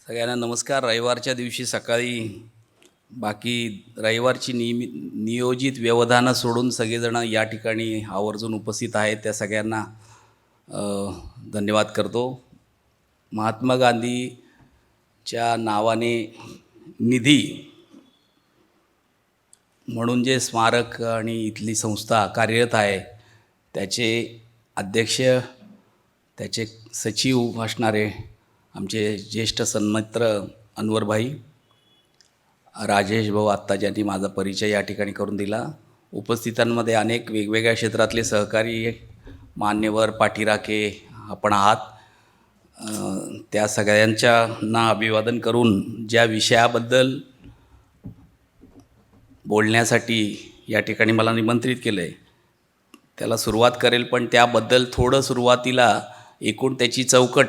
सगळ्यांना नमस्कार. रविवारच्या दिवशी सकाळी बाकी रविवारची नियोजित व्यवधानं सोडून सगळेजण या ठिकाणी आवर्जून उपस्थित आहेत. त्या सगळ्यांना धन्यवाद करतो. महात्मा गांधीच्या नावाने निधी म्हणून जे स्मारक आणि इथली संस्था कार्यरत आहे त्याचे अध्यक्ष, त्याचे सचिव असणारे आमचे ज्येष्ठ सन्मित्र अनवरभाई, राजेश भाऊ आत्ता ज्यांनी माझा परिचय या ठिकाणी करून दिला, उपस्थितांमध्ये अनेक वेगवेगळ्या क्षेत्रातले सहकारी मान्यवर पाठीराखे आपण आहात. त्या सगळ्यांच्यांना अभिवादन करून ज्या विषयाबद्दल बोलण्यासाठी या ठिकाणी मला निमंत्रित केलं आहे त्याला सुरुवात करेल. पण त्याबद्दल थोडं सुरुवातीला एकूण त्याची चौकट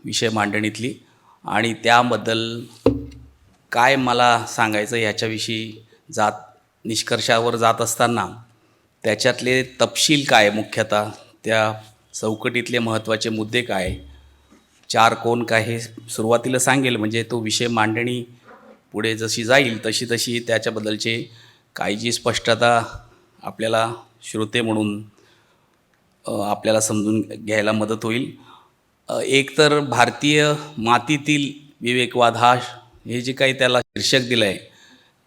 विषय मांडणीतली आणि त्याबद्दल काय मला सांगायचं ह्याच्याविषयी निष्कर्षावर जात असताना त्याच्यातले तपशील काय, मुख्यतः त्या चौकटीतले महत्त्वाचे मुद्दे काय, 4 कोण काय हे सुरुवातीला सांगेल. म्हणजे तो विषय मांडणी पुढे जशी जाईल तशी तशी त्याच्याबद्दलचे काही जी स्पष्टता आपल्याला श्रोते म्हणून आपल्याला समजून घ्यायला मदत होईल. एक तर भारतीय मातीतील विवेकवाद हे जे काही त्याला शीर्षक दिलं आहे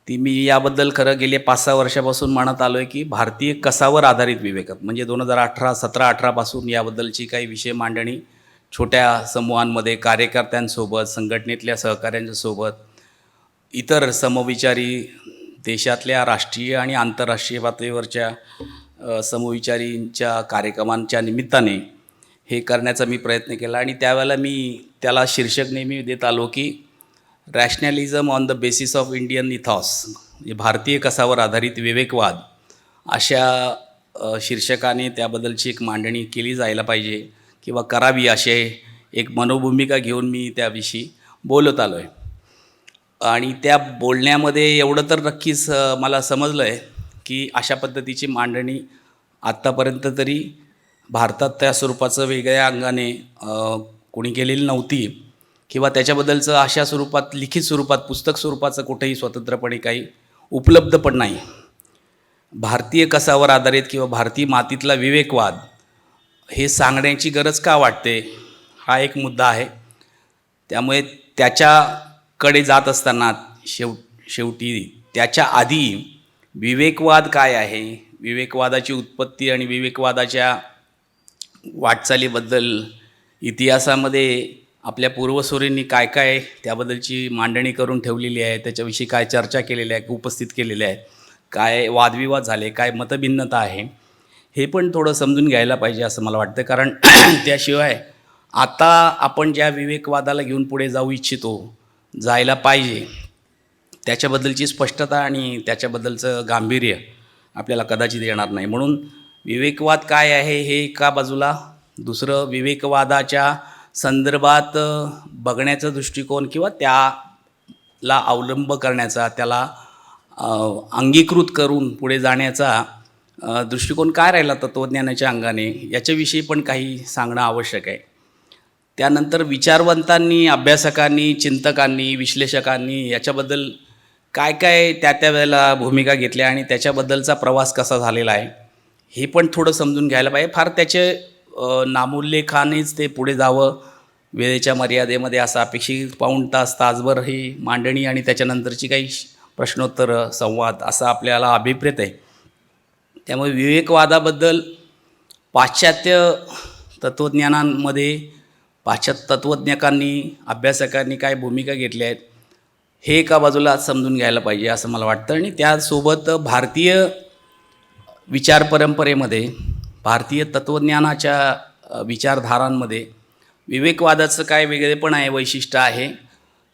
ती मी याबद्दल खरं गेले 5-6 वर्षापासून म्हणत आलो आहे की भारतीय कसावर आधारित विवेकात, म्हणजे 2017-18 पासून याबद्दलची काही विषय मांडणी छोट्या समूहांमध्ये कार्यकर्त्यांसोबत, संघटनेतल्या सहकाऱ्यांच्यासोबत, इतर समविचारी देशातल्या राष्ट्रीय आणि आंतरराष्ट्रीय पातळीवरच्या समविचारींच्या कार्यक्रमांच्या निमित्ताने हे करण्याचा मी प्रयत्न केला. आणि त्यावेळेला मी त्याला शीर्षक नेहमी देत आलो की rationalism on the basis of Indian ethos, म्हणजे भारतीय कसावर आधारित विवेकवाद, अशा शीर्षकाने त्याबद्दलची एक मांडणी केली जायला पाहिजे किंवा करावी असे एक मनोभूमिका घेऊन मी त्याविषयी बोलत आलो आहे. आणि त्या बोलण्यामध्ये एवढं तर नक्कीच मला समजलं आहे की अशा पद्धतीची मांडणी आत्तापर्यंत तरी भारतात त्या स्वरूपाचं वेगळ्या अंगाने कोणी केलेली नव्हती किंवा त्याच्याबद्दलचं अशा स्वरूपात लिखित स्वरूपात पुस्तक स्वरूपाचं कुठेही स्वतंत्रपणे काही उपलब्ध पण नाही. भारतीय कसावर आधारित किंवा भारतीय मातीतला विवेकवाद हे सांगण्याची गरज का वाटते हा एक मुद्दा आहे. त्यामुळे त्याच्याकडे जात असताना शेवटी त्याच्या आधी विवेकवाद काय आहे, विवेकवादाची उत्पत्ती आणि विवेकवादाच्या वाटचालीबद्दल इतिहासामध्ये आपल्या पूर्वसुरींनी काय काय त्याबद्दलची मांडणी करून ठेवलेली आहे, त्याच्याविषयी काय चर्चा केलेली आहे, उपस्थित केलेल्या आहेत, काय वादविवाद झाले, काय मतभिन्नता आहे, हे पण थोडं समजून घ्यायला पाहिजे असं मला वाटतं. कारण त्याशिवाय आता आपण ज्या विवेकवादाला घेऊन पुढे जाऊ इच्छितो, जायला पाहिजे, त्याच्याबद्दलची स्पष्टता आणि त्याच्याबद्दलचं गांभीर्य आपल्याला कदाचित येणार नाही. म्हणून विवेकवाद काय आहे हे एका बाजूला, दुसरं विवेकवादाच्या संदर्भात बघण्याचा दृष्टिकोन किंवा त्याला अवलंब करण्याचा, त्याला अंगीकृत करून पुढे जाण्याचा दृष्टिकोन काय राहिला तत्त्वज्ञानाच्या अंगाने, याच्याविषयी पण काही सांगणं आवश्यक आहे. त्यानंतर विचारवंतांनी, अभ्यासकांनी, चिंतकांनी, विश्लेषकांनी याच्याबद्दल काय काय त्या वेळेला भूमिका घेतल्या आणि त्याच्याबद्दलचा प्रवास कसा झालेला आहे हे पण थोडं समजून घ्यायला पाहिजे. फार त्याचे नामोल्लेखानेच ते पुढे जावं वेळेच्या मर्यादेमध्ये असं अपेक्षित पाऊण तास, तासभर ही मांडणी आणि त्याच्यानंतरची काही प्रश्नोत्तर संवाद असा आपल्याला अभिप्रेत आहे. त्यामुळे विवेकवादाबद्दल पाश्चात्य तत्त्वज्ञानांमध्ये पाश्चात्य तत्त्वज्ञकांनी, अभ्यासकांनी काय भूमिका घेतल्या आहेत हे एका बाजूला समजून घ्यायला पाहिजे असं मला वाटतं. आणि त्यासोबत भारतीय विचार परंपरेमध्ये, भारतीय तत्त्वज्ञानाच्या विचारधारांमध्ये विवेकवादाचं काय वेगळेपण आहे, वैशिष्ट्य आहे,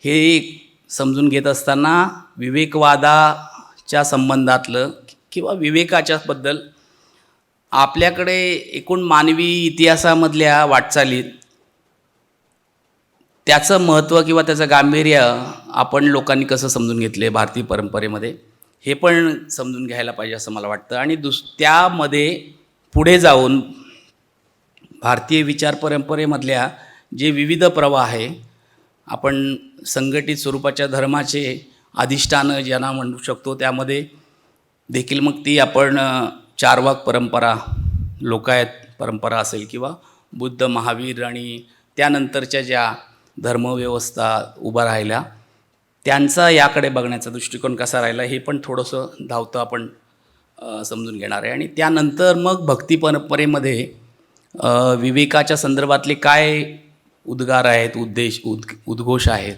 हे समजून घेत असताना विवेकवादाच्या संबंधातलं किंवा विवेकाच्याबद्दल आपल्याकडे एकूण मानवी इतिहासामधल्या वाटचालीत त्याचं महत्त्व किंवा त्याचं गांभीर्य आपण लोकांनी कसं समजून घेतले भारतीय परंपरेमध्ये हे पण समजून घ्यायला पाहिजे असं मला वाटतं. आणि त्यामध्ये पुढे जाऊन भारतीय विचार परंपरेमधल्या जे विविध प्रवाह आहे आपण संघटित स्वरूपाच्या धर्माचे अधिष्ठान ज्यांना म्हणू शकतो, त्यामध्ये देखील मग ती आपण चारवाक परंपरा, लोकायत परंपरा असेल किंवा बुद्ध, महावीर आणि त्यानंतरच्या ज्या धर्मव्यवस्था उभा राहिल्या त्यांचा याकडे बघण्याचा दृष्टिकोन कसा राहिला हे पण थोडंसं धावतं आपण समजून घेणार आहे. आणि त्यानंतर मग भक्ती परंपरेमध्ये विवेकाच्या संदर्भातले काय उद्गार आहेत, उद्घोष आहेत,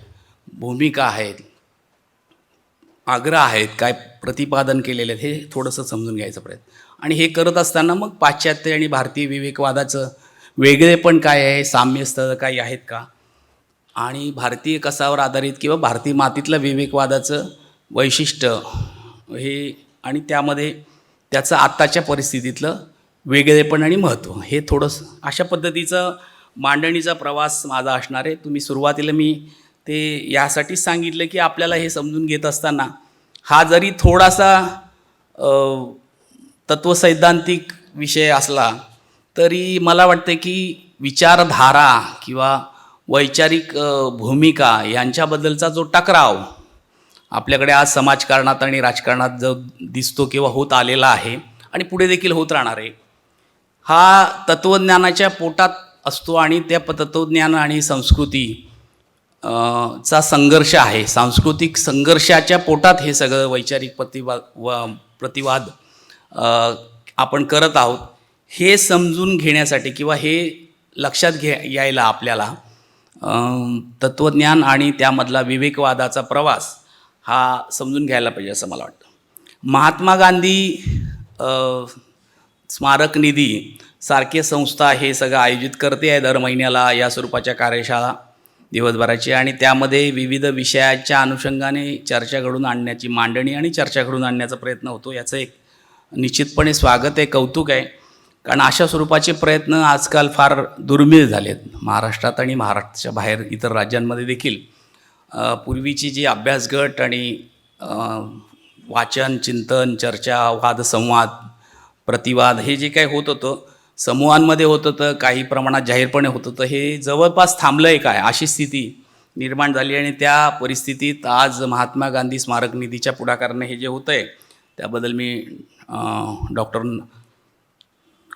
भूमिका आहेत, आग्रह आहेत, काय प्रतिपादन केलेले आहेत, हे थोडंसं समजून घ्यायचा प्रयत्न. आणि हे करत असताना मग पाश्चात्य आणि भारतीय विवेकवादाचं वेगळेपण काय आहे, साम्यस्थळं काही आहेत का, आणि भारतीय कसावर आधारित किंवा भारतीय मातीतलं विवेकवादाचं वैशिष्ट्य हे, आणि त्यामध्ये त्याचं आत्ताच्या परिस्थितीतलं वेगळेपण आणि महत्त्व, हे थोडंसं अशा पद्धतीचं मांडणीचा प्रवास माझा असणार आहे. तुम्ही सुरुवातीला मी ते यासाठीच सांगितलं की आपल्याला हे समजून घेत असताना हा जरी थोडासा तत्वसैद्धांतिक विषय असला तरी मला वाटतं की विचारधारा किंवा वैचारिक भूमिका यांच्याबद्दलचा जो टकराव आपल्याकडे आज समाजकारणात आणि राजकारणात जो दिसतो किंवा होत आलेला आहे आणि पुढे देखील होत राहणार आहे, हा तत्त्वज्ञानाच्या पोटात असतो. आणि त्या तत्त्वज्ञान आणि संस्कृती चा संघर्ष आहे. सांस्कृतिक संघर्षाच्या पोटात हे सगळं वैचारिक प्रतिवाद आपण करत आहोत. हे समजून घेण्यासाठी किंवा हे लक्षात यायला आपल्याला तत्त्वज्ञान आणि त्यामधला विवेकवादाचा प्रवास हा समजून घ्यायला पाहिजे असं मला वाटतं. महात्मा गांधी स्मारक निधी सारखे संस्था हे सगळं आयोजित करते आहे दर महिन्याला या स्वरूपाच्या कार्यशाळा दिवसभराची, आणि त्यामध्ये विविध विषयाच्या अनुषंगाने चर्चा घडून आणण्याची, मांडणी आणि चर्चा घडून आणण्याचा प्रयत्न होतो. याचं एक निश्चितपणे स्वागत आहे, कौतुक आहे. कारण अशा स्वरूपाचे प्रयत्न आजकाल फार दुर्मिळ झाले आहेत महाराष्ट्रात आणि महाराष्ट्राच्या बाहेर इतर राज्यांमध्ये देखील. पूर्वीची जी अभ्यासगट आणि वाचन, चिंतन, चर्चा, वादसंवाद, प्रतिवाद हे जे काही होत होतं, समूहांमध्ये होत होतं, काही प्रमाणात जाहीरपणे होत होतं, हे जवळपास थांबलं आहे काय अशी स्थिती निर्माण झाली. आणि त्या परिस्थितीत आज महात्मा गांधी स्मारक निधीच्या पुढाकाराने हे जे होतं आहे त्याबद्दल मी डॉक्टर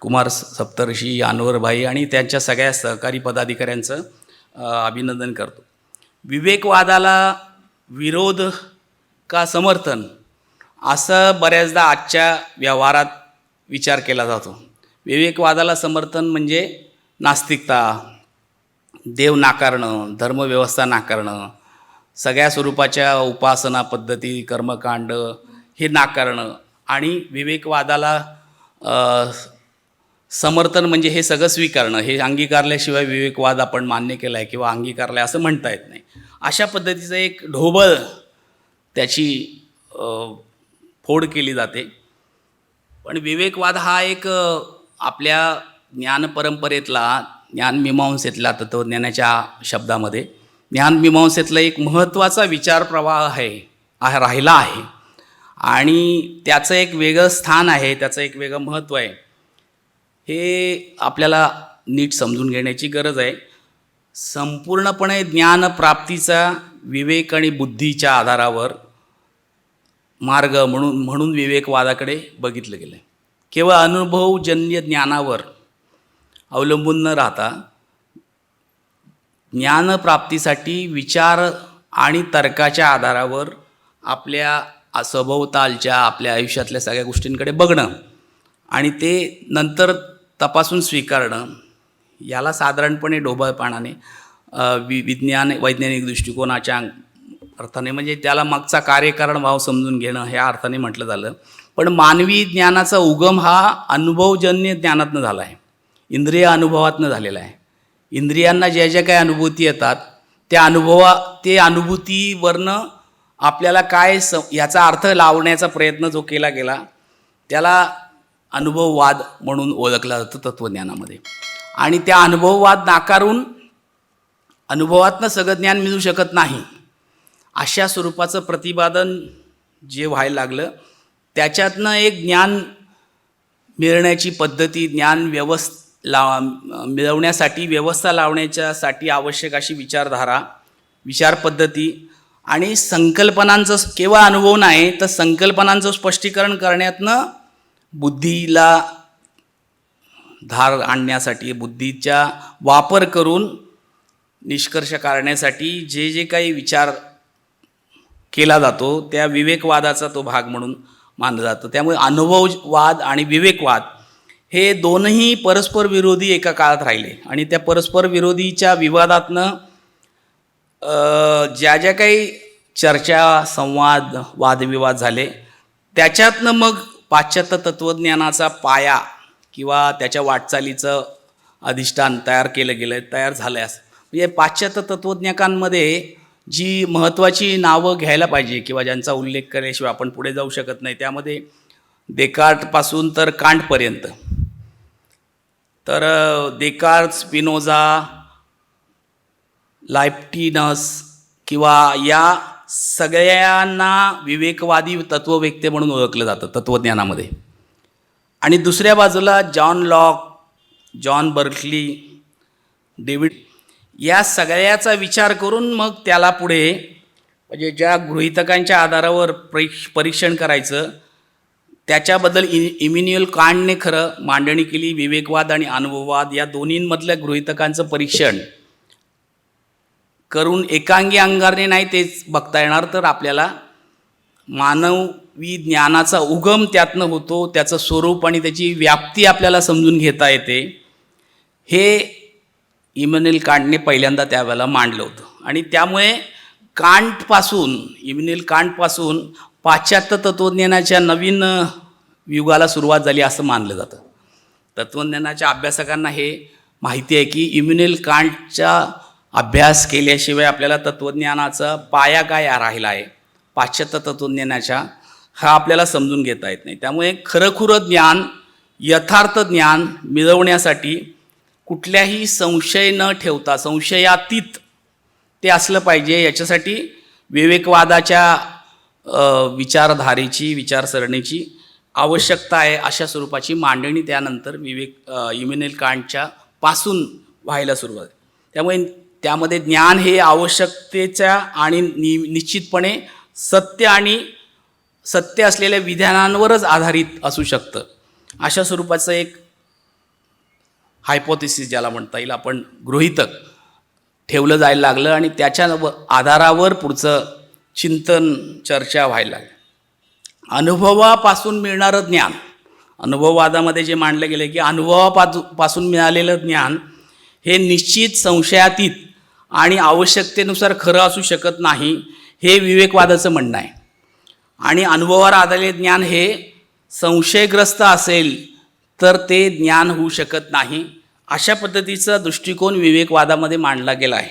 कुमार सप्तर्षी, अनवरभाई आणि त्यांच्या सगळ्या सहकारी पदाधिकाऱ्यांचं अभिनंदन करतो. विवेकवादाला विरोध का समर्थन असं बऱ्याचदा आजच्या व्यवहारात विचार केला जातो. विवेकवादाला समर्थन म्हणजे नास्तिकता, देव नाकारणं, धर्मव्यवस्था नाकारणं, सगळ्या स्वरूपाच्या उपासना पद्धती, कर्मकांड हे नाकारणं, आणि विवेकवादाला समर्थन म्हणजे हे सगळं स्वीकारणं, हे अंगीकारल्याशिवाय विवेकवाद आपण मान्य केला आहे किंवा अंगीकारला आहे असं म्हणता येत नाही. अशा पद्धतीचं एक ढोबळ त्याची फोड केली जाते. पण विवेकवाद हा एक आपल्या ज्ञानपरंपरेतला, ज्ञानमीमांसेतला, तत्त्वज्ञानाच्या शब्दामध्ये ज्ञानमीमांसेतला एक महत्त्वाचा विचार प्रवाह राहिला आहे, आणि त्याचं एक वेगळं स्थान आहे, त्याचं एक वेगळं महत्त्व आहे. हे आपल्याला नीट समजून घेण्याची गरज आहे. संपूर्णपणे ज्ञानप्राप्तीचा विवेक आणि बुद्धीच्या आधारावर मार्ग म्हणून विवेकवादाकडे बघितलं गेलं आहे. केवळ अनुभवजन्य ज्ञानावर अवलंबून न राहता ज्ञानप्राप्तीसाठी विचार आणि तर्काच्या आधारावर आपल्या सभोवतालच्या आपल्या आयुष्यातल्या सगळ्या गोष्टींकडे बघणं आणि ते नंतर तपासून स्वीकारणं, याला साधारणपणे ढोबळपणाने वैज्ञानिक दृष्टिकोनाच्या अर्थाने म्हणजे त्याला मागचा कार्यकारण भाव समजून घेणं ह्या अर्थाने म्हटलं झालं. पण मानवी ज्ञानाचा उगम हा अनुभवजन्य ज्ञानातनं झाला आहे, इंद्रिय अनुभवातनं झालेला आहे. इंद्रियांना ज्या ज्या काही अनुभूती येतात ते अनुभूतीवरनं आपल्याला काय याचा अर्थ लावण्याचा प्रयत्न जो केला गेला त्याला अनुभववाद म्हणून ओळखला जातं तत्त्वज्ञानामध्ये. आणि त्या अनुभववाद नाकारून अनुभवातनं सगळं ज्ञान मिळू शकत नाही अशा स्वरूपाचं प्रतिपादन जे व्हायला लागलं, त्याच्यातनं एक ज्ञान मिळण्याची पद्धती, ज्ञान मिळवण्यासाठी व्यवस्था लावण्याच्यासाठी आवश्यक अशी विचारधारा विचार पद्धती आणि संकल्पनांचं केवळ अनुभव नाही तर संकल्पनांचं स्पष्टीकरण करण्यातनं बुद्धीला धार आणण्यासाठी बुद्धीचा वापर करून निष्कर्ष काढण्यासाठी जे जे काही विचार केला जातो त्या विवेकवादाचा तो भाग म्हणून मानलं जातं. त्यामुळे अनुभववाद आणि विवेकवाद हे दोनही परस्पर विरोधी एका काळात राहिले आणि त्या परस्पर विरोधीच्या विवादातनं ज्या ज्या काही चर्चा संवाद वादविवाद झाले त्याच्यातनं मग पाश्चात्य तत्त्वज्ञानाचा पाया किंवा त्याच्या वाटचालीचं अधिष्ठान तयार केलं गेलं तयार झालं आहे. म्हणजे पाश्चात्य तत्त्वज्ञांमध्ये जी महत्त्वाची नावं घ्यायला पाहिजे किंवा ज्यांचा उल्लेख केल्याशिवाय आपण पुढे जाऊ शकत नाही त्यामध्ये देकार्तपासून तर कांटपर्यंत. तर देकार्त, स्पिनोझा, लाइब्निट्झ किंवा या सगळ्यांना विवेकवादी तत्त्ववेत्ते म्हणून ओळखलं जातं तत्त्वज्ञानामध्ये. आणि दुसऱ्या बाजूला John Locke, John Berkeley, David या सगळ्याचा विचार करून मग त्याला पुढे म्हणजे ज्या गृहीतकांच्या आधारावर परीक्षण करायचं त्याच्याबद्दल इमॅन्युएल कांटने खरं मांडणी केली. विवेकवाद आणि अनुभववाद या दोन्हींमधल्या गृहीतकांचं परीक्षण करून एकांगी अंगाने नाही तेच बघता येणार तर आपल्याला मानवी ज्ञानाचा उगम त्यातनं होतो, त्याचं स्वरूप आणि त्याची व्याप्ती आपल्याला समजून घेता येते. हे इमॅन्युएल कांटने पहिल्यांदा त्यावेळेला मांडलं होतं आणि त्यामुळे इमॅन्युएल कांटपासून पाश्चात्य तत्त्वज्ञानाच्या नवीन युगाला सुरुवात झाली असं मानलं जातं. तत्त्वज्ञानाच्या अभ्यासकांना हे माहिती आहे की इमॅन्युएल कांटचा अभ्यास केल्याशिवाय आपल्याला तत्त्वज्ञानाचा पाया काय राहिला आहे पाश्चात्य तत्त्वज्ञानाच्या हा आपल्याला समजून घेता येत नाही. त्यामुळे खरंखुरं ज्ञान यथार्थ ज्ञान मिळवण्यासाठी कुठल्याही संशय न ठेवता संशयातीत ते असलं पाहिजे. याच्यासाठी विवेकवादाच्या विचारधारेची विचारसरणीची आवश्यकता आहे अशा स्वरूपाची मांडणी त्यानंतर इमॅन्युएल कांटच्या पासून व्हायला सुरुवात. त्यामुळे त्यामध्ये ज्ञान हे आवश्यकतेच्या आणि निश्चितपणे सत्य असलेल्या विधानांवरच आधारित असू शकतं अशा स्वरूपाचं एक हायपोथेसिस ज्याला म्हणता येईल आपण गृहीतक ठेवलं जायला लागलं आणि त्याच्या आधारावर पुढचं चिंतन चर्चा व्हायला लागली. अनुभवापासून मिळणारं ज्ञान अनुभववादामध्ये जे मांडलं गेलं की अनुभवापासून मिळालेलं ज्ञान हे निश्चित संशयातीत आणि आवश्यकतेनुसार खरं असू शकत नाही हे विवेकवादाचं म्हणणं आहे. आणि अनुभवावर आधारलेले ज्ञान हे संशयग्रस्त असेल तर ते ज्ञान होऊ शकत नाही अशा पद्धतीचा दृष्टिकोन विवेकवादामध्ये मांडला गेला आहे.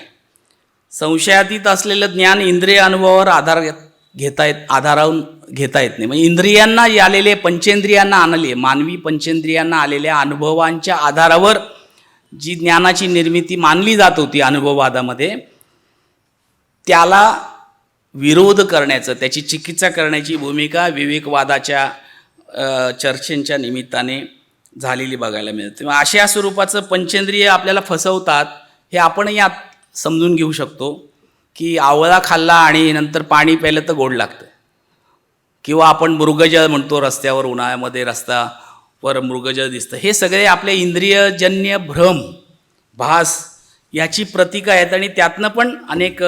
संशयातीत असलेलं ज्ञान इंद्रिय अनुभवावर आधारावून घेता येत नाही. म्हणजे इंद्रियांना आलेले पंचेंद्रियांना मानवी पंचेंद्रियांना आलेल्या अनुभवांच्या आधारावर जी ज्ञानाची निर्मिती मानली जात होती अनुभववादामध्ये त्याला विरोध करण्याचं त्याची चिकित्सा करण्याची भूमिका विवेकवादाच्या चर्चेच्या निमित्ताने झालेली बघायला मिळते. अशा स्वरूपाचं पंचेंद्रिय आपल्याला फसवतात हे आपणही यात समजून घेऊ शकतो की आवळा खाल्ला आणि नंतर पाणी प्यायलं तर गोड लागतं किंवा आपण मृगजळ म्हणतो रस्त्यावर उन्हाळ्यामध्ये रस्त्यावर मृगजळ दिसतं. हे सगळे आपले इंद्रियजन्य भ्रम भास याची प्रतीकं आहेत आणि त्यातनं पण अनेक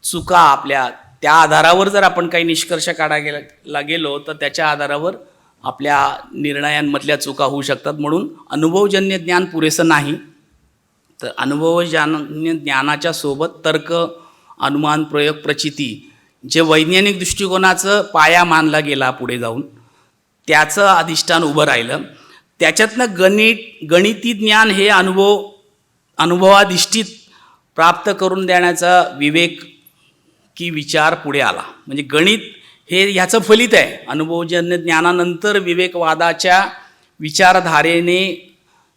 चुका आपल्या त्या आधारावर जर आपण काही निष्कर्ष काढायला गेलो तर त्याच्या आधारावर आपल्या निर्णयांमधल्या चुका होऊ शकतात. म्हणून अनुभवजन्य ज्ञान पुरेसं नाही तर अनुभवजन्य ज्ञानाच्या सोबत तर्क अनुमान प्रयोग प्रचिती जे वैज्ञानिक दृष्टिकोनाचं पाया मानला गेला पुढे जाऊन त्याचं अधिष्ठान उभं राहिलं. त्याच्यातनं गणिती ज्ञान हे अनुभवाधिष्ठित प्राप्त करून देण्याचा विवेक की विचार पुढे आला. म्हणजे गणित हे ह्याचं फलित आहे. अनुभवजन्य ज्ञानानंतर विवेकवादाच्या विचारधारेने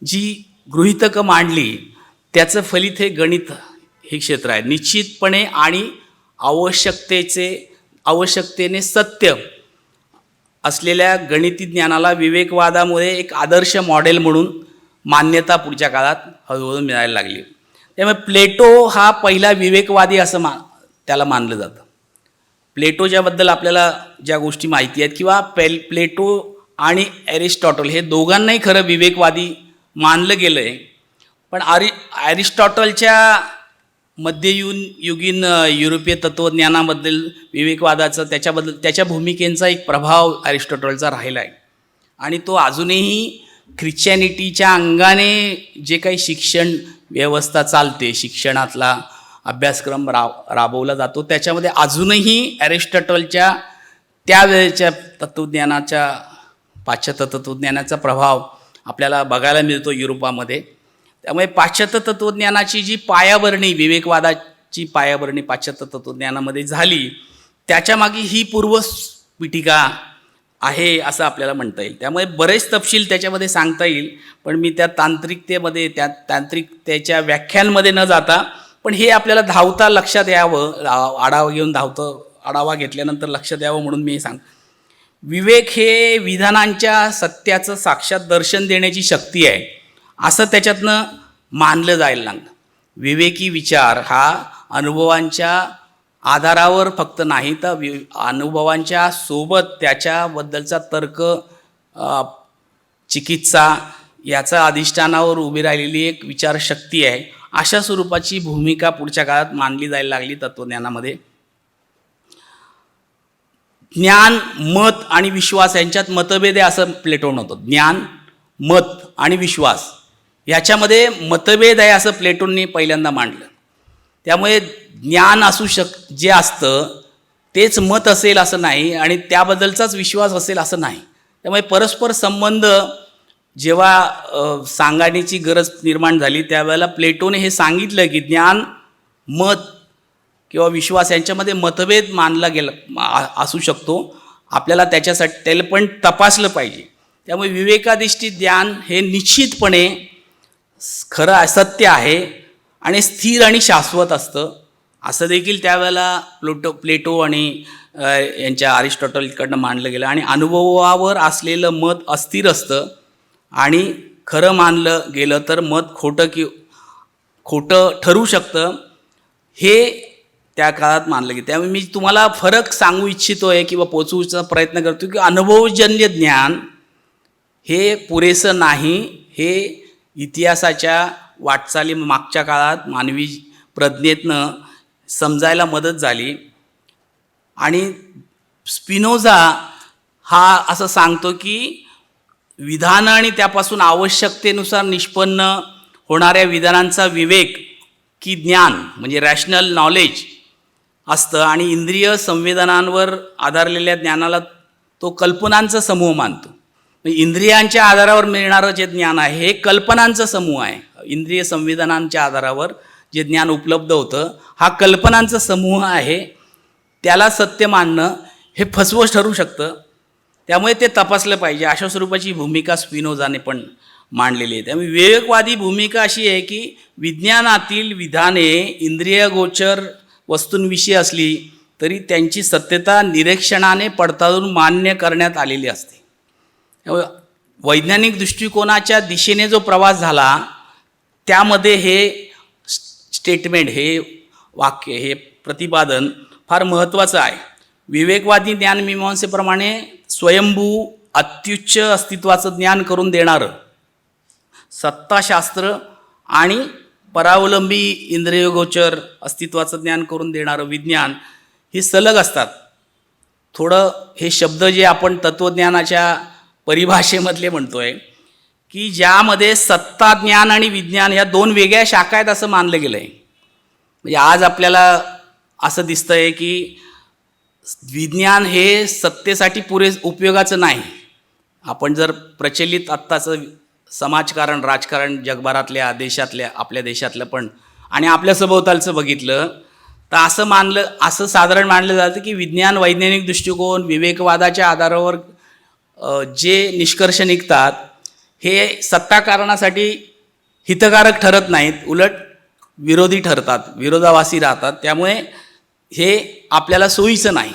जी गृहीतकं मांडली त्याचं फलित हे गणित हे क्षेत्र आहे. निश्चितपणे आणि आवश्यकतेने सत्य असलेल्या गणिती ज्ञानाला विवेकवादामुळे एक आदर्श मॉडेल म्हणून मान्यता पुढच्या काळात हळूहळू मिळायला लागली. त्यामुळे प्लेटो हा पहिला विवेकवादी असं त्याला मानलं जातं. प्लेटोच्याबद्दल आपल्याला ज्या गोष्टी माहिती आहेत किंवा प्लेटो आणि ॲरिस्टॉटल हे दोघांनाही खरं विवेकवादी मानलं गेलं आहे. पण ॲरिस्टॉटलच्या मध्ययुगीन युरोपीय तत्त्वज्ञानाबद्दल विवेकवादाचं त्याच्या भूमिकेचा एक प्रभाव ॲरिस्टॉटलचा राहिला आहे. आणि तो अजूनही ख्रिश्चॅनिटीच्या अंगाने जे काही शिक्षण व्यवस्था चालते, शिक्षणातला अभ्यासक्रम राबवला जातो, त्याच्यामध्ये अजूनही ॲरिस्टॉटलच्या त्यावेळेच्या तत्त्वज्ञानाच्या पाश्चात्य तत्त्वज्ञानाचा प्रभाव आपल्याला बघायला मिळतो युरोपामध्ये. त्यामुळे पाश्चात्य तत्त्वज्ञानाची जी पायाभरणी, विवेकवादाची पायाभरणी पाश्चात्य तत्त्वज्ञानामध्ये झाली, त्याच्यामागे ही पूर्वपीठिका आहे असं आपल्याला म्हणता येईल. त्यामुळे बरेच तपशील त्याच्यामध्ये सांगता येईल, पण मी त्या तांत्रिकतेमध्ये, त्या तांत्रिकतेच्या व्याख्यांमध्ये न जाता, पण हे आपल्याला धावता लक्षात यावं, आढावा घेतल्यानंतर लक्षात यावं म्हणून मी सांग. विवेक हे विधानांच्या सत्याचं साक्षात दर्शन देण्याची शक्ती आहे असं त्याच्यातनं मानलं जायला लागलं. विवेकी विचार हा अनुभवांच्या आधारावर फक्त नाही, तर अनुभवांच्या सोबत त्याच्याबद्दलचा तर्क, चिकित्सा याचा अधिष्ठानावर उभी राहिलेली एक विचारशक्ती आहे. अशा स्वरूपाची भूमिका पुढच्या काळात मानली जायला लागली तत्त्वज्ञानामध्ये. ज्ञान, मत आणि विश्वास यांच्यात मतभेद आहे असं प्लेटो म्हणतो. ज्ञान, मत आणि विश्वास याच्यामध्ये मतभेद आहे असं प्लेटोंनी पहिल्यांदा मांडलं. त्यामुळे ज्ञान जे असतं तेच मत असेल असं नाही, आणि त्याबद्दलचाच विश्वास असेल असं नाही. त्यामुळे परस्पर संबंध जेव्हा सांगण्याची गरज निर्माण झाली, त्यावेळेला प्लेटोने हे सांगितलं की ज्ञान, मत किंवा विश्वास यांच्यामध्ये मतभेद मानला गेला असू शकतो. आपल्याला त्याच्यासाठी पण तपासलं पाहिजे. त्यामुळे विवेकाधिष्ठित ज्ञान हे निश्चितपणे खरं सत्य आहे आणि स्थिर आणि शाश्वत असतं असं देखील त्यावेळेला प्लेटो आणि यांच्या अरिस्टॉटलकडनं मानलं गेलं. आणि अनुभवावर असलेलं मत अस्थिर असतं आणि खरं मानलं गेलं तर मत खोटं ठरू शकतं, हे त्या काळात मानलं गेलं. त्यामुळे मी तुम्हाला फरक सांगू इच्छितो आहे किंवा पोचवूचा प्रयत्न करतो की अनुभवजन्य ज्ञान हे पुरेसं नाही. हे इतिहासाच्या वाटचाली मागच्या काळात मानवी प्रज्ञेतनं समजायला मदत झाली. आणि स्पिनोझा हा असं सांगतो की विधानं आणि त्यापासून आवश्यकतेनुसार निष्पन्न होणाऱ्या विधानांचा विवेक की ज्ञान म्हणजे रॅशनल नॉलेज असतं, आणि इंद्रिय संवेदनांवर आधारलेल्या ज्ञानाला तो कल्पनांचा समूह मानतो. इंद्रियांच्या आधारावर मिळणारं जे ज्ञान आहे हे कल्पनांचा समूह आहे. इंद्रिय संवेदनांच्या आधारावर जे ज्ञान उपलब्ध होतं हा कल्पनांचा समूह आहे. त्याला सत्य मानणं हे फसवं ठरू शकतं. त्यामुळे ते तपासलं पाहिजे. अशा स्वरूपाची भूमिका स्पिनोझाने पण मांडलेली आहे. त्यामुळे विवेकवादी भूमिका अशी आहे की विज्ञानातील विधाने इंद्रियगोचर वस्तूंविषयी असली तरी त्यांची सत्यता निरीक्षणाने पडताळून मान्य करण्यात आलेली असते. वैज्ञानिक दृष्टिकोनाच्या दिशेने जो प्रवास झाला त्यामध्ये हे स्टेटमेंट, हे वाक्य, हे प्रतिपादन फार महत्त्वाचं आहे. विवेकवादी ज्ञानमीमांसेप्रमाणे स्वयंभू अत्युच्च अस्तित्वाचं ज्ञान करून देणारं सत्ताशास्त्र आणि परावलंबी इंद्रियगोचर अस्तित्वाचं ज्ञान करून देणारं विज्ञान हे सलग असतात. थोडं हे शब्द जे आपण तत्त्वज्ञानाच्या परिभाषेमधले म्हणतोय की ज्यामध्ये सत्ता ज्ञान आणि विज्ञान या दोन वेगळ्या शाखा आहेत असं मानलं गेलं आहे. म्हणजे आज आपल्याला असं दिसतंय की विज्ञान हे सत्तेसाठी उपयोगाचं नाही. आपण जर प्रचलित आत्ताचं समाजकारण, राजकारण जगभरातल्या, देशातल्या, आपल्या देशातलं पण आणि आपल्या सभोवतालचं बघितलं तर असं साधारण मानलं जातं की विज्ञान, वैज्ञानिक दृष्टिकोन, विवेकवादाच्या आधारावर जे निष्कर्ष निघतात हे सत्ताकारणासाठी हितकारक ठरत नाहीत, उलट विरोधी ठरतात, विरोधाभासी राहतात. त्यामुळे हे आपल्याला सोयीचं नाही.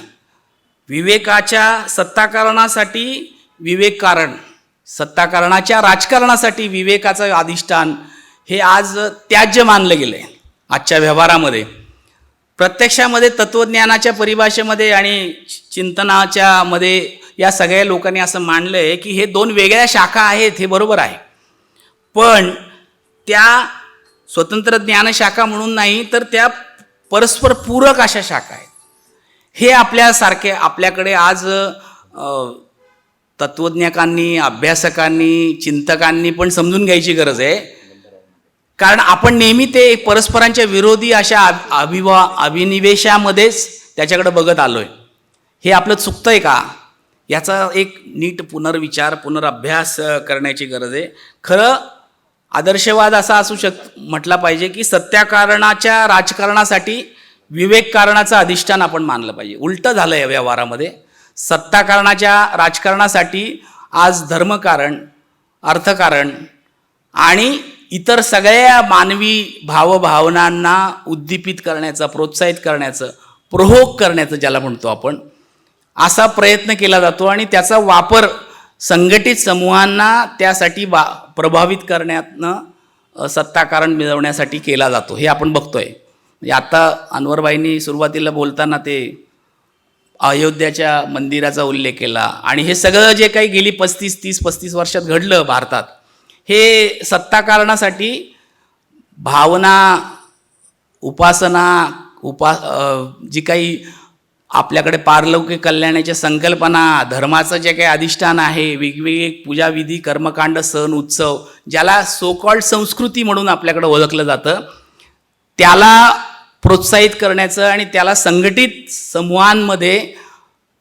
विवेकाच्या सत्ताकारणासाठी विवेक कारण, सत्ताकारणाच्या राजकारणासाठी विवेकाचं अधिष्ठान हे आज त्याज्य मानलं गेलं आहे आजच्या व्यवहारामध्ये. प्रत्यक्षामध्ये तत्त्वज्ञानाच्या परिभाषेमध्ये आणि चिंतनाच्या मध्ये या सगळ्या लोकांनी असं मांडलं आहे की हे दोन वेगळ्या शाखा आहेत, हे बरोबर आहे. पण त्या स्वतंत्र ज्ञानशाखा म्हणून नाही, तर त्या परस्पर पूरक अशा शाखा आहेत. हे आपल्याकडे आज तत्त्वज्ञांनी, अभ्यासकांनी, चिंतकांनी पण समजून घ्यायची गरज आहे. कारण आपण नेहमी ते परस्परांच्या विरोधी अशा अभिनिवेशामध्येच त्याच्याकडे बघत आलो आहे. हे आपलं चुकतं आहे का, याचा एक नीट पुनर्विचार, पुनरअभ्यास करण्याची गरज आहे. खरं आदर्शवाद असा म्हटला पाहिजे की सत्ताकारणाच्या राजकारणासाठी विवेक कारणाचं अधिष्ठान आपण मानलं पाहिजे. उलटं झालं या व्यवहारामध्ये. सत्ताकारणाच्या राजकारणासाठी आज धर्मकारण, अर्थकारण आणि इतर सगळ्या मानवी भावभावनांना उद्दीपित करण्याचं, प्रोत्साहित करण्याचं, प्रोव्होक करण्याचं ज्याला म्हणतो आपण, असा प्रयत्न केला जातो आणि त्याचा वापर संघटित समूहांना त्यासाठी प्रभावित करण्यातनं सत्ताकारण मिळवण्यासाठी केला जातो. हे आपण बघतोय. म्हणजे आता अनवरबाईंनी सुरुवातीला बोलताना ते अयोध्याच्या मंदिराचा उल्लेख केला आणि हे सगळं जे काही गेली 30-35 वर्षात घडलं भारतात, हे सत्ताकारणासाठी भावना, उपासना, जी काही आपल्याकडे पारलौकिक कल्याणाच्या संकल्पना, धर्माचं जे काही अधिष्ठान आहे, वेगवेगळे पूजाविधी, कर्मकांड, सण, उत्सव, ज्याला सो कॉल्ड संस्कृती म्हणून आपल्याकडे ओळखलं जातं, त्याला प्रोत्साहित करण्याचं आणि त्याला संघटित समूहांमध्ये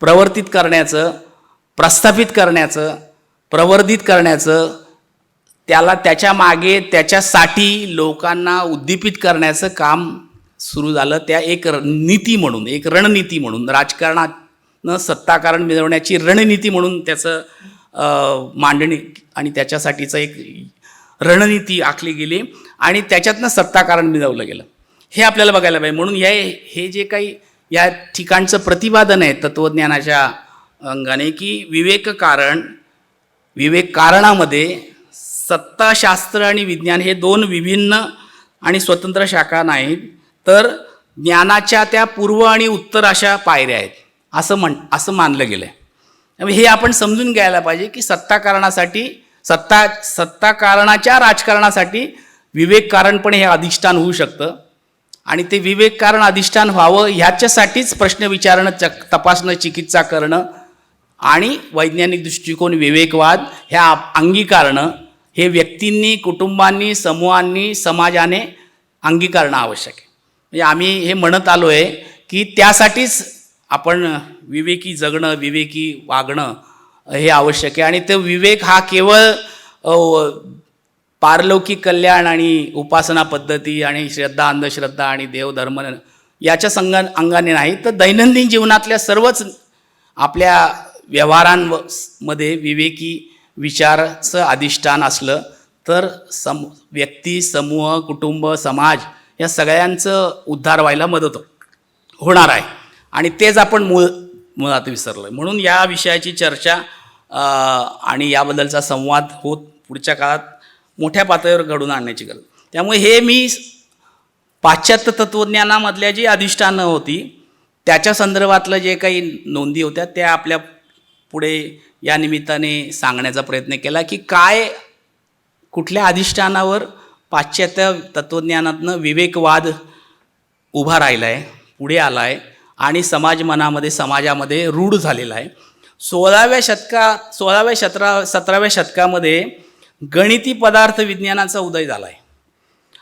प्रवर्तित करण्याचं, प्रस्थापित करण्याचं, प्रवर्धित करण्याचं, त्याच्या मागे त्याच्यासाठी लोकांना उद्दीपित करण्याचं काम सुरू झालं. त्या एक नीती म्हणून, एक रणनीती म्हणून, राजकारणानं सत्ताकारण मिळवण्याची रणनीती म्हणून त्याचं मांडणी आणि त्याच्यासाठीचं एक रणनीती आखली गेली आणि त्याच्यातनं सत्ताकारण मिळवलं गेलं. हे आपल्याला बघायला पाहिजे. म्हणून हे जे काही या ठिकाणचं प्रतिपादन आहे तत्त्वज्ञानाच्या अंगाने की विवेक कारणामध्ये सत्ताशास्त्र आणि विज्ञान हे दोन विभिन्न आणि स्वतंत्र शाखा नाहीत, तर ज्ञानाच्या त्या पूर्व आणि उत्तर अशा पायऱ्या आहेत असं मानलं गेलं आहे. हे आपण समजून घ्यायला पाहिजे की सत्ताकारणाच्या राजकारणासाठी विवेक कारण पण हे अधिष्ठान होऊ शकतं आणि ते विवेक कारण अधिष्ठान व्हावं ह्याच्यासाठीच प्रश्न विचारणं, तपासणं, चिकित्सा करणं आणि वैज्ञानिक दृष्टिकोन, विवेकवाद ह्या अंगीकारणं हे व्यक्तींनी, कुटुंबांनी, समूहांनी, समाजाने अंगीकारणं आवश्यक आहे. म्हणजे आम्ही हे म्हणत आलो आहे की त्यासाठीच आपण विवेकी जगणं, विवेकी वागणं हे आवश्यक आहे. आणि तो विवेक हा केवळ पारलौकिक कल्याण आणि उपासना पद्धती आणि श्रद्धा, अंधश्रद्धा आणि देवधर्म याच्या अंगाने नाही, तर दैनंदिन जीवनातल्या सर्वच आपल्या व्यवहारांमध्ये विवेकी विचाराचं अधिष्ठान असलं तर व्यक्ती, समूह, कुटुंब, समाज या सगळ्यांचं उद्धार व्हायला मदत होणार आहे. आणि तेच आपण मुळात विसरलो आहे. म्हणून या विषयाची चर्चा आणि याबद्दलचा संवाद पुढच्या काळात मोठ्या पातळीवर घडून आणण्याची गरज. त्यामुळे हे मी पाश्चात्य तत्त्वज्ञानामधल्या जी अधिष्ठानं होती त्याच्या संदर्भातलं जे काही नोंदी होत्या त्या आपल्या पुढे या निमित्ताने सांगण्याचा प्रयत्न केला की कुठल्या अधिष्ठानावर पाश्चात्य तत्त्वज्ञानातनं विवेकवाद उभा राहिला आहे, पुढे आला आहे आणि समाजामध्ये रूढ झालेला आहे. 17व्या शतकामध्ये गणिती पदार्थ विज्ञानाचा उदय झाला आहे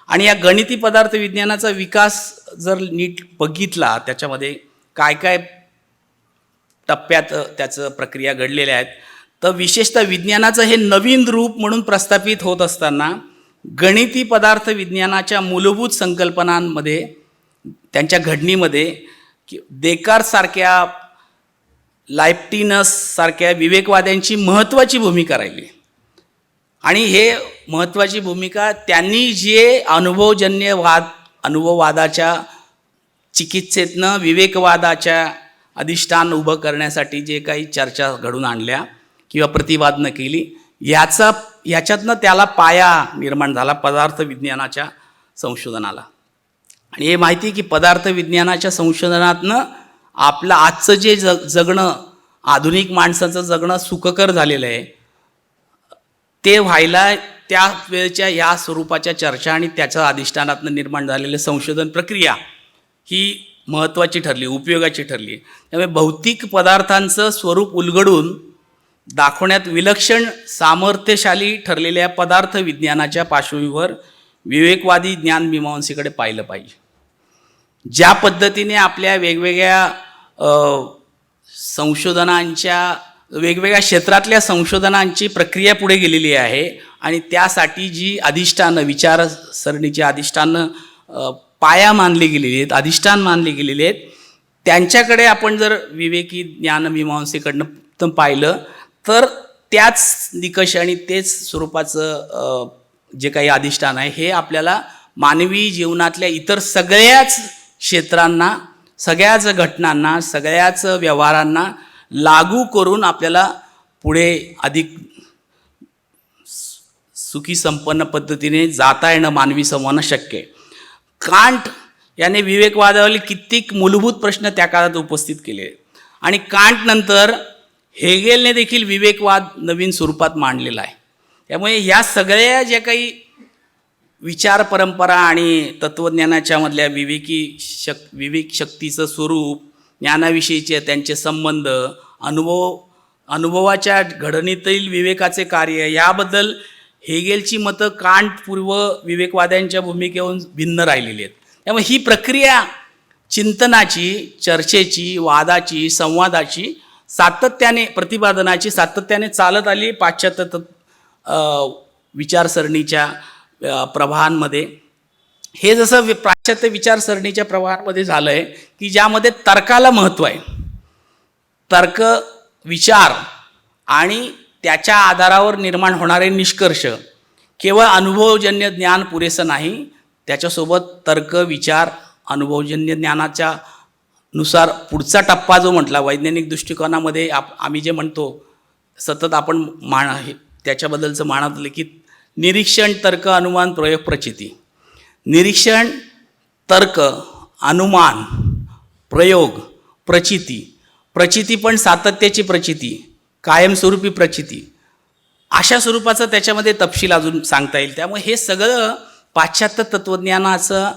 आणि या गणिती पदार्थ विज्ञानाचा विकास जर नीट बघितला, त्याच्यामध्ये काय काय टप्प्यात त्याचं प्रक्रिया घडलेल्या आहेत, तर विशेषतः विज्ञानाचं हे नवीन रूप म्हणून प्रस्थापित होत असताना गणिती पदार्थ विज्ञानाच्या मूलभूत संकल्पनांमध्ये, त्यांच्या घडणीमध्ये देकार्तसारख्या, लाइब्निझसारख्या विवेकवाद्यांची महत्त्वाची भूमिका राहिली. आणि हे महत्त्वाची भूमिका त्यांनी जे अनुभववादाच्या चिकित्सेतनं विवेकवादाच्या अधिष्ठान उभं करण्यासाठी जे काही चर्चा घडून आणल्या किंवा प्रतिपादनं केली, याच्यातनं त्याला पाया निर्माण झाला पदार्थ विज्ञानाच्या संशोधनाला. आणि हे माहिती की पदार्थ विज्ञानाच्या संशोधनातनं आपलं आजचं जे जगणं, आधुनिक माणसाचं जगणं सुखकर झालेलं आहे, ते व्हायला त्या वेळच्या या स्वरूपाच्या चर्चा आणि त्याच्या अधिष्ठानातनं निर्माण झालेलं संशोधन प्रक्रिया ही महत्त्वाची ठरली, उपयोगाची ठरली. त्यामुळे भौतिक पदार्थांचं स्वरूप उलगडून दाखवण्यात विलक्षण सामर्थ्यशाली ठरलेल्या पदार्थ विज्ञानाच्या पार्श्वभूमीवर विवेकवादी ज्ञानमीमांसेकडे पाहिलं पाहिजे. ज्या पद्धतीने आपल्या वेगवेगळ्या संशोधनांच्या वेगवेगळ्या क्षेत्रातल्या संशोधनांची प्रक्रिया पुढे गेलेली आहे आणि त्यासाठी जी अधिष्ठानं, विचारसरणीची अधिष्ठानं पाया मानली गेलेली आहेत, अधिष्ठान मानली गेलेली आहेत, त्यांच्याकडे आपण जर विवेकी ज्ञानमीमांसेकडनं पाहिलं तर त्याच निकष आणि तेच स्वरूपाचं जे काही अधिष्ठान आहे हे आपल्याला मानवी जीवनातल्या इतर सगळ्याच क्षेत्रांना, सगळ्याच घटनांना, सगळ्याच व्यवहारांना लागू करून आपल्याला पुढे अधिक सुखी संपन्न पद्धतीने जाता येणं मानवी संवहन शक्य आहे. कांट याने विवेकवादावरील कित्येक मूलभूत प्रश्न त्या काळात उपस्थित केले आणि कांट नंतर हेगेलने देखील विवेकवाद नवीन स्वरूपात मांडलेला आहे. त्यामुळे या सगळ्या ज्या काही विचार परंपरा आणि तत्त्वज्ञानाच्या मधल्या विवेक शक्तीचं स्वरूप, ज्ञानाविषयीचे त्यांचे संबंध, अनुभवाच्या घडणीतील विवेकाचे कार्य, याबद्दल हेगेलची मतं कांटपूर्व विवेकवाद्यांच्या भूमिकेहून भिन्न राहिलेली आहेत. त्यामुळे ही प्रक्रिया चिंतनाची, चर्चेची, वादाची, संवादाची सातत्याने, प्रतिपादनाची सातत्याने चालत आली पाश्चात्य विचारसरणीच्या प्रवाहांमध्ये. हे जसं पाश्चात्य विचारसरणीच्या प्रवाहांमध्ये झालं आहे की ज्यामध्ये तर्काला महत्त्व आहे, तर्क, विचार आणि त्याच्या आधारावर निर्माण होणारे निष्कर्ष, केवळ अनुभवजन्य ज्ञान पुरेसं नाही, त्याच्यासोबत तर्क, विचार, अनुभवजन्य ज्ञानाच्या नुसार पुढचा टप्पा जो म्हटला वैज्ञानिक दृष्टिकोनामध्ये आम्ही जे म्हणतो सतत आपण त्याच्याबद्दलचं म्हणतलं की निरीक्षण, तर्क, अनुमान, प्रयोग, प्रचिती. निरीक्षण, तर्क, अनुमान, प्रयोग, प्रचिती. प्रचिती पण सातत्याची प्रचिती, कायमस्वरूपी प्रचिती, अशा स्वरूपाचं त्याच्यामध्ये तपशील अजून सांगता येईल. त्यामुळे हे सगळं पाश्चात्य तत्त्वज्ञानाचं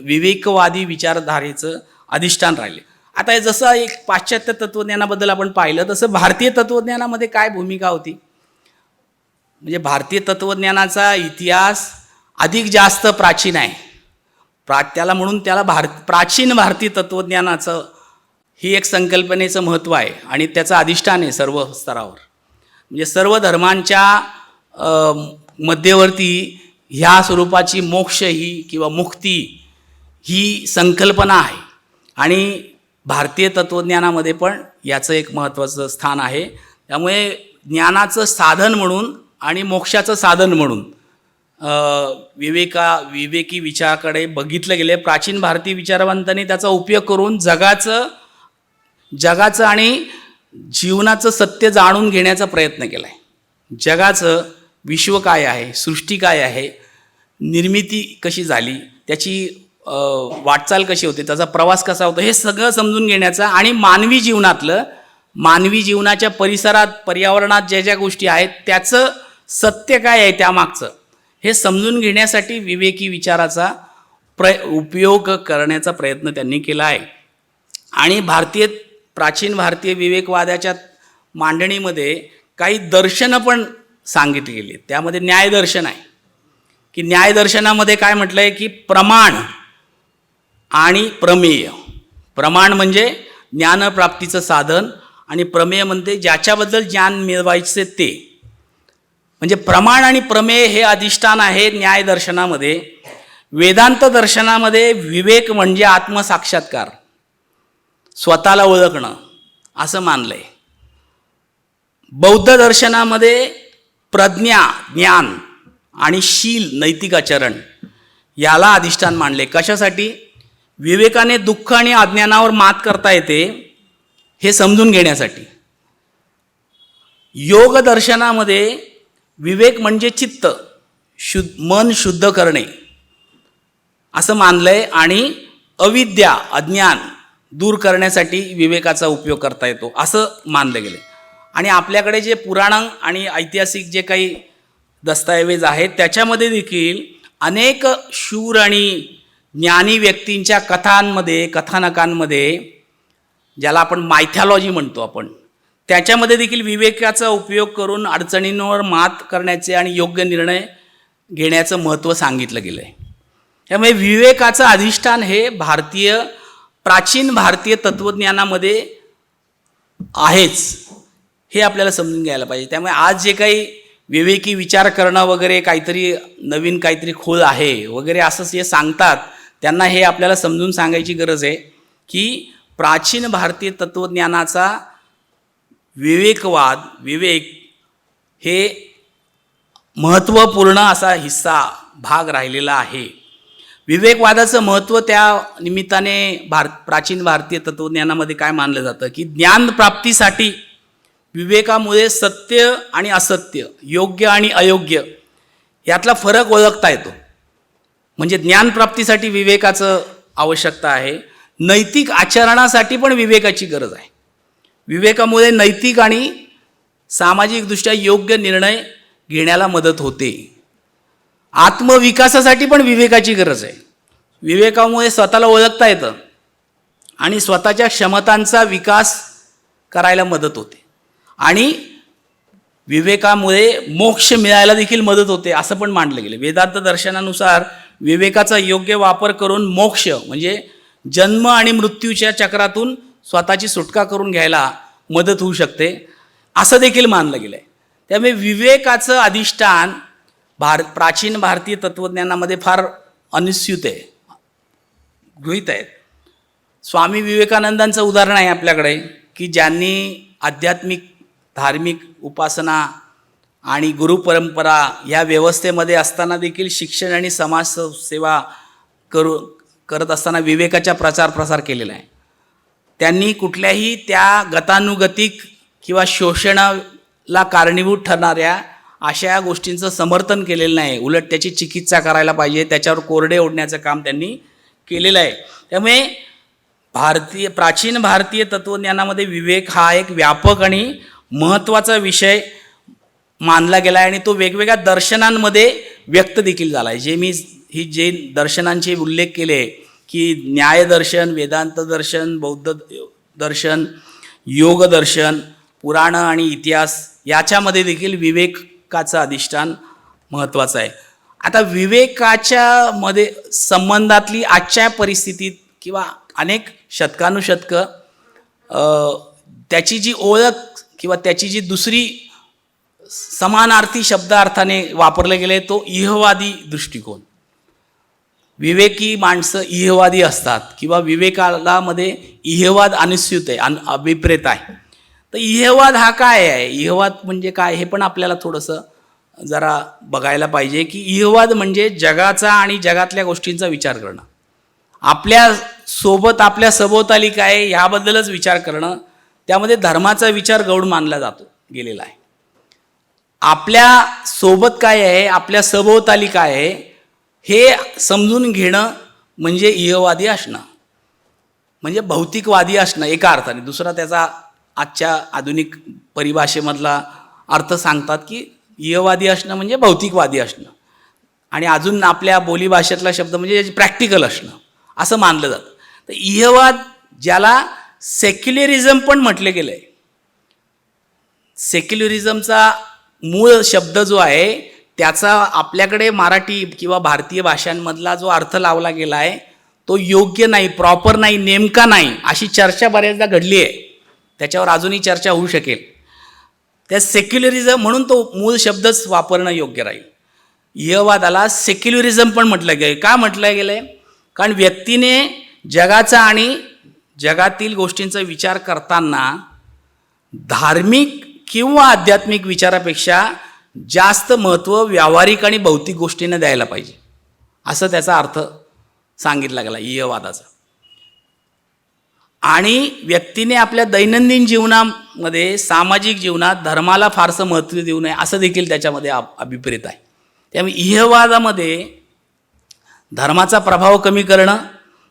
विवेकवादी विचारधारेचं अधिष्ठान राहिले. आता हे जसं एक पाश्चात्य तत्त्वज्ञानाबद्दल आपण पाहिलं तसं भारतीय तत्त्वज्ञानामध्ये काय भूमिका होती, म्हणजे भारतीय तत्त्वज्ञानाचा इतिहास अधिक जास्त प्राचीन आहे. त्याला प्राचीन भारतीय तत्त्वज्ञानाचं ही एक संकल्पनेचं महत्त्व आहे आणि त्याचं अधिष्ठान आहे सर्व स्तरावर. म्हणजे सर्व धर्मांच्या मध्यवर्ती ह्या स्वरूपाची मोक्ष ही किंवा मुक्ती ही संकल्पना आहे आणि भारतीय तत्त्वज्ञानामध्ये पण याचं एक महत्त्वाचं स्थान आहे. त्यामुळे ज्ञानाचं साधन म्हणून आणि मोक्षाचं साधन म्हणून विवेकी विचाराकडे बघितलं गेले. प्राचीन भारतीय विचारवंतांनी त्याचा उपयोग करून जगाचं आणि जीवनाचं सत्य जाणून घेण्याचा प्रयत्न केला आहे. जगाचं विश्व काय आहे, सृष्टी काय आहे, निर्मिती कशी झाली, त्याची वाटचाल कशी होते, त्याचा प्रवास कसा होतो, हे सगळं समजून घेण्याचा आणि मानवी जीवनाच्या परिसरात, पर्यावरणात ज्या ज्या गोष्टी आहेत त्याचं सत्य काय आहे त्यामागचं हे समजून घेण्यासाठी विवेकी विचाराचा उपयोग करण्याचा प्रयत्न त्यांनी केला आहे. आणि प्राचीन भारतीय विवेकवादाच्या मांडणीमध्ये काही दर्शनं पण सांगितली गेली. त्यामध्ये न्यायदर्शन आहे की न्यायदर्शनामध्ये काय म्हटलं आहे की प्रमाण आणि प्रमेय. प्रमाण म्हणजे ज्ञानप्राप्तीचं साधन आणि प्रमेय म्हणजे ज्याच्याबद्दल ज्ञान मिळवायचे ते. म्हणजे प्रमाण आणि प्रमेय हे अधिष्ठान आहे न्यायदर्शनामध्ये. वेदांत दर्शनामध्ये विवेक म्हणजे आत्मसाक्षात्कार, स्वतःला ओळखणं असं मानलं आहे. बौद्ध दर्शनामध्ये प्रज्ञा, ज्ञान आणि शील, नैतिक आचरण याला अधिष्ठान मानले. कशासाठी? विवेकाने दुःख आणि अज्ञानावर मात करता येते हे समजून घेण्यासाठी. योग दर्शनामध्ये विवेक म्हणजे चित्त मन शुद्ध करणे असं मानलंय आणि अविद्या अज्ञान दूर करण्यासाठी विवेकाचा उपयोग करता येतो असं मानलं गेलं. आणि आपल्याकडे जे पुराण आणि ऐतिहासिक जे काही दस्तऐवज आहेत त्याच्यामध्ये देखील अनेक शूर आणि ज्ञानी व्यक्तींच्या कथानकांमध्ये ज्याला आपण मायथॉलॉजी म्हणतो आपण, त्याच्यामध्ये देखील विवेकाचा उपयोग करून अडचणींवर मात करण्याचे आणि योग्य निर्णय घेण्याचं महत्त्व सांगितलं गेलं आहे. त्यामुळे विवेकाचं अधिष्ठान हे प्राचीन भारतीय तत्त्वज्ञानामध्ये आहेच हे आपल्याला समजून घ्यायला पाहिजे. त्यामुळे आज जे काही विवेकी विचार करणं वगैरे काहीतरी नवीन काहीतरी खोल आहे वगैरे असं जे सांगतात त्यांना हे आपल्याला समजून सांगायची गरज आहे की प्राचीन भारतीय तत्त्वज्ञानाचा विवेक हे महत्त्वपूर्ण असा भाग राहिलेला आहे. विवेकवादाचं महत्त्व त्या निमित्ताने प्राचीन भारतीय तत्त्वज्ञानामध्ये काय मानलं जातं की ज्ञानप्राप्तीसाठी विवेकामुळे सत्य आणि असत्य, योग्य आणि अयोग्य यातला फरक ओळखता येतो. म्हणजे ज्ञानप्राप्तीसाठी विवेकाचं आवश्यकता आहे. नैतिक आचरणासाठी पण विवेकाची गरज आहे. विवेकामुळे नैतिक आणि सामाजिकदृष्ट्या योग्य निर्णय घेण्याला मदत होते. आत्मविकासासाठी पण विवेकाची गरज आहे. विवेकामुळे स्वतःला ओळखता येतं आणि स्वतःच्या क्षमतांचा विकास करायला मदत होते आणि विवेकामुळे मोक्ष मिळायला देखील मदत होते असं पण मानलं गेलं. वेदांत दर्शनानुसार विवेकाचा योग्य वापर करून मोक्ष म्हणजे जन्म आणि मृत्यूच्या चक्रातून स्वतःची सुटका करून घ्यायला मदत होऊ शकते असं देखील मानलं गेलं आहे. त्यामुळे विवेकाचं अधिष्ठान प्राचीन भारतीय तत्त्वज्ञानामध्ये फार अनुस्यूत आहे, गृहीत आहेत. स्वामी विवेकानंदांचं उदाहरण आहे आपल्याकडे की ज्यांनी आध्यात्मिक धार्मिक उपासना आणि गुरुपरंपरा या व्यवस्थेमध्ये असताना देखील शिक्षण आणि समाजसेवा करत असताना विवेकाचा प्रसार केलेला आहे. त्यांनी कुठल्याही त्या गतानुगतिक किंवा शोषणाला कारणीभूत ठरणाऱ्या अशा गोष्टींचं समर्थन केलेलं नाही. उलट त्याची चिकित्सा करायला पाहिजे, त्याच्यावर कोरडे ओढण्याचं काम त्यांनी केलेलं आहे. त्यामुळे प्राचीन भारतीय तत्त्वज्ञानामध्ये विवेक हा एक व्यापक आणि महत्त्वाचा विषय मानला गेला आहे आणि तो वेगवेगळ्या दर्शनांमध्ये व्यक्त देखील झाला आहे. जे दर्शनांचे उल्लेख केले की न्यायदर्शन, वेदांत दर्शन, बौद्ध दर्शन, योग दर्शन, पुराण आणि इतिहास याच्यामध्ये देखील विवेकाचं अधिष्ठान महत्त्वाचं आहे. आता विवेकाच्या मध्ये संबंधातली आजच्या परिस्थितीत किंवा अनेक शतकानुशतकं त्याची जी ओळख किंवा त्याची जी दुसरी समानार्थी शब्दार्थाने वापरले गेले तो इहवादी दृष्टिकोन. विवेकी माणसं इहवादी असतात किंवा विवेकाला मध्ये इहवाद अनुस्यूत आहे, अभिप्रेत आहे. तर इहवाद हा काय आहे, इहवाद म्हणजे काय हे पण आपल्याला थोडंसं जरा बघायला पाहिजे की इहवाद म्हणजे जगाचा आणि जगातल्या गोष्टींचा विचार करणं, आपल्या सभोवताली काय ह्याबद्दलच विचार करणं. त्यामध्ये धर्माचा विचार गौण मानला गेलेला आहे. आपल्या सोबत काय आहे, आपल्या सभोवताली काय आहे हे समजून घेणं म्हणजे इहवादी असणं, म्हणजे भौतिकवादी असणं एका अर्थाने. दुसरा त्याचा आजच्या आधुनिक परिभाषेमधला अर्थ सांगतात की इहवादी असणं म्हणजे भौतिकवादी असणं आणि अजून आपल्या बोलीभाषेतला शब्द म्हणजे प्रॅक्टिकल असणं असं मानलं जातं. तर इहवाद ज्याला सेक्युलरिझम पण म्हटलं गेलं आहे. सेक्युलरिझमचा मूळ शब्द जो आहे त्याचा आपल्याकडे मराठी किंवा भारतीय भाषांमधला जो अर्थ लावला गेला आहे तो योग्य नाही, प्रॉपर नाही, नेमका नाही अशी चर्चा बऱ्याचदा घडली आहे. त्याच्यावर अजूनही चर्चा होऊ शकेल. त्या सेक्युलरिझम म्हणून तो मूळ शब्दच वापरणं योग्य राहील. इहवादाला सेक्युलरिझम पण म्हटलं गेलं. का म्हटलं गेलं आहे? कारण व्यक्तीने जगाचा आणि जगातील गोष्टींचा विचार करताना धार्मिक किंवा आध्यात्मिक विचारापेक्षा जास्त महत्त्व व्यावहारिक आणि भौतिक गोष्टींना द्यायला पाहिजे असं त्याचा अर्थ सांगितला गेला इहवादाचा. आणि व्यक्तीने आपल्या दैनंदिन जीवनामध्ये, सामाजिक जीवनात धर्माला फारसं महत्त्व देऊ नये असं देखील त्याच्यामध्ये अभिप्रेत आहे. त्यामुळे इहवादामध्ये धर्माचा प्रभाव कमी करणं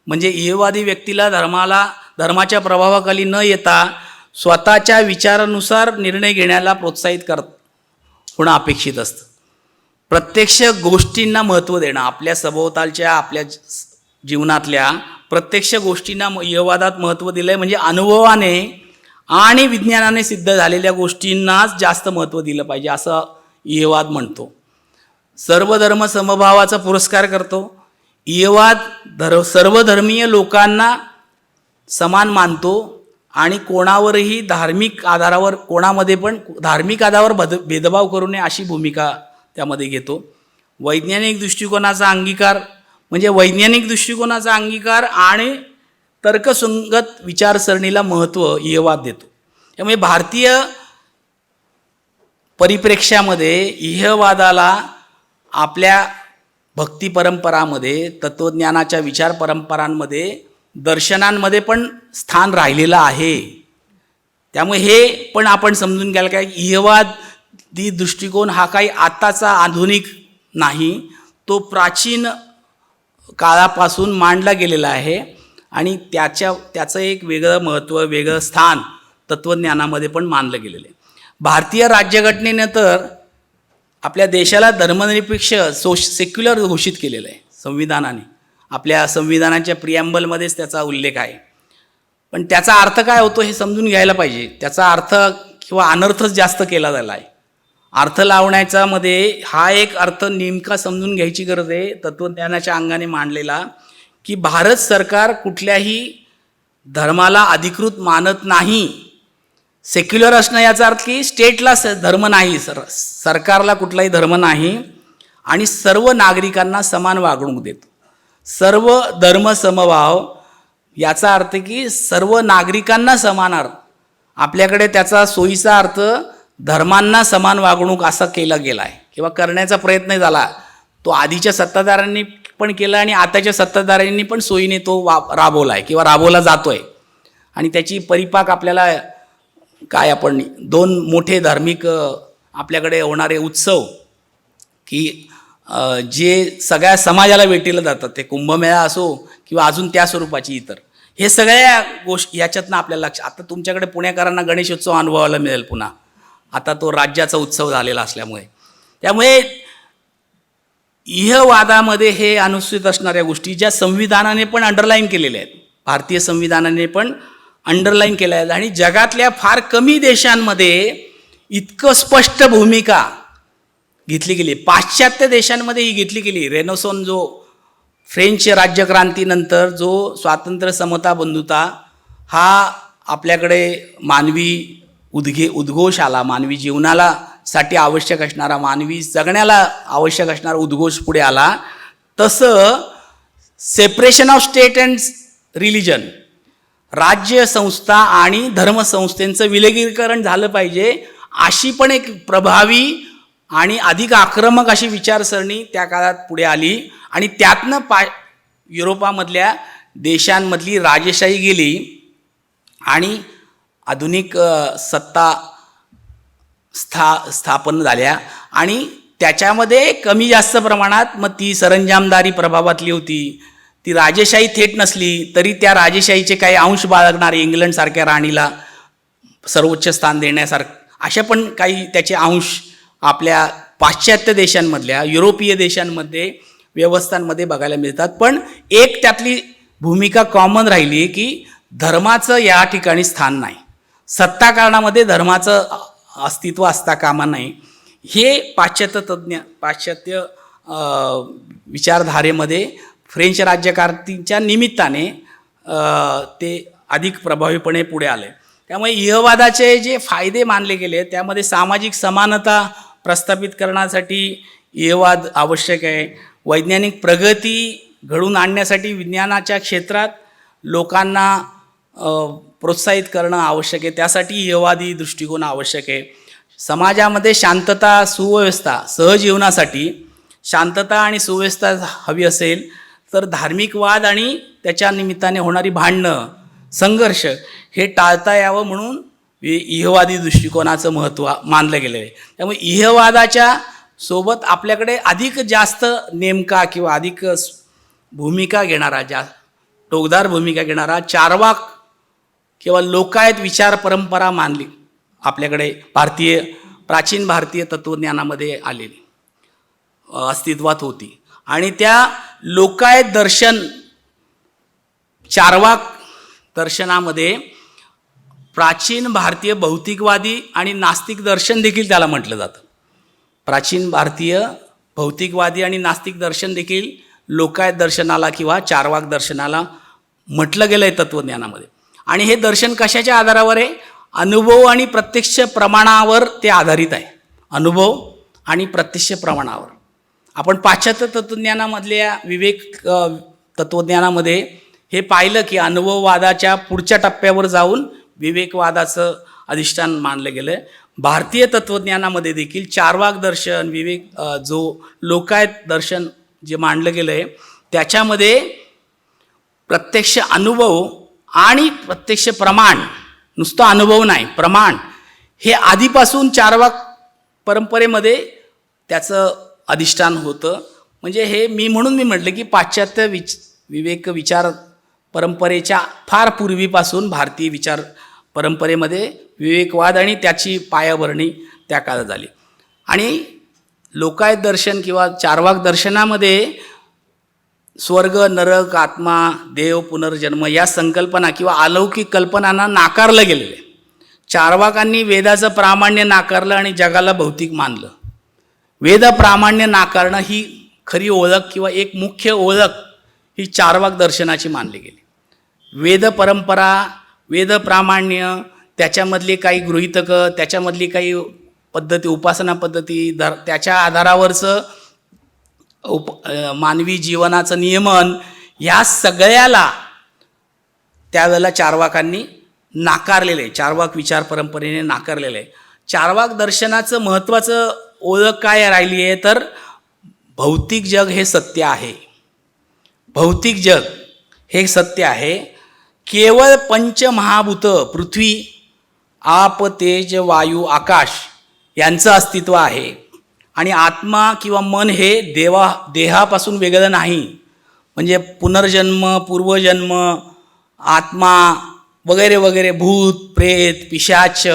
म्हणजे इहवादी व्यक्तीला धर्माच्या प्रभावाखाली न येता स्वतःच्या विचारानुसार निर्णय घेण्याला प्रोत्साहित होणं अपेक्षित असतं. प्रत्यक्ष गोष्टींना महत्त्व देणं, आपल्या सभोवतालच्या आपल्या जीवनातल्या प्रत्यक्ष गोष्टींना इहवादात महत्त्व दिलं आहे. म्हणजे अनुभवाने आणि विज्ञानाने सिद्ध झालेल्या गोष्टींनाच जास्त महत्त्व दिलं पाहिजे असं इहवाद म्हणतो. सर्व धर्म समभावाचा पुरस्कार करतो. इहवाद सर्वधर्मीय लोकांना समान मानतो आणि कोणावरही धार्मिक आधारावर भेदभाव करू नये अशी भूमिका त्यामध्ये घेतो. वैज्ञानिक दृष्टिकोनाचा अंगीकार आणि तर्कसंगत विचारसरणीला महत्त्व इहवाद देतो. त्यामुळे भारतीय परिप्रेक्ष्यामध्ये इहवादाला आपल्या भक्ती परंपरामध्ये, तत्त्वज्ञानाच्या विचार परंपरांमध्ये, दर्शनांमध्ये पण स्थान राहिलेलं आहे. त्यामुळे हे पण आपण समजून घ्यायला काय, इहवादी दृष्टिकोन हा काही आताचा आधुनिक नाही, तो प्राचीन काळापासून मांडला गेलेला आहे आणि त्याचं एक वेगळं महत्त्व, वेगळं स्थान तत्त्वज्ञानामध्ये पण मानलं गेलेलं आहे. भारतीय राज्यघटनेनं तर आपल्या देशाला धर्मनिरपेक्ष सेक्युलर घोषित केलेलं आहे संविधानाने. आपल्या संविधानाच्या प्रिॲम्बलमध्येच त्याचा उल्लेख आहे. पण त्याचा अर्थ काय होतो हे समजून घ्यायला पाहिजे. त्याचा अर्थ किंवा अनर्थच जास्त केला झाला आहे. अर्थ लावण्याचा मध्ये हा एक अर्थ नेमका समजून घ्यायची गरज आहे तत्त्वज्ञानाच्या अंगाने मांडलेला, की भारत सरकार कुठल्याही धर्माला अधिकृत मानत नाही. सेक्युलर असणं याचा अर्थ की स्टेटला धर्म नाही, सरकारला कुठलाही धर्म नाही आणि सर्व नागरिकांना समान वागणूक देतो. सर्व धर्म समभाव याचा अर्थ की सर्व नागरिकांना समान अर्थ. आपल्याकडे त्याचा सोयीचा अर्थ धर्मांना समान वागणूक असा केला गेला आहे किंवा करण्याचा प्रयत्न झाला. तो आधीच्या सत्ताधाऱ्यांनी पण केला आणि आताच्या सत्ताधाऱ्यांनी पण सोयीने तो राबवला आहे किंवा राबवला जातो आहे. आणि त्याची परिपाक आपल्याला काय, आपण दोन मोठे धार्मिक आपल्याकडे होणारे उत्सव की जे सगळ्या समाजाला भेटीला जातात, ते कुंभमेळा असो किंवा अजून त्या स्वरूपाची इतर, हे सगळ्या गोष्टी याच्यातनं आपल्याला लक्ष. आता तुमच्याकडे पुणेकरांना गणेशोत्सव अनुभवायला मिळेल पुन्हा, आता तो राज्याचा उत्सव झालेला असल्यामुळे. त्यामुळे इहवादामध्ये हे अनुसूचित असणाऱ्या गोष्टी ज्या संविधानाने पण अंडरलाईन केलेल्या आहेत, भारतीय संविधानाने पण अंडरलाईन केल्या आहेत आणि जगातल्या फार कमी देशांमध्ये इतकं स्पष्ट भूमिका घेतली गेली. पाश्चात्य देशांमध्ये ही घेतली गेली. रेनेसॉन्स, जो फ्रेंच राज्यक्रांतीनंतर जो स्वातंत्र्य, समता, बंधुता हा आपल्याकडे मानवी उद्घोष आला, मानवी जीवनाला साठी आवश्यक असणारा, मानवी जगण्याला आवश्यक असणारा उद्घोष पुढे आला, तसं separation of state and religion, राज्य संस्था आणि धर्मसंस्थेचं विलगीकरण झालं पाहिजे अशी पण एक प्रभावी आणि अधिक आक्रमक अशी विचारसरणी त्या काळात पुढे आली आणि त्यातनं युरोपामधल्या देशांमधली राजेशाही गेली आणि आधुनिक सत्ता स्थापन झाल्या आणि त्याच्यामध्ये कमी जास्त प्रमाणात मग ती सरंजामदारी प्रभावातली होती. ती राजेशाही थेट नसली तरी त्या राजेशाहीचे काही अंश बाळगणारे, इंग्लंडसारख्या राणीला सर्वोच्च स्थान देण्यासारखं अशा पण काही त्याचे अंश आपल्या पाश्चात्य देशांमधल्या, युरोपीय देशांमध्ये व्यवस्थांमध्ये बघायला मिळतात. पण एक त्यातली भूमिका कॉमन राहिली की धर्माचं या ठिकाणी स्थान नाही, सत्ताकारणामध्ये धर्माचं अस्तित्व असता कामा नाही. हे पाश्चात्य विचारधारेमध्ये फ्रेंच राज्यकारतींच्या निमित्ताने ते अधिक प्रभावीपणे पुढे आले. त्यामुळे इहवादाचे जे फायदे मानले गेले त्यामध्ये सामाजिक समानता प्रस्थापित करण्यासाठी इहवाद आवश्यक आहे. वैज्ञानिक प्रगती घडवून आणण्यासाठी विज्ञानाच्या क्षेत्रात लोकांना प्रोत्साहित करणं आवश्यक आहे, त्यासाठी इहवादी दृष्टिकोन आवश्यक आहे. समाजामध्ये शांतता, सुव्यवस्था, सहजीवनासाठी शांतता आणि सुव्यवस्था हवी असेल तर धार्मिक वाद आणि त्याच्या निमित्ताने होणारी भांडणं, संघर्ष हे टाळता यावं म्हणून इहवादी दृष्टिकोनाचं महत्त्व मानलं गेलेलं आहे. त्यामुळे इहवादाच्या सोबत आपल्याकडे अधिक जास्त नेमका किंवा अधिक भूमिका घेणारा, टोकदार भूमिका घेणारा चार्वाक किंवा लोकायत विचार परंपरा मानली आपल्याकडे प्राचीन भारतीय तत्त्वज्ञानामध्ये आलेली अस्तित्वात होती. आणि त्या लोकायत दर्शन, चार्वाक दर्शनामध्ये प्राचीन भारतीय भौतिकवादी आणि नास्तिक दर्शन देखील त्याला म्हटलं जातं. प्राचीन भारतीय भौतिकवादी आणि नास्तिक दर्शन देखील लोकायत दर्शनाला किंवा चार्वाक दर्शनाला म्हटलं गेलं आहे तत्त्वज्ञानामध्ये. आणि हे दर्शन कशाच्या आधारावर आहे? अनुभव आणि प्रत्यक्ष प्रमाणावर ते आधारित आहे. अनुभव आणि प्रत्यक्ष प्रमाणावर. आपण पाश्चात्य तत्त्वज्ञानामधल्या विवेक तत्त्वज्ञानामध्ये हे पाहिलं की अनुभववादाच्या पुढच्या टप्प्यावर जाऊन विवेकवादाचं अधिष्ठान मानलं गेलं आहे. भारतीय तत्त्वज्ञानामध्ये देखील चार्वाक दर्शन, जो लोकायत दर्शन जे मांडलं गेलं आहे त्याच्यामध्ये प्रत्यक्ष अनुभव आणि प्रत्यक्ष प्रमाण, नुसतं अनुभव नाही, प्रमाण हे आधीपासून चार्वाक परंपरेमध्ये त्याचं अधिष्ठान होतं. म्हणजे हे म्हणून मी म्हटलं की पाश्चात्य विवेक विचार परंपरेच्या फार पूर्वीपासून भारतीय विचार परंपरेमध्ये विवेकवाद आणि त्याची पायाभरणी त्या काळात झाली. आणि लोकायत दर्शन किंवा चार्वाक दर्शनामध्ये स्वर्ग, नरक, आत्मा, देव, पुनर्जन्म या संकल्पना किंवा अलौकिक कल्पनांना नाकारलं गेलेलं आहे. चार्वाकांनी वेदाचं प्रामाण्य नाकारलं आणि जगाला भौतिक मानलं. वेद प्रामाण्य नाकारणं ही खरी ओळख किंवा एक मुख्य ओळख ही चार्वाक दर्शनाची मानली गेली. वेद परंपरा, वेद प्रामाण्य, त्याच्यामधली काही गृहीतकं, त्याच्यामधली काही पद्धती, उपासना पद्धती, त्याच्या आधारावरचं मानवी जीवनाचं नियमन, या सगळ्याला त्यावेळेला चार्वाकांनी नाकारलेलं आहे. चार्वाक विचार परंपरेने नाकारलेलं आहे. चार्वाक दर्शनाचं महत्त्वाचं ओळख काय राहिली आहे तर भौतिक जग हे सत्य आहे. भौतिक जग हे सत्य आहे. केवळ पंचमहाभूत पृथ्वी, आप, तेज, वायू, आकाश यांचं अस्तित्व आहे. आणि आत्मा किंवा मन हे देहापासून वेगळं नाही. म्हणजे पुनर्जन्म, पूर्वजन्म, आत्मा वगैरे वगैरे, भूत, प्रेत, पिशाच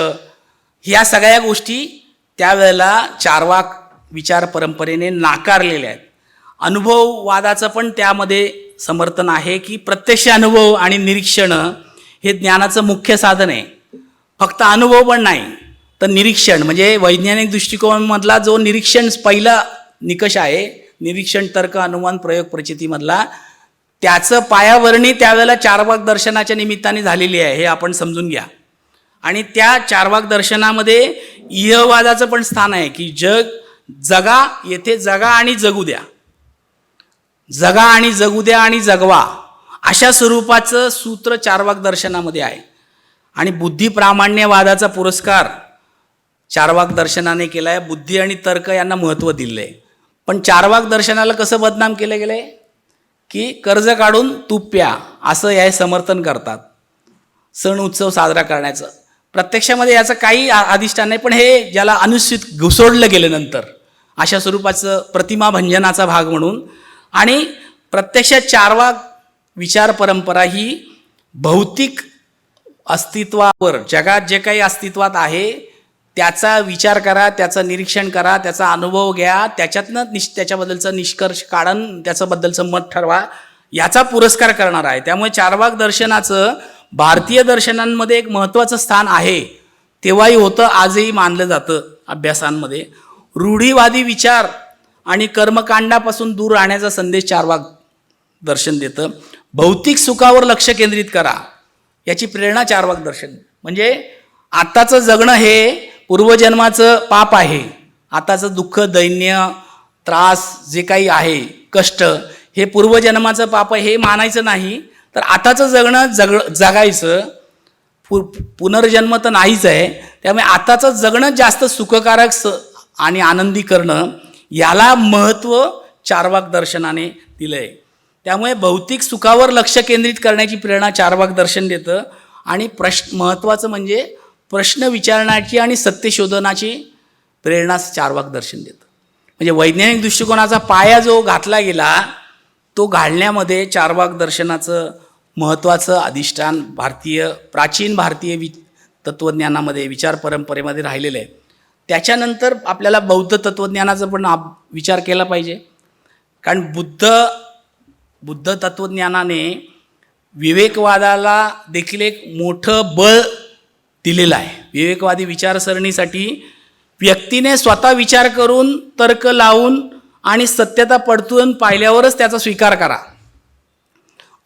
ह्या सगळ्या गोष्टी त्यावेळेला चार्वाक विचार परंपरेने नाकारलेल्या आहेत. अनुभववादाचं पण त्यामध्ये समर्थन आहे की प्रत्यक्ष अनुभव आणि निरीक्षण हे ज्ञानाचं मुख्य साधन आहे. फक्त अनुभव पण नाही तर निरीक्षण, म्हणजे वैज्ञानिक दृष्टिकोनामधला जो निरीक्षण पहिला निकष आहे, निरीक्षण, तर्क, अनुमान, प्रयोग, प्रचितीमधला, त्याचं पायाभरणी त्यावेळेला चार्वाक दर्शनाच्या निमित्ताने झालेली आहे, हे आपण समजून घ्या. आणि त्या चार्वाक दर्शनामध्ये इहवादाचं पण स्थान आहे की जगा, येथे जगा आणि जगू द्या, जगा आणि जगू द्या आणि जगवा, अशा स्वरूपाचं सूत्र चार्वाक दर्शनामध्ये आहे. आणि बुद्धी प्रामाण्यवादाचा पुरस्कार चार्वाक दर्शनाने केला आहे. बुद्धी आणि तर्क यांना महत्त्व दिलं आहे. पण चार्वाक दर्शनाला कसं बदनाम केलं गेलं आहे की कर्ज काढून तूप प्या असं हे समर्थन करतात सण उत्सव साजरा करण्याचं. प्रत्यक्षामध्ये याचं काही अधिष्ठान नाही, पण हे ज्याला अनुचित घुसोडलं गेलं नंतर अशा स्वरूपाचं प्रतिमाभंजनाचा भाग म्हणून. आणि प्रत्यक्षात चार्वाक विचार परंपरा ही भौतिक अस्तित्वावर, जगात जे काही अस्तित्वात आहे त्याचा विचार करा, त्याचं निरीक्षण करा, त्याचा अनुभव घ्या, त्याच्यातनं त्याच्याबद्दलचं निष्कर्ष काढून त्याच्याबद्दलचं मत ठरवा, याचा पुरस्कार करणार आहे. त्यामुळे चार्वाक दर्शनाचं भारतीय दर्शनांमध्ये एक महत्त्वाचं स्थान आहे. तेव्हाही होतं, आजही मानलं जातं अभ्यासांमध्ये. रूढीवादी विचार आणि कर्मकांडापासून दूर राहण्याचा संदेश चार्वाक दर्शन देतं. भौतिक सुखावर लक्ष केंद्रित करा याची प्रेरणा चार्वाक दर्शन. म्हणजे आत्ताचं जगणं हे पूर्वजन्माचं पाप आहे. आताचं दुःख, दैन्य, त्रास जे काही आहे, कष्ट, हे पूर्वजन्माचं पाप आहे हे मानायचं नाही, तर आताचं जगणं जगायचं. पुनर्जन्म तर नाहीच आहे. त्यामुळे आताचं जगणं जास्त सुखकारक आणि आनंदी करणं, याला महत्त्व चार्वाक दर्शनाने दिलं आहे. त्यामुळे भौतिक सुखावर लक्ष केंद्रित करण्याची प्रेरणा चारवाक दर्शन देतं आणि महत्त्वाचं म्हणजे प्रश्न विचारण्याची आणि सत्य शोधनाची प्रेरणा चारवाक दर्शन देतं. म्हणजे वैज्ञानिक दृष्टिकोनाचा पाया जो घातला गेला तो घालण्यामध्ये चारवाक दर्शनाचं महत्त्वाचं अधिष्ठान प्राचीन भारतीय तत्त्वज्ञानामध्ये विचार परंपरेमध्ये राहिलेलं आहे. त्याच्यानंतर आपल्याला बौद्ध तत्त्वज्ञानाचा पण विचार केला पाहिजे. कारण बुद्ध तत्त्वज्ञानाने विवेकवादाला देखील एक मोठं बळ दिलेलं आहे. विवेकवादी विचारसरणीसाठी व्यक्तीने स्वतः विचार करून तर्क लावून आणि सत्यता पडतून पाहिल्यावरच त्याचा स्वीकार करा.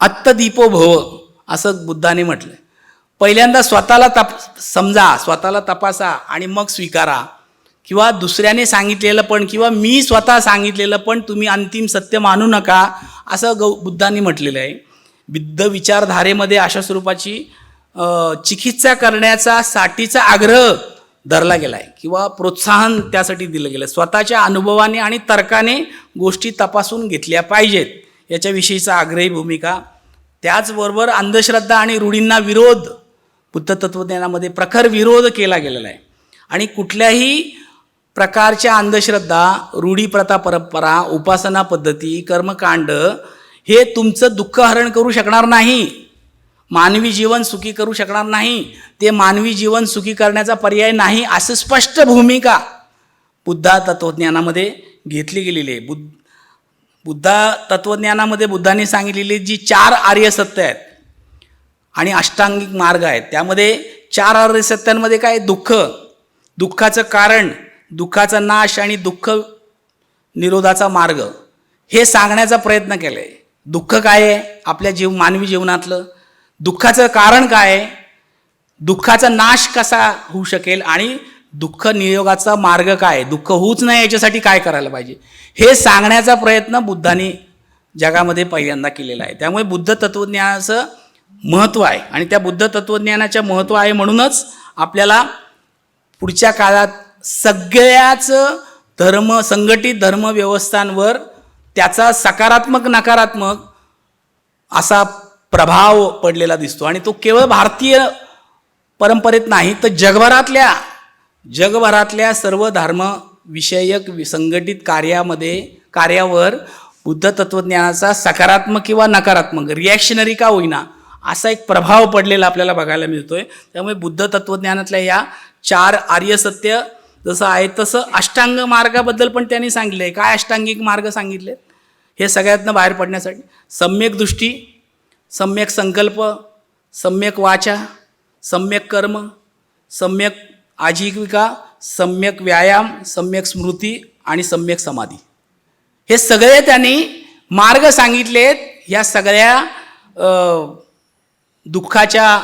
आत्तदीपो भव असं बुद्धाने म्हटलं. पहिल्यांदा स्वतःला समजा, स्वतःला तपासा आणि मग स्वीकारा. किंवा दुसऱ्याने सांगितलेलं पण किंवा मी स्वतः सांगितलेलं पण तुम्ही अंतिम सत्य मानू नका असं बुद्धांनी म्हटलेलं आहे. बुद्ध विचारधारेमध्ये अशा स्वरूपाची चिकित्सा करण्याचा साठीचा आग्रह धरला गेला आहे किंवा प्रोत्साहन त्यासाठी दिलं गेलं. स्वतःच्या अनुभवाने आणि तर्काने गोष्टी तपासून घेतल्या पाहिजेत याच्याविषयीचा आग्रही भूमिका. त्याचबरोबर अंधश्रद्धा आणि रूढींना विरोध बुद्ध तत्त्वज्ञानामध्ये प्रखर विरोध केला गेलेला आहे. आणि कुठल्याही प्रकारच्या अंधश्रद्धा, रूढी, प्रथा, परंपरा, उपासना पद्धती, कर्मकांड हे तुमचं दुःख हरण करू शकणार नाही, मानवी जीवन सुखी करू शकणार नाही, ते मानवी जीवन सुखी करण्याचा पर्याय नाही असं स्पष्ट भूमिका बुद्ध तत्त्वज्ञानामध्ये घेतली गेलेली आहे. बुद्ध तत्त्वज्ञानामध्ये बुद्धांनी सांगितलेली जी 4 आर्य सत्य आहेत आणि अष्टांगिक मार्ग आहेत, त्यामध्ये 4 आर्य सत्यांमध्ये काय, दुःखाचं कारण, दुःखाचा नाश आणि दुःख निरोधाचा मार्ग हे सांगण्याचा प्रयत्न केला आहे. दुःख काय आहे आपल्या मानवी जीवनातलं, दुःखाचं कारण काय आहे, दुःखाचा नाश कसा होऊ शकेल आणि दुःख निरोगाचा मार्ग काय, दुःख होऊच नाही याच्यासाठी काय करायला पाहिजे हे सांगण्याचा प्रयत्न बुद्धांनी जगामध्ये पहिल्यांदा केलेला आहे. त्यामुळे बुद्ध तत्त्वज्ञानाचं महत्त्व आहे आणि त्या बुद्ध तत्त्वज्ञानाचं महत्त्व आहे म्हणूनच आपल्याला पुढच्या काळात सगळ्याच संघटित धर्मव्यवस्थांवर त्याचा सकारात्मक नकारात्मक असा प्रभाव पडलेला दिसतो. आणि तो केवळ भारतीय परंपरेत नाही तर जगभरातल्या सर्व धर्मविषयक संघटित कार्यावर बुद्ध तत्त्वज्ञानाचा सकारात्मक किंवा नकारात्मक रिॲक्शनरी का होईना असा एक प्रभाव पडलेला आपल्याला बघायला मिळतोय. त्यामुळे बुद्ध तत्त्वज्ञानातल्या या 4 आर्य सत्य जसं आहे तसं अष्टांग मार्गाबद्दल पण त्यांनी सांगितलं आहे. काय अष्टांगिक मार्ग सांगितले हे सगळ्यातनं बाहेर पडण्यासाठी? सम्यक दृष्टी, सम्यक संकल्प, सम्यक वाचा, सम्यक कर्म, सम्यक आजीविका, सम्यक व्यायाम, सम्यक स्मृती आणि सम्यक समाधी हे सगळे त्यांनी मार्ग सांगितलेत. ह्या सगळ्या दुःखाच्या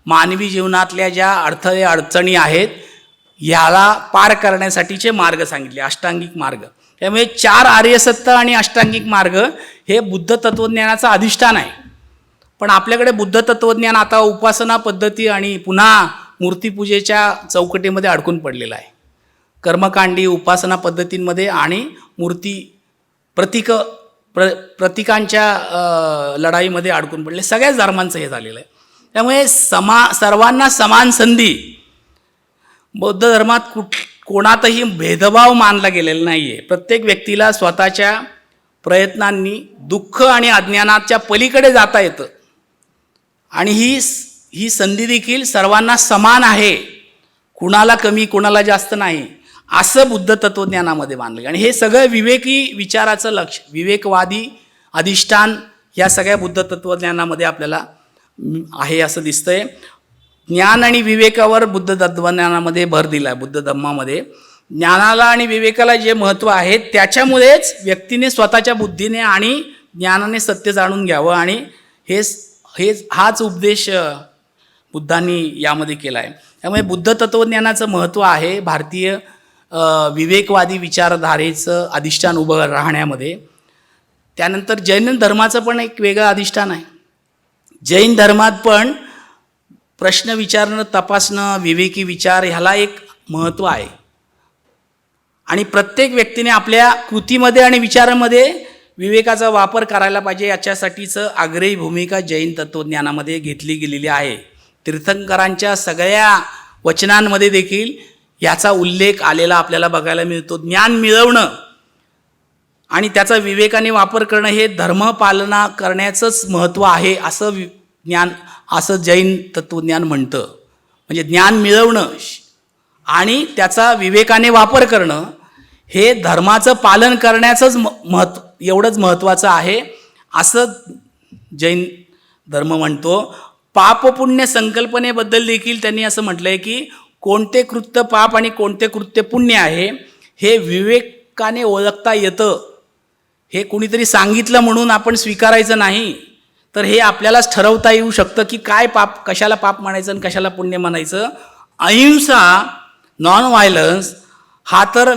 मानवी जीवनातल्या ज्या अडचणी आहेत ह्याला पार करण्यासाठीचे मार्ग सांगितले, अष्टांगिक मार्ग. त्यामुळे 4 आर्यसत्य आणि अष्टांगिक मार्ग हे बुद्ध तत्त्वज्ञानाचं अधिष्ठान आहे. पण आपल्याकडे बुद्ध तत्त्वज्ञान आता उपासना पद्धती आणि पुन्हा मूर्तीपूजेच्या चौकटीमध्ये अडकून पडलेला आहे. कर्मकांडी उपासना पद्धतींमध्ये आणि प्रतीकांच्या लढाईमध्ये अडकून पडले. सगळ्याच धर्मांचं हे झालेलं आहे. त्यामुळे सर्वांना समान संधी, बौद्ध धर्मात कोणातही भेदभाव मानला गेलेला नाही आहे. प्रत्येक व्यक्तीला स्वतःच्या प्रयत्नांनी दुःख आणि अज्ञानाच्या पलीकडे जाता येतं आणि ही संधी देखील सर्वांना समान आहे, कुणाला कमी कुणाला जास्त नाही असं बुद्ध तत्त्वज्ञानामध्ये मानलं. आणि हे सगळं विवेकी विचाराचं लक्ष, विवेकवादी अधिष्ठान या सगळ्या बुद्ध तत्त्वज्ञानामध्ये आपल्याला आहे असं दिसतंय. ज्ञान आणि विवेकावर बुद्ध तत्त्वज्ञानामध्ये भर दिला आहे. बुद्ध धम्मामध्ये ज्ञानाला आणि विवेकाला जे महत्त्व आहे त्याच्यामुळेच व्यक्तीने स्वतःच्या बुद्धीने आणि ज्ञानाने सत्य जाणून घ्यावं आणि हाच उपदेश बुद्धांनी यामध्ये केला आहे. त्यामुळे बुद्ध तत्त्वज्ञानाचं महत्त्व आहे भारतीय विवेकवादी विचारधारेचं अधिष्ठान उभं राहण्यामध्ये. त्यानंतर जैन धर्माचं पण एक वेगळं अधिष्ठान आहे. जैन धर्मात पण प्रश्न विचारणं, तपासणं, विवेकी विचार ह्याला एक महत्त्व आहे. आणि प्रत्येक व्यक्तीने आपल्या कृतीमध्ये आणि विचारामध्ये विवेकाचा वापर करायला पाहिजे याच्यासाठीचं आग्रही भूमिका जैन तत्त्वज्ञानामध्ये घेतली गेलेली आहे. तीर्थंकरांच्या सगळ्या वचनांमध्ये देखील याचा उल्लेख आलेला आपल्याला बघायला मिळतो. ज्ञान मिळवणं आणि त्याचा विवेकाने वापर करणं हे धर्मपालना करण्याचंच महत्त्व आहे असं जैन तत्त्वज्ञान म्हणतं. म्हणजे ज्ञान मिळवणं आणि त्याचा विवेकाने वापर करणं हे धर्माचं पालन करण्याचंच एवढंच महत्त्वाचं आहे असं जैन धर्म म्हणतो. पापपुण्य संकल्पनेबद्दल देखील त्यांनी असं म्हटलं आहे की कोणते कृत्य पाप आणि कोणते कृत्य पुण्य आहे हे विवेकाने ओळखता येतं. हे कुणीतरी सांगितलं म्हणून आपण स्वीकारायचं नाही, तर हे आपल्यालाच ठरवता येऊ शकतं की काय पाप, कशाला पाप म्हणायचं आणि कशाला पुण्य म्हणायचं. अहिंसा, नॉन व्हायलन्स हा तर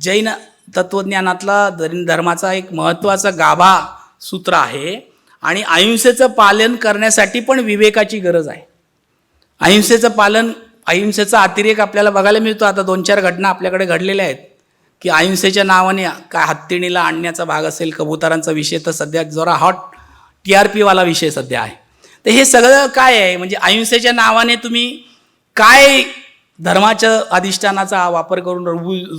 जैन तत्त्वज्ञानातला धर्माचा एक महत्त्वाचा गाभा सूत्र आहे. आणि अहिंसेचं पालन करण्यासाठी पण विवेकाची गरज आहे. अहिंसेचा अतिरेक आपल्याला बघायला मिळतो. आता 2-4 घटना आपल्याकडे घडलेल्या आहेत की अहिंसेच्या नावाने काय हत्तीणीला आणण्याचा भाग असेल, कबुतरांचा विषय तर सध्या जरा हॉट TRP वाला विषय सध्या आहे. तर हे सगळं काय आहे, म्हणजे अहिंसेच्या नावाने तुम्ही काय धर्माच्या अधिष्ठानाचा वापर करून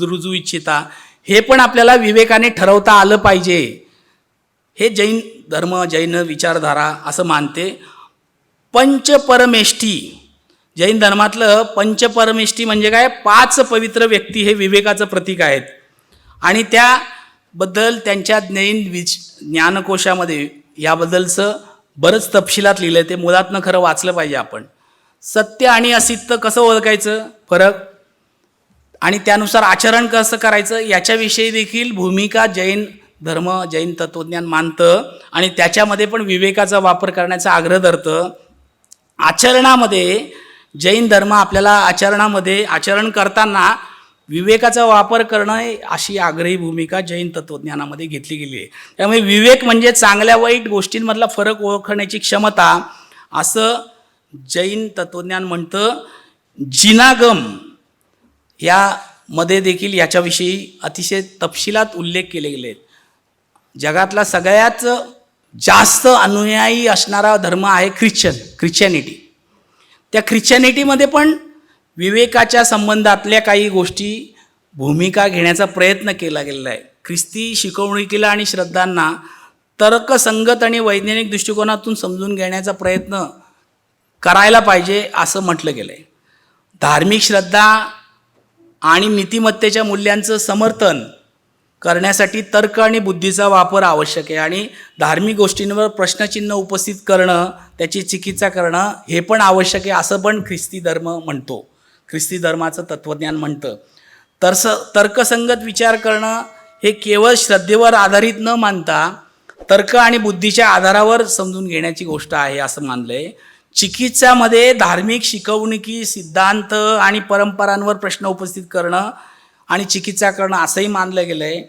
रुजू इच्छिता हे पण आपल्याला विवेकाने ठरवता आलं पाहिजे. हे जैन धर्म, जैन विचारधारा असं मानते. पंचपरमेष्ठी, जैन धर्मातलं पंचपरमेष्ठी म्हणजे काय, 5 पवित्र व्यक्ती हे विवेकाचं प्रतीक आहेत. आणि त्याबद्दल त्यांच्या ज्ञानकोशामध्ये याबद्दलचं बरंच तपशिलात लिहिलं आहे. ते मुळातनं खरं वाचलं पाहिजे आपण. सत्य आणि असत्य कसं ओळखायचं, फरक, आणि त्यानुसार आचरण कसं करायचं याच्याविषयी देखील भूमिका जैन धर्म, जैन तत्त्वज्ञान मानतं. आणि त्याच्यामध्ये पण विवेकाचा वापर करण्याचा आग्रह धरतं. आचरणामध्ये जैन धर्म आपल्याला आचरण करताना विवेकाचा वापर करणं अशी आग्रही भूमिका जैन तत्त्वज्ञानामध्ये घेतली गेली आहे. त्यामुळे विवेक म्हणजे चांगल्या वाईट गोष्टींमधला फरक ओळखण्याची क्षमता असं जैन तत्त्वज्ञान म्हणतं. जिनागम यामध्ये देखील याच्याविषयी अतिशय तपशिलात उल्लेख केले गेले आहेत. जगातला सगळ्यात जास्त अनुयायी असणारा धर्म आहे ख्रिश्चनिटी. त्या ख्रिश्चनिटीमध्ये पण विवेकाच्या संबंधातल्या काही गोष्टी भूमिका घेण्याचा प्रयत्न केला गेलेला आहे. ख्रिस्ती शिकवणुकीला आणि श्रद्धांना तर्कसंगत आणि वैज्ञानिक दृष्टिकोनातून समजून घेण्याचा प्रयत्न करायला पाहिजे असं म्हटलं गेलं आहे. धार्मिक श्रद्धा आणि नीतिमत्तेच्या मूल्यांचं समर्थन करण्यासाठी तर्क आणि बुद्धीचा वापर आवश्यक आहे. आणि धार्मिक गोष्टींवर प्रश्नचिन्ह उपस्थित करणं, त्याची चिकित्सा करणं हे पण आवश्यक आहे असं पण ख्रिस्ती धर्म म्हणतो. ख्रिस्ती धर्माचं तत्त्वज्ञान म्हणतं. तर्कसंगत विचार करणं हे केवळ श्रद्धेवर आधारित न मानता तर्क आणि बुद्धीच्या आधारावर समजून घेण्याची गोष्ट आहे असं मानलं आहे. चिकित्सामध्ये धार्मिक शिकवणुकी, सिद्धांत आणि परंपरांवर प्रश्न उपस्थित करणं आणि चिकित्सा करणं असंही मानलं गेलं आहे.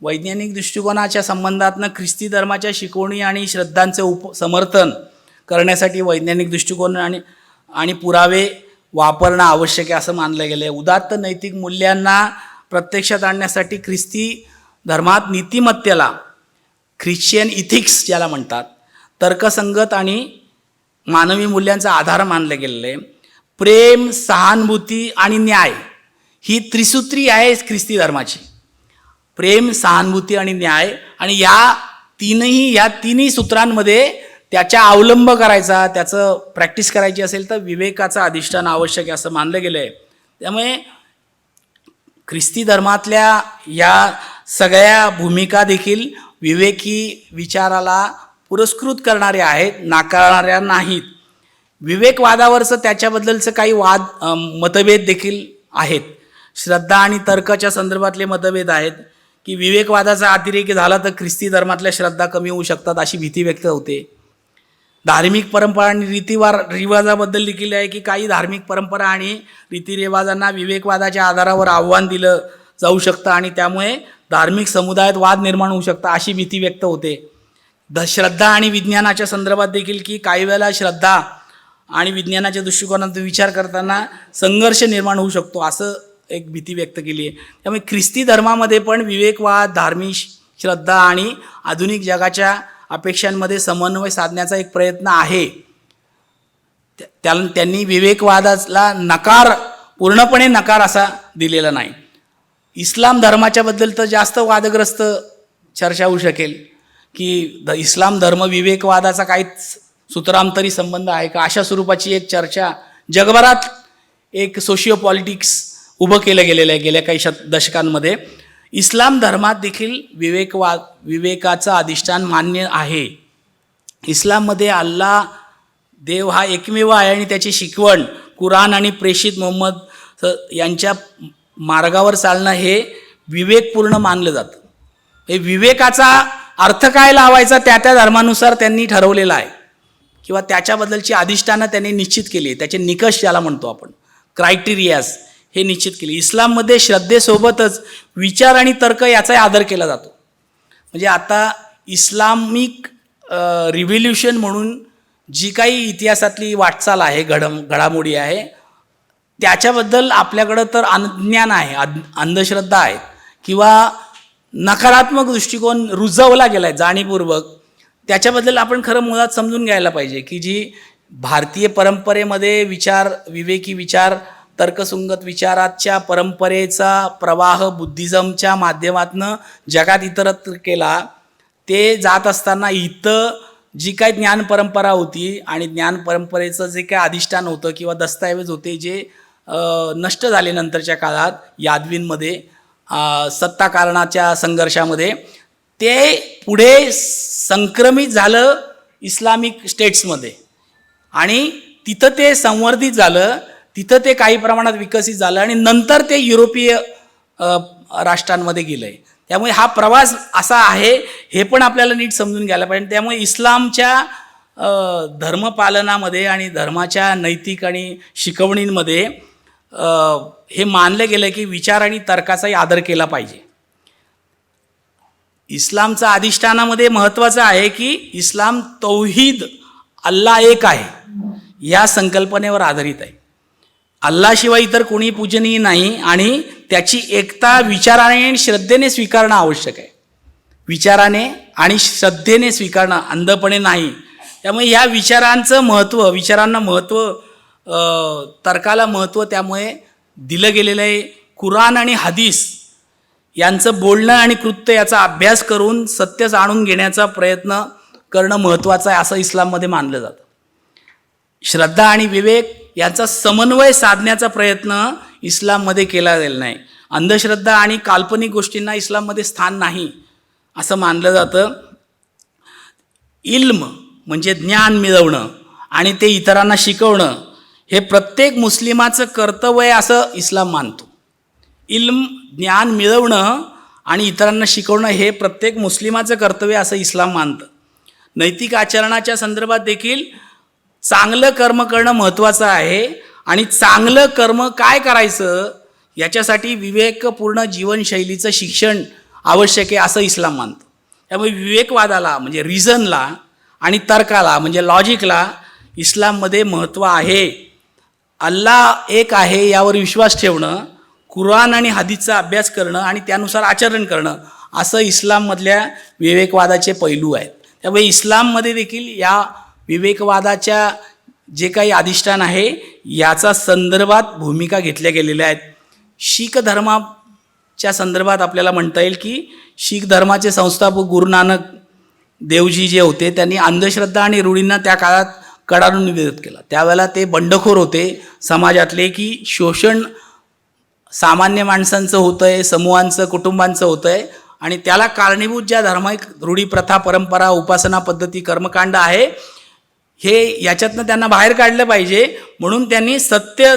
वैज्ञानिक दृष्टिकोनाच्या संबंधातनं ख्रिस्ती धर्माच्या शिकवणी आणि श्रद्धांचे समर्थन करण्यासाठी वैज्ञानिक दृष्टिकोन आणि पुरावे वापरणं आवश्यक आहे असं मानलं गेलं आहे. उदात्त नैतिक मूल्यांना प्रत्यक्षात आणण्यासाठी ख्रिस्ती धर्मात नीतिमत्तेला, ख्रिश्चियन इथिक्स ज्याला म्हणतात, तर्कसंगत आणि मानवी मूल्यांचा आधार मानलं गेलेलं आहे. प्रेम, सहानुभूती आणि न्याय ही त्रिसूत्री आहे ख्रिस्ती धर्माची. प्रेम, सहानुभूती आणि न्याय, आणि या तिन्ही सूत्रांमध्ये त्याचा अवलंब करायचा, त्याचं प्रॅक्टिस करायची असेल तर विवेकाचं अधिष्ठान आवश्यक आहे असं मानलं गेलं आहे. त्यामुळे ख्रिस्ती धर्मातल्या या सगळ्या भूमिका देखील विवेकी विचाराला पुरस्कृत करणारे आहेत, नाकारणाऱ्या नाहीत. विवेकवादावरचं त्याच्याबद्दलचं काही मतभेद देखील आहेत. श्रद्धा आणि तर्काच्या संदर्भातले मतभेद आहेत की विवेकवादाचा अतिरेक झाला तर ख्रिस्ती धर्मातल्या श्रद्धा कमी होऊ शकतात अशी भीती व्यक्त होते. धार्मिक परंपरा आणि रिवाजाबद्दल देखील आहे की काही धार्मिक परंपरा आणि रीतिरिवाजांना विवेकवादाच्या आधारावर आव्हान दिलं जाऊ शकतं आणि त्यामुळे धार्मिक समुदायात वाद निर्माण होऊ शकतात अशी भीती व्यक्त होते. श्रद्धा आणि विज्ञानाच्या संदर्भात देखील की काही वेळेला श्रद्धा आणि विज्ञानाच्या दृष्टिकोनातून विचार करताना संघर्ष निर्माण होऊ शकतो असं एक भीती व्यक्त केली आहे. त्यामुळे ख्रिस्ती धर्मामध्ये पण विवेकवाद, श्रद्धा आणि आधुनिक जगाच्या अपेक्षांमध्ये समन्वय साधण्याचा एक प्रयत्न आहे. त्यांनी विवेकवादाला पूर्णपणे नकार असा दिलेला नाही. इस्लाम धर्माच्या बद्दल तर जास्त वादग्रस्त चर्चा होऊ शकेल की इस्लाम धर्म विवेकवादाचा काहीच सूत्रांतरी संबंध आहे का, अशा स्वरूपाची एक चर्चा जगभरात एक सोशिओ पॉलिटिक्स उभं केलं गेलेलं आहे गेल्या काही दशकांमध्ये. इस्लाम धर्मात देखील विवेकाचं अधिष्ठान मान्य आहे. इस्लाममध्ये अल्लाह देव हा एकमेव आहे आणि त्याची शिकवण कुराण आणि प्रेषित मोहम्मद यांच्या मार्गावर चालणं हे विवेकपूर्ण मानलं जातं. हे विवेकाचा अर्थ काय लावायचा त्या धर्मानुसार त्यांनी ठरवलेला आहे किंवा त्याच्याबद्दलची अधिष्ठानं त्यांनी निश्चित केली आहे. त्याचे निकष ज्याला म्हणतो आपण, क्रायटेरियाज, हे निश्चित केले. इस्लाममध्ये श्रद्धेसोबतच विचार आणि तर्क याचाही आदर केला जातो. म्हणजे आता इस्लामिक रिव्होल्युशन म्हणून जी काही इतिहासातली वाटचाल आहे, घडामोडी आहे, त्याच्याबद्दल आपल्याकडं तर अज्ञान आहे, अंधश्रद्धा आहे किंवा नकारात्मक दृष्टिकोन रुजवला गेला आहे जाणीवपूर्वक. त्याच्याबद्दल आपण खरं मुळात समजून घ्यायला पाहिजे की जी भारतीय परंपरेमध्ये विवेकी विचार, तर्कसंगत विचाराच्या परंपरेचा प्रवाह बुद्धिझमच्या माध्यमातून जगात इतरत्र केला, ते जात असताना इथं जी काही ज्ञान परंपरा होती आणि ज्ञान परंपरेचं जे काही अधिष्ठान होतं किंवा दस्तऐवज होते जे नष्ट झाले नंतरच्या काळात यादवींमध्ये सत्ताकारणाच्या संघर्षामध्ये, ते पुढे संक्रमित झालं इस्लामिक स्टेट्समध्ये आणि तिथं ते संवर्धित झालं, तिथं ते काही प्रमाणात विकसित झालं आणि नंतर ते युरोपीय राष्ट्रांमध्ये गेलं आहे. त्यामुळे हा प्रवास असा आहे हे पण आपल्याला नीट समजून घ्यायला पाहिजे. त्यामुळे इस्लामच्या धर्मपालनामध्ये आणि धर्माच्या नैतिक आणि शिकवणींमध्ये हे मानलं गेलं की विचार आणि तर्काचाही आदर केला पाहिजे. इस्लामचा अधिष्ठानामध्ये महत्त्वाचं आहे की इस्लाम तौहीद, अल्लाह एक आहे या संकल्पनेवर आधारित आहे. अल्लाशिवाय इतर कोणी पूजनीय नाही आणि त्याची एकता विचाराने आणि श्रद्धेने स्वीकारणं आवश्यक आहे. विचाराने आणि श्रद्धेने स्वीकारणं, अंधपणे नाही. त्यामुळे ह्या विचारांचं महत्त्व, विचारांना महत्त्व, तर्काला महत्त्व त्यामुळे दिलं गेलेलं आहे. कुराण आणि हदीस यांचं बोलणं आणि कृत्य याचा अभ्यास करून सत्य जाणून घेण्याचा प्रयत्न करणं महत्त्वाचं आहे असं इस्लाममध्ये मानलं जातं. श्रद्धा आणि विवेक यांचा समन्वय साधण्याचा प्रयत्न इस्लाममध्ये केला गेला नाही. अंधश्रद्धा आणि काल्पनिक गोष्टींना इस्लाममध्ये स्थान नाही असं मानलं जातं. इल्म म्हणजे ज्ञान मिळवणं आणि ते इतरांना शिकवणं हे प्रत्येक मुस्लिमाचं कर्तव्य आहे असं इस्लाम मानतो. इल्म, ज्ञान मिळवणं आणि इतरांना शिकवणं हे प्रत्येक मुस्लिमाचं कर्तव्य असं इस्लाम मानतं. नैतिक आचरणाच्या संदर्भात देखील चांगलं कर्म करणं महत्त्वाचं आहे आणि चांगलं कर्म काय करायचं याच्यासाठी विवेकपूर्ण जीवनशैलीचं शिक्षण आवश्यक आहे असं इस्लाम मानतं. त्यामुळे विवेकवादाला म्हणजे रिझनला आणि तर्काला म्हणजे लॉजिकला इस्लाममध्ये महत्त्व आहे. अल्लाह एक आहे यावर विश्वास ठेवणं, कुराण आणि हदीसचा अभ्यास करणं आणि त्यानुसार आचरण करणं असं इस्लाममधल्या विवेकवादाचे पैलू आहेत. त्यामुळे इस्लाममध्ये देखील या विवेकवादाच्या जे काही अधिष्ठान आहे याचा संदर्भात भूमिका घेतल्या गेलेल्या आहेत. शीख धर्माच्या संदर्भात आपल्याला म्हणता येईल की शीख धर्माचे संस्थापक गुरु नानक देवजी जे होते त्यांनी अंधश्रद्धा आणि रूढींना त्या काळात कडाडून विरोध केला. त्यावेळेला ते बंडखोर होते समाजातले की शोषण सामान्य माणसांचं होतं आहे, समूहांचं, कुटुंबांचं होतं आहे आणि त्याला कारणीभूत ज्या धार्मिक रूढी, प्रथा, परंपरा, उपासना पद्धती, कर्मकांड आहे हे याच्यातनं त्यांना बाहेर काढलं पाहिजे. म्हणून त्यांनी सत्य,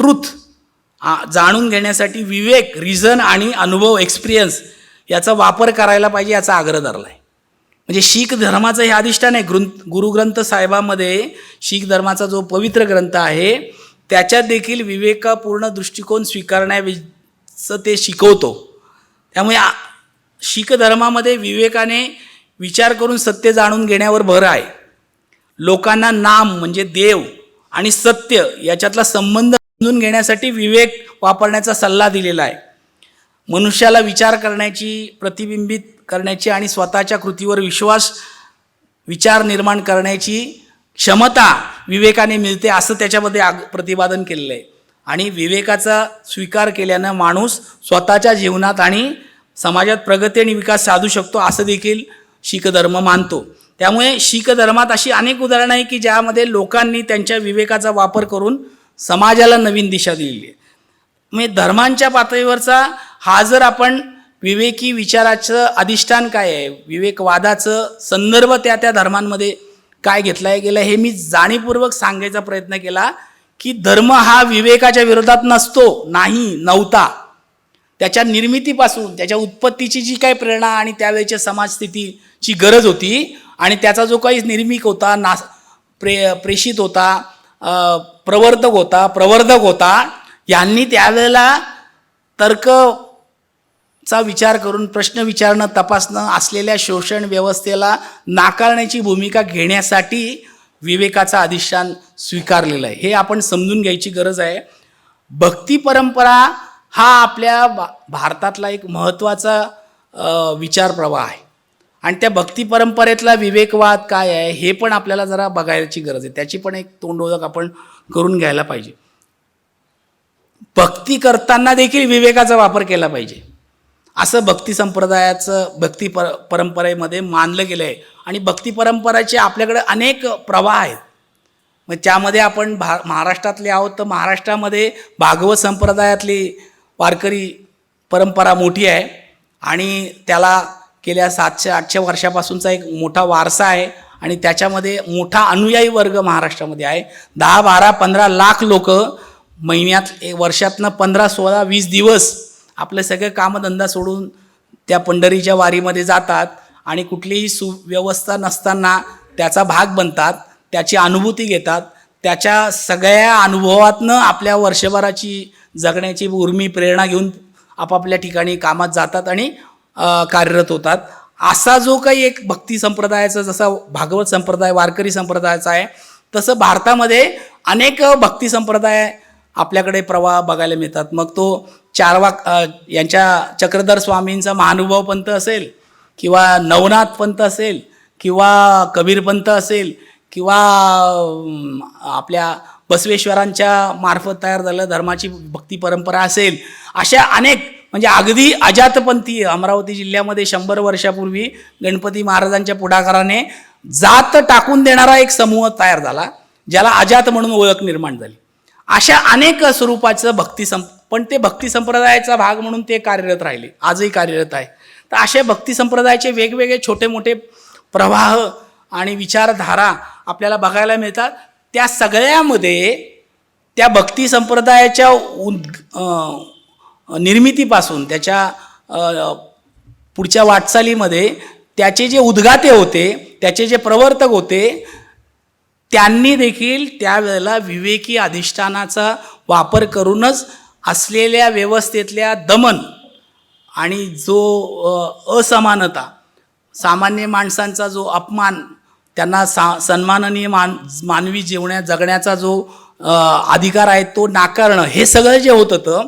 ट्रूथ जाणून घेण्यासाठी विवेक, रिझन आणि अनुभव, एक्सपिरियन्स याचा वापर करायला पाहिजे याचा आग्रह धरला आहे. म्हणजे शीख धर्माचं हे अधिष्ठान आहे. गुरुग्रंथ साहेबामध्ये शीख धर्माचा जो पवित्र ग्रंथ आहे त्याच्यात देखील विवेकपूर्ण दृष्टिकोन स्वीकारण्याचं ते शिकवतो. त्यामुळे शीख धर्मामध्ये विवेकाने विचार करून सत्य जाणून घेण्यावर भर आहे. लोकांना नाम म्हणजे देव आणि सत्य याच्यातला संबंध समजून घेण्यासाठी विवेक वापरण्याचा सल्ला दिलेला आहे. मनुष्याला विचार करण्याची, प्रतिबिंबित करण्याची आणि स्वतःच्या कृतीवर विचार निर्माण करण्याची क्षमता विवेकाने मिळते, असं त्याच्यामध्ये प्रतिपादन केलेलं आहे. आणि विवेकाचा स्वीकार केल्यानं माणूस स्वतःच्या जीवनात आणि समाजात प्रगती आणि विकास साधू शकतो, असं देखील शीख धर्म मानतो. त्यामुळे शीख धर्मात अशी अनेक उदाहरणं आहे की ज्यामध्ये लोकांनी त्यांच्या विवेकाचा वापर करून समाजाला नवीन दिशा दिलेली आहे. म्हणजे धर्मांच्या पातळीवरचा हा जर आपण विवेकी विचाराचं अधिष्ठान काय आहे, विवेकवादाचं संदर्भ त्या धर्मांमध्ये काय घेतला गेला, हे मी जाणीवपूर्वक सांगायचा प्रयत्न केला की धर्म हा विवेकाच्या विरोधात नव्हता. त्याच्या निर्मितीपासून, त्याच्या उत्पत्तीची जी काही प्रेरणा आणि त्यावेळेच्या समाजस्थितीची गरज होती आणि त्याचा जो काही निर्मिक होता, प्रेषित होता, प्रवर्धक होता, यांनी त्यावेळेला तर्कचा विचार करून प्रश्न विचारणं, तपासणं, असलेल्या शोषण व्यवस्थेला नाकारण्याची भूमिका घेण्यासाठी विवेकाचा अधिष्ठान स्वीकारलेलं आहे. हे आपण समजून घ्यायची गरज आहे. भक्ती परंपरा हा आपल्या भारतातला एक महत्त्वाचा विचार प्रवाह आहे आणि त्या भक्ती परंपरेतला विवेकवाद काय आहे हे पण आपल्याला जरा बघायची गरज आहे. त्याची पण एक तोंडओळख आपण करून घ्यायला पाहिजे. भक्ती करताना देखील विवेकाचा वापर केला पाहिजे, असं भक्ती संप्रदायाचं परंपरेमध्ये मानलं गेलं आहे. आणि भक्ती परंपरेचे आपल्याकडे अनेक प्रवाह आहेत. मग त्यामध्ये आपण महाराष्ट्रातले आहोत, तर महाराष्ट्रामध्ये भागवत संप्रदायातली वारकरी परंपरा मोठी आहे आणि त्याला गेल्या 700-800 वर्षापासूनचा एक मोठा वारसा आहे आणि त्याच्यामध्ये मोठा अनुयायी वर्ग महाराष्ट्रामध्ये आहे. 10, 12, 15 लाख लोक महिन्यात, वर्षातनं 15, 16, 20 दिवस आपले सगळे कामधंदा सोडून त्या पंढरीच्या वारीमध्ये जातात आणि कुठलीही सुव्यवस्था नसताना त्याचा भाग बनतात, त्याची अनुभूती घेतात. त्याच्या सगळ्या अनुभवातनं आपल्या वर्षभराची जगण्याची उर्मी, प्रेरणा घेऊन आपापल्या ठिकाणी कामात जातात आणि कार्यरत होतात. असा जो काही एक भक्ती संप्रदायाचा, जसा भागवत संप्रदाय वारकरी संप्रदायाचा आहे, तसं भारतामध्ये अनेक भक्ती संप्रदाय आपल्याकडे प्रवाह बघायला मिळतात. मग तो यांच्या चक्रधर स्वामींचा महानुभाव पंथ असेल किंवा नवनाथ पंथ असेल किंवा कबीर पंथ असेल किंवा आपल्या बसवेश्वरांच्या मार्फत तयार झालेल्या धर्माची भक्ती परंपरा असेल, अशा अनेक, म्हणजे अगदी अजातपंथी, अमरावती जिल्ह्यामध्ये 100 वर्षापूर्वी गणपती महाराजांच्या पुढाकाराने जात टाकून देणारा एक समूह तयार झाला, ज्याला अजात म्हणून ओळख निर्माण झाली. अशा अनेक स्वरूपाचं पण ते भक्ती संप्रदायाचा भाग म्हणून ते कार्यरत राहिले, आजही कार्यरत आहे. तर अशा भक्ती संप्रदायाचे वेगवेगळे छोटे मोठे प्रवाह आणि विचारधारा आपल्याला बघायला मिळतात. त्या सगळ्यामध्ये त्या भक्ती संप्रदायाच्या निर्मितीपासून त्याच्या पुढच्या वाटचालीमध्ये त्याचे जे उद्गाते होते, त्याचे जे प्रवर्तक होते, त्यांनी देखील त्यावेळेला विवेकी अधिष्ठानाचा वापर करूनच असलेल्या व्यवस्थेतल्या दमन आणि जो असमानता, सामान्य माणसांचा जो अपमान, त्यांना सन्माननीय मानवी जगण्याचा जो अधिकार आहे तो नाकारणं, हे सगळं जे होत होतं,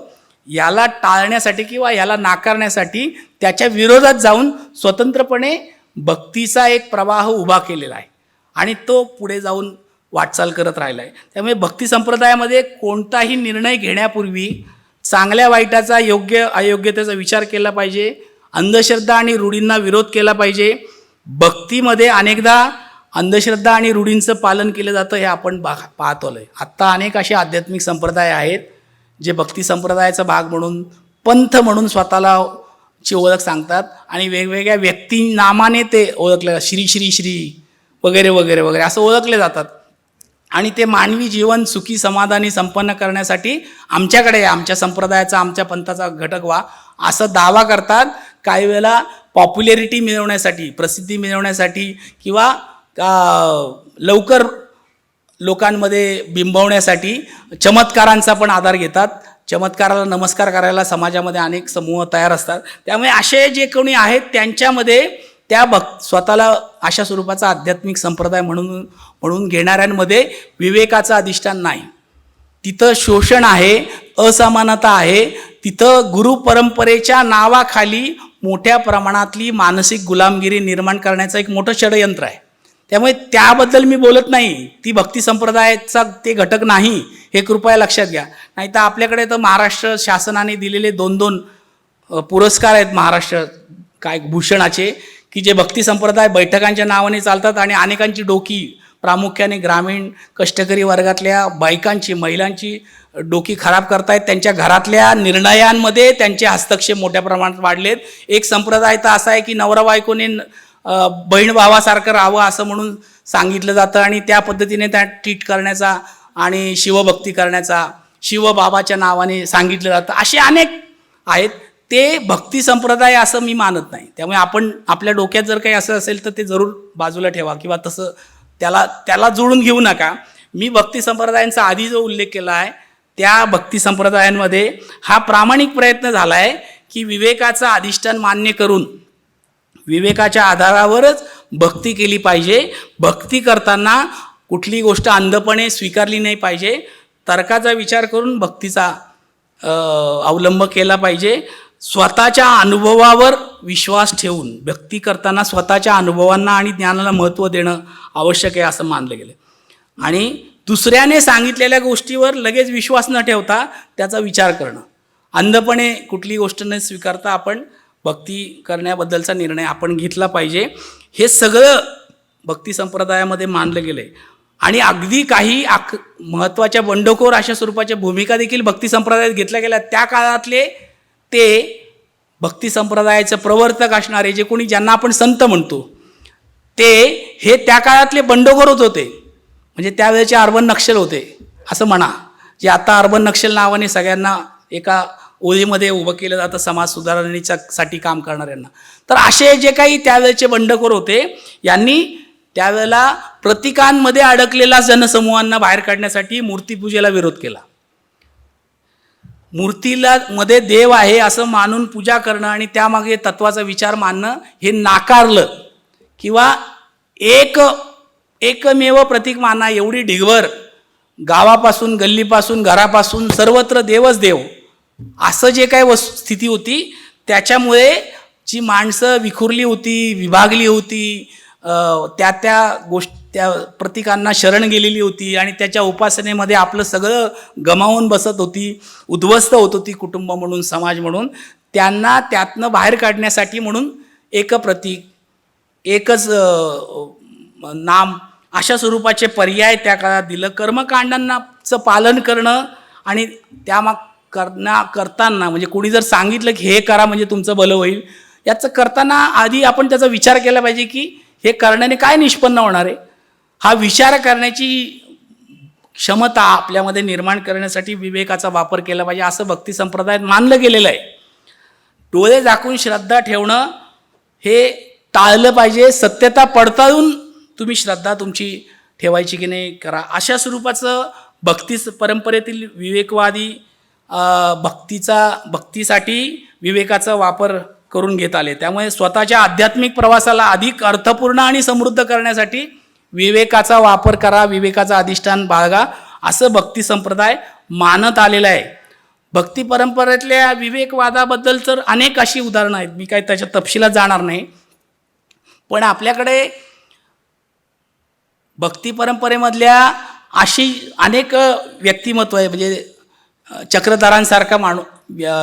याला टाळण्यासाठी किंवा याला नाकारण्यासाठी त्याच्या विरोधात जाऊन स्वतंत्रपणे भक्तीचा एक प्रवाह उभा केलेला आहे आणि तो पुढे जाऊन वाटचाल करत राहिला आहे. त्यामुळे भक्ती संप्रदायामध्ये कोणताही निर्णय घेण्यापूर्वी चांगल्या वाईटाचा, योग्य अयोग्यतेचा विचार केला पाहिजे. अंधश्रद्धा आणि रूढींना विरोध केला पाहिजे. भक्तीमध्ये अनेकदा अंधश्रद्धा आणि रूढींचं पालन केलं जातं, हे आपण पाहतो आहे. आत्ता अनेक असे आध्यात्मिक संप्रदाय आहेत जे भक्ती संप्रदायाचा भाग म्हणून, पंथ म्हणून स्वतःला ची ओळख सांगतात आणि वेगवेगळ्या व्यक्ती नामाने ते ओळखले, श्री श्री श्री वगैरे वगैरे वगैरे असं ओळखले जातात. आणि ते मानवी जीवन सुखी समाधानी संपन्न करण्यासाठी आमच्याकडे, आमच्या संप्रदायाचा, आमच्या पंथाचा घटक व्हा असं दावा करतात. काही वेळेला पॉप्युलॅरिटी मिळवण्यासाठी, प्रसिद्धी मिळवण्यासाठी किंवा लवकर लोकांमध्ये बिंबवण्यासाठी चमत्कारांचा पण आधार घेतात. चमत्काराला नमस्कार करायला समाजामध्ये अनेक समूह तयार असतात. त्यामुळे असे जे कोणी आहेत त्यांच्यामध्ये त्या स्वतःला अशा स्वरूपाचा आध्यात्मिक संप्रदाय म्हणून घेणाऱ्यांमध्ये विवेकाचं अधिष्ठान नाही. तिथं शोषण आहे, असमानता आहे, तिथं गुरु परंपरेच्या नावाखाली मोठ्या प्रमाणातली मानसिक गुलामगिरी निर्माण करण्याचं एक मोठं षडयंत्र आहे. त्यामुळे त्याबद्दल मी बोलत नाही, ती भक्ती संप्रदायाचा ते घटक नाही, हे कृपया लक्षात घ्या. नाही तर आपल्याकडे तर महाराष्ट्र शासनाने दिलेले 2-2 पुरस्कार आहेत महाराष्ट्र काय भूषणाचे, की जे भक्ती संप्रदाय बैठकांच्या नावाने चालतात आणि अनेकांची डोकी, प्रामुख्याने ग्रामीण कष्टकरी वर्गातल्या बायकांची, महिलांची डोकी खराब करतायत. त्यांच्या घरातल्या निर्णयांमध्ये त्यांचे हस्तक्षेप मोठ्या प्रमाणात वाढलेत. एक संप्रदाय तर असा आहे की नवरा बायकोने बहीण भावासारखं राहावं असं म्हणून सांगितलं जातं आणि त्या पद्धतीने त्या ट्रीट करण्याचा आणि शिवभक्ती करण्याचा शिवबाबाच्या नावाने सांगितलं जातं. असे अनेक आहेत. ते भक्ती संप्रदाय असं मी मानत नाही. त्यामुळे आपण आपल्या डोक्यात जर काही असं असेल तर ते जरूर बाजूला ठेवा किंवा तसं त्याला जुळून घेऊ नका. मी भक्ती संप्रदायांचा आधी जो उल्लेख केला आहे त्या भक्ती संप्रदायांमध्ये हा प्रामाणिक प्रयत्न झाला आहे की विवेकाचं अधिष्ठान मान्य करून विवेकाच्या आधारावरच भक्ती केली पाहिजे. भक्ती करताना कुठली गोष्ट अंधपणे स्वीकारली नाही पाहिजे. तर्काचा विचार करून भक्तीचा अवलंब केला पाहिजे. स्वतःच्या अनुभवावर विश्वास ठेवून भक्ती करताना स्वतःच्या अनुभवांना आणि ज्ञानाला महत्त्व देणं आवश्यक आहे असं मानलं गेलं. आणि दुसऱ्याने सांगितलेल्या गोष्टीवर लगेच विश्वास न ठेवता त्याचा विचार करणं, अंधपणे कुठली गोष्ट न स्वीकारता आपण भक्ती करण्याबद्दलचा निर्णय आपण घेतला पाहिजे. हे सगळं भक्ती संप्रदायामध्ये मानलं गेलं आहे. आणि अगदी काही महत्त्वाच्या बंडखोर अशा स्वरूपाच्या भूमिका देखील भक्ती संप्रदायात घेतल्या गेल्या. त्या काळातले ते भक्ती संप्रदायाचं प्रवर्तक असणारे जे कोणी ज्यांना आपण संत म्हणतो ते हे त्या काळातले बंडखोरच होते. म्हणजे त्यावेळेचे अर्बन नक्षल होते असं म्हणा, जे आता अर्बन नक्षल नावाने सगळ्यांना एका ओळीमध्ये उभं केलं जातं समाज सुधारणेसाठी काम करणाऱ्यांना. तर असे जे काही त्यावेळेचे बंडखोर होते यांनी त्यावेळेला प्रतीकांमध्ये अडकलेला जनसमूहांना बाहेर काढण्यासाठी मूर्तीपूजेला विरोध केला. मूर्तीला मध्ये देव आहे असं मानून पूजा करणं आणि त्यामागे तत्वाचा विचार मानणं हे नाकारलं. किंवा एकमेव प्रतीक माना एवढी ढिगभर गावापासून गल्लीपासून घरापासून सर्वत्र देवच देव असं जे काही स्थिती होती त्याच्यामुळे जी माणसं विखुरली होती, विभागली होती, त्या प्रतीकांना शरण गेलेली होती आणि त्याच्या उपासनेमध्ये आपलं सगळं गमावून बसत होती, उद्ध्वस्त होत होती कुटुंब म्हणून, समाज म्हणून. त्यांना त्यातनं बाहेर काढण्यासाठी म्हणून एक प्रतीक, एकच नाम अशा स्वरूपाचे पर्याय त्या काळात दिलं. कर्मकांडांचं पालन करणं आणि करताना म्हणजे कोणी जर सांगितलं की हे करा म्हणजे तुमचं भलं होईल, याचं करताना आधी आपण त्याचा विचार केला पाहिजे की हे करण्याने काय निष्पन्न होणार आहे. हा विचार करण्याची क्षमता आपल्यामध्ये निर्माण करण्यासाठी विवेकाचा वापर केला पाहिजे असं भक्ती संप्रदायात मानलं गेलेलं आहे. डोळे झाकून श्रद्धा ठेवणं हे टाळलं पाहिजे. सत्यता पडताळून तुम्ही श्रद्धा तुमची ठेवायची की नाही करा. अशा स्वरूपाचं भक्ती परंपरेतील विवेकवादी भक्तीसाठी विवेकाचा वापर करून घेत आले. त्यामुळे स्वतःच्या आध्यात्मिक प्रवासाला अधिक अर्थपूर्ण आणि समृद्ध करण्यासाठी विवेकाचा वापर करा, विवेकाचा अधिष्ठान बाळगा असं भक्ती संप्रदाय मानत आलेला आहे. भक्ती परंपरेतल्या विवेकवादाबद्दल तर अनेक अशी उदाहरणं आहेत, मी काही त्याच्या तपशिलात जाणार नाही. पण आपल्याकडे भक्ती परंपरेमधल्या अशी अनेक व्यक्तिमत्व आहे, म्हणजे चक्रधरांसारखा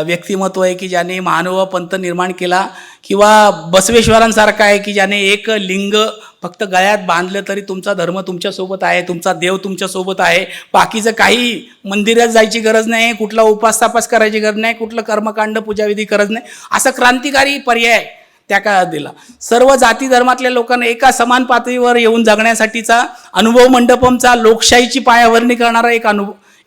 व्यक्तिमत्व आहे की ज्याने महानुभाव पंथ निर्माण केला, किंवा बसवेश्वरांसारखा आहे की ज्याने एक लिंग फक्त गळ्यात बांधलं तरी तुमचा धर्म तुमच्यासोबत आहे, तुमचा देव तुमच्यासोबत आहे, बाकीचं काही मंदिरात जायची गरज नाही, कुठला उपास तापास करायची गरज नाही, कुठलं कर्मकांड पूजाविधी गरज नाही, असा क्रांतिकारी पर्याय त्या काळात दिला. सर्व जाती धर्मातल्या लोकांना एका समान पातळीवर येऊन जगण्यासाठीचा अनुभव मंडपमचा लोकशाहीची पायाभरणी करणारा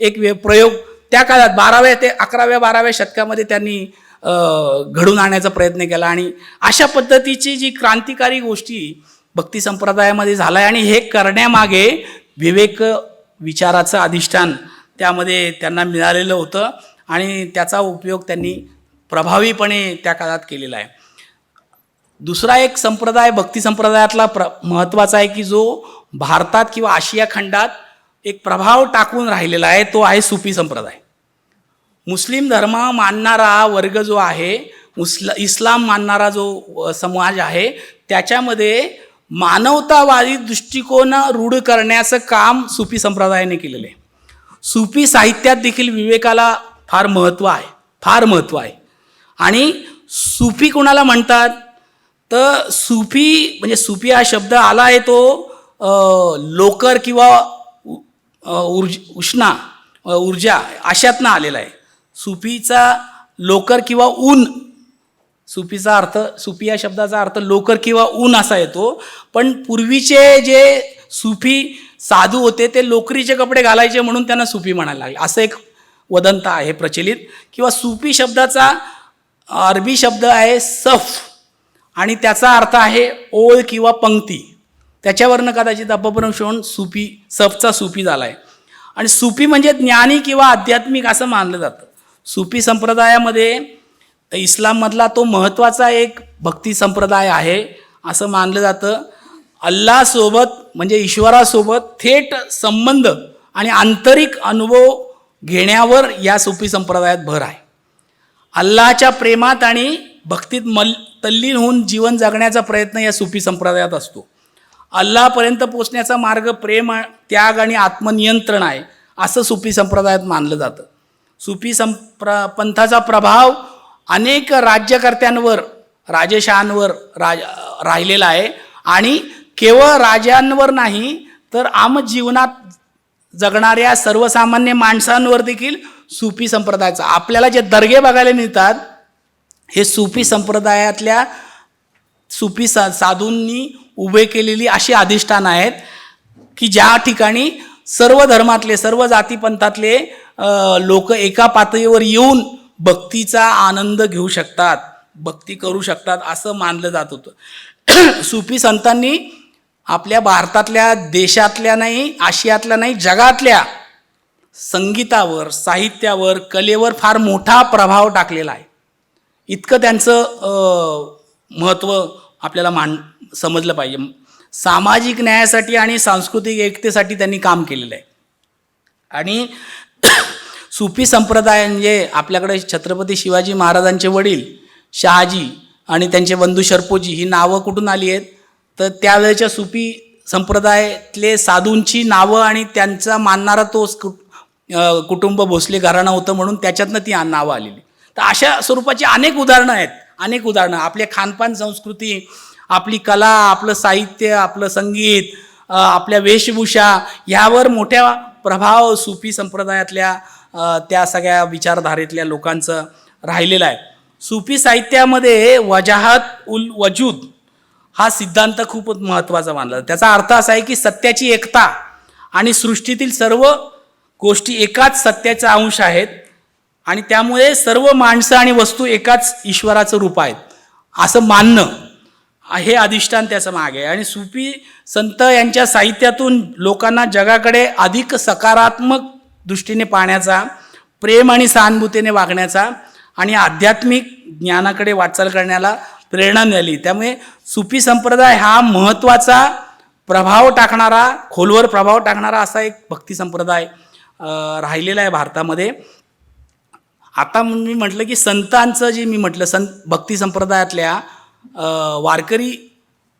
एक प्रयोग त्या काळात 12व्या ते 11व्या-12व्या शतकामध्ये त्यांनी घडून आणण्याचा प्रयत्न केला. आणि अशा पद्धतीची जी क्रांतिकारी गोष्टी भक्ती संप्रदायामध्ये झाला आहे आणि हे करण्यामागे विवेक विचाराचं अधिष्ठान त्यामध्ये त्यांना मिळालेलं होतं आणि त्याचा उपयोग त्यांनी प्रभावीपणे त्या काळात केलेला आहे. दुसरा एक संप्रदाय भक्ती संप्रदायातला महत्त्वाचा आहे की जो भारतात किंवा आशिया खंडात एक प्रभाव टाकून राहिलेला आहे, तो आहे सुफी संप्रदाय. मुस्लिम धर्म मानणारा वर्ग जो आहे, इस्लाम मानणारा जो समाज आहे, त्याच्यामध्ये मानवतावादी दृष्टिकोन रूढ करण्याचं काम सुफी संप्रदायाने केलेलं आहे. सुफी साहित्यात देखील विवेकाला फार महत्त्व आहे. आणि सुफी कोणाला म्हणतात तर सुफी म्हणजे सुफी हा शब्द आला आहे तो लोकर किंवा ऊर्जा अशातनं आलेला आहे. सुफीचा लोकर किंवा ऊन, सुफीचा अर्थ, सुफी या शब्दाचा अर्थ लोकर किंवा ऊन असा येतो. पण पूर्वीचे जे सुफी साधू होते ते लोकरीचे कपडे घालायचे म्हणून त्यांना सुफी म्हणायला लागले, असं एक वदंत आहे प्रचलित. किंवा सुफी शब्दाचा अरबी शब्द आहे सफ आणि त्याचा अर्थ आहे ओळ किंवा पंक्ती. त्याच्यावरनं कदाचित अपभ्रंश होऊन सुफी, सफचा सुफी झाला आहे. आणि सुफी म्हणजे ज्ञानी किंवा आध्यात्मिक असं मानलं जातं. सुफी संप्रदायामध्ये इस्लाममधला तो महत्त्वाचा एक भक्ती संप्रदाय आहे असं मानलं जातं. अल्लासोबत म्हणजे ईश्वरासोबत थेट संबंध आणि आंतरिक अनुभव घेण्यावर या सुफी संप्रदायात भर आहे. अल्लाच्या प्रेमात आणि भक्तीत तल्लीन होऊन जीवन जगण्याचा प्रयत्न या सुफी संप्रदायात असतो. अल्लापर्यंत पोचण्याचा मार्ग प्रेम, त्याग आणि आत्मनियंत्रण आहे असं सुफी संप्रदायात मानलं जातं. सुफी पंथाचा प्रभाव अनेक राज्यकर्त्यांवर, राजेशांवर राहिलेला आहे. आणि केवळ राजांवर नाही तर आम जीवनात जगणाऱ्या सर्वसामान्य माणसांवर देखील सुफी संप्रदायाचा, आपल्याला जे दर्गे बघायला मिळतात हे सुफी संप्रदायातल्या सुफी साधूंनी उभे केलेली अशी अधिष्ठानं आहेत की ज्या ठिकाणी सर्व धर्मातले, सर्व जातीपंथातले लोक एका पातळीवर येऊन भक्तीचा आनंद घेऊ शकतात, भक्ती करू शकतात असं मानलं जात होतं. सुफी संतांनी आपल्या भारतातल्या, देशातल्या नाही, आशियातल्या नाही, जगातल्या संगीतावर, साहित्यावर, कलेवर फार मोठा प्रभाव टाकलेला आहे. इतकं त्यांचं महत्त्व आपल्याला समजलं पाहिजे. सामाजिक न्यायासाठी आणि सांस्कृतिक एकतेसाठी त्यांनी काम केलेलं आहे. आणि सुफी संप्रदाय म्हणजे आपल्याकडे छत्रपती शिवाजी महाराजांचे वडील शहाजी आणि त्यांचे बंधू शरपोजी ही नावं कुठून आली आहेत तर त्यावेळेच्या सुफी संप्रदायातले साधूंची नावं आणि त्यांचा मानणारा तो कुटुंब भोसले घराणं होतं म्हणून त्याच्यातनं ती नावं आलेली. तर अशा स्वरूपाची अनेक उदाहरणं आहेत, अनेक उदाहरणं. आपल्या खानपान संस्कृती, आपली कला, आपलं साहित्य, आपलं संगीत, आपल्या वेशभूषा यावर मोठ्या प्रभाव सुफी संप्रदायातल्या त्या सगळ्या विचारधारेतल्या लोकांचं राहिलेलं आहे. सुफी साहित्यामध्ये वजाहत उल वजूद हा सिद्धांत खूप महत्त्वाचा मानला जातो. त्याचा अर्थ असा आहे की सत्याची एकता आणि सृष्टीतील सर्व गोष्टी एकाच सत्याचा अंश आहेत आणि त्यामुळे सर्व माणसं आणि वस्तू एकाच ईश्वराचं रूप आहेत असं मानणं हे अधिष्ठान त्याचं मागे आहे. आणि सुफी संत यांच्या साहित्यातून लोकांना जगाकडे अधिक सकारात्मक दृष्टीने पाहण्याचा, प्रेम आणि सहानुभूतीने वागण्याचा आणि आध्यात्मिक ज्ञानाकडे वाटचाल करण्याला प्रेरणा मिळाली. त्यामुळे सुफी संप्रदाय हा महत्त्वाचा प्रभाव टाकणारा, खोलवर प्रभाव टाकणारा असा एक भक्ती संप्रदाय राहिलेला आहे भारतामध्ये. आता मी म्हटलं की संतांचं जे मी म्हटलं भक्ती संप्रदायातल्या वारकरी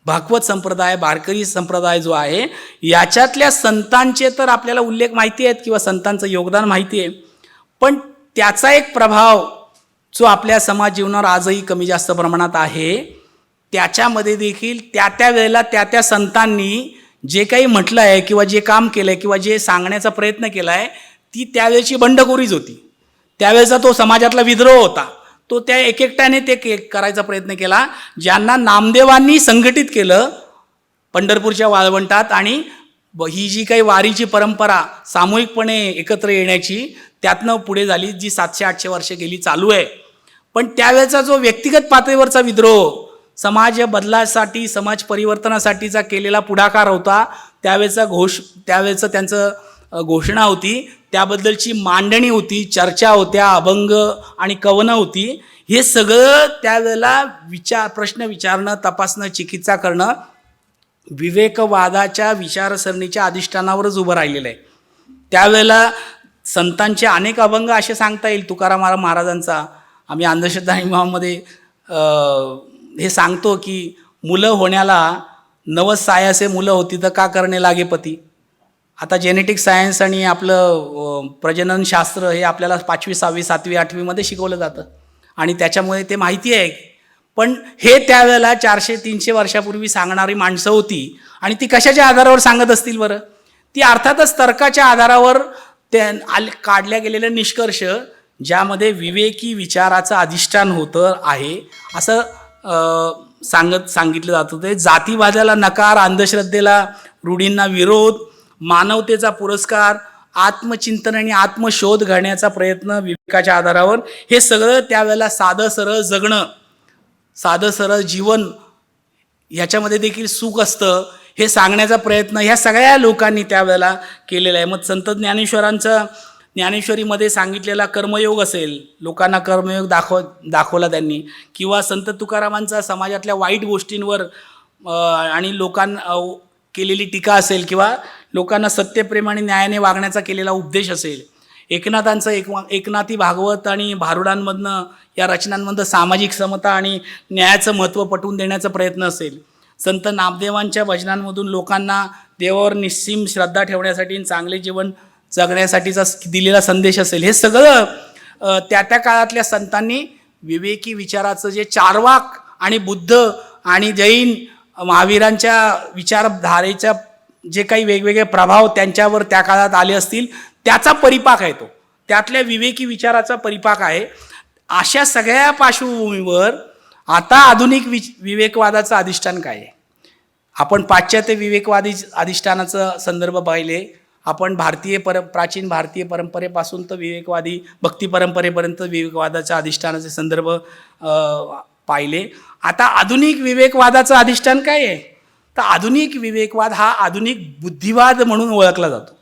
भागवत संप्रदाय, वारकरी संप्रदाय जो आहे याच्यातल्या संतांचे तर आपल्याला उल्लेख माहिती आहेत किंवा संतांचं योगदान माहिती आहे. पण त्याचा एक प्रभाव जो आपल्या समाज जीवनावर आजही कमी जास्त प्रमाणात आहे, त्याच्यामध्ये देखील त्या वेळेला त्या संतांनी जे काही म्हटलं आहे किंवा जे काम केलं आहे किंवा जे सांगण्याचा प्रयत्न केला आहे ती त्यावेळेची बंडखोरीच होती. त्यावेळेचा तो समाजातला विद्रोह होता. तो त्या एकट्याने ते करायचा प्रयत्न केला. ज्यांना नामदेवांनी संघटित केलं पंढरपूरच्या वाळवंटात आणि ही जी काही वारीची परंपरा सामूहिकपणे एकत्र येण्याची त्यातनं पुढे झाली, जी 700-800 वर्ष गेली चालू आहे. पण त्यावेळेचा जो व्यक्तिगत पातळीवरचा विद्रोह, समाज बदलासाठी, समाज परिवर्तनासाठीचा केलेला पुढाकार होता, त्यावेळेचं त्यांचं घोषणा होती, त्याबद्दलची मांडणी होती, चर्चा होत्या, अभंग आणि कवनं होती. हे सगळं त्यावेळेला प्रश्न विचारणं, तपासणं, चिकित्सा करणं विवेकवादाच्या विचारसरणीच्या अधिष्ठानावरच उभं राहिलेलं आहे. त्यावेळेला संतांचे अनेक अभंग असे सांगता येईल. तुकाराम महाराजांचा आम्ही अंधश्रद्धा आणि विवाहामध्ये हे सांगतो की मुलं होण्याला नवस सायासे मुलं होती तर का करणे लागे पती. आता जेनेटिक सायन्स आणि आपलं प्रजननशास्त्र हे आपल्याला 5वी 6वी 7वी 8वीमध्ये शिकवलं जातं आणि त्याच्यामुळे ते माहिती आहे. पण हे त्यावेळेला 400-300 वर्षापूर्वी सांगणारी माणसं होती आणि ती कशाच्या आधारावर सांगत असतील बरं? ती अर्थातच तर्काच्या आधारावर त्या काढल्या गेलेले निष्कर्ष ज्यामध्ये विवेकी विचाराचं अधिष्ठान होतं आहे असं सांगितलं जातं. ते जातीवादाला नकार, अंधश्रद्धेला, रूढींना विरोध, मानवतेचा पुरस्कार, आत्मचिंतन आणि आत्मशोध घडण्याचा प्रयत्न विवेकाच्या आधारावर, हे सगळं त्यावेळेला साधं सरळ जगणं, साधं सरळ जीवन, याच्यामध्ये देखील सुख असतं हे सांगण्याचा प्रयत्न ह्या सगळ्या लोकांनी त्यावेळेला केलेला आहे. मग संत ज्ञानेश्वरीमध्ये सांगितलेला कर्मयोग असेल, लोकांना कर्मयोग दाखवला त्यांनी, किंवा संत तुकारामांचा समाजातल्या वाईट गोष्टींवर आणि लोकांना केलेली टीका असेल, किंवा लोकांना सत्यप्रेम आणि न्यायाने वागण्याचा केलेला उपदेश असेल, एकनाथांचं एकनाथी भागवत आणि भारुडांमधनं या रचनांमधनं सामाजिक समता आणि न्यायाचं महत्त्व पटवून देण्याचा प्रयत्न असेल, संत नामदेवांच्या भजनांमधून लोकांना देवावर निस्सीम श्रद्धा ठेवण्यासाठी आणि चांगले जीवन जगण्यासाठीचा दिलेला संदेश असेल, हे सगळं त्या काळातल्या संतांनी विवेकी विचाराचं जे चार्वाक आणि बुद्ध आणि जैन महावीरांच्या विचारधारेच्या जे काही वेगवेगळे प्रभाव त्यांच्यावर त्या काळात आले असतील त्याचा परिपाक आहे तो, त्यातल्या विवेकी विचाराचा परिपाक आहे. अशा सगळ्या पार्श्वभूमीवर आता आधुनिक विवेकवादाचं अधिष्ठान काय आहे? आपण पाश्चात्य विवेकवादी अधिष्ठानाचं संदर्भ पाहिले, आपण प्राचीन भारतीय परंपरेपासून तर विवेकवादी भक्ती परंपरेपर्यंत विवेकवादाच्या अधिष्ठानाचे संदर्भ पाहिले. आता आधुनिक विवेकवादाचं अधिष्ठान काय आहे? तर आधुनिक विवेकवाद हा आधुनिक बुद्धिवाद म्हणून ओळखला जातो.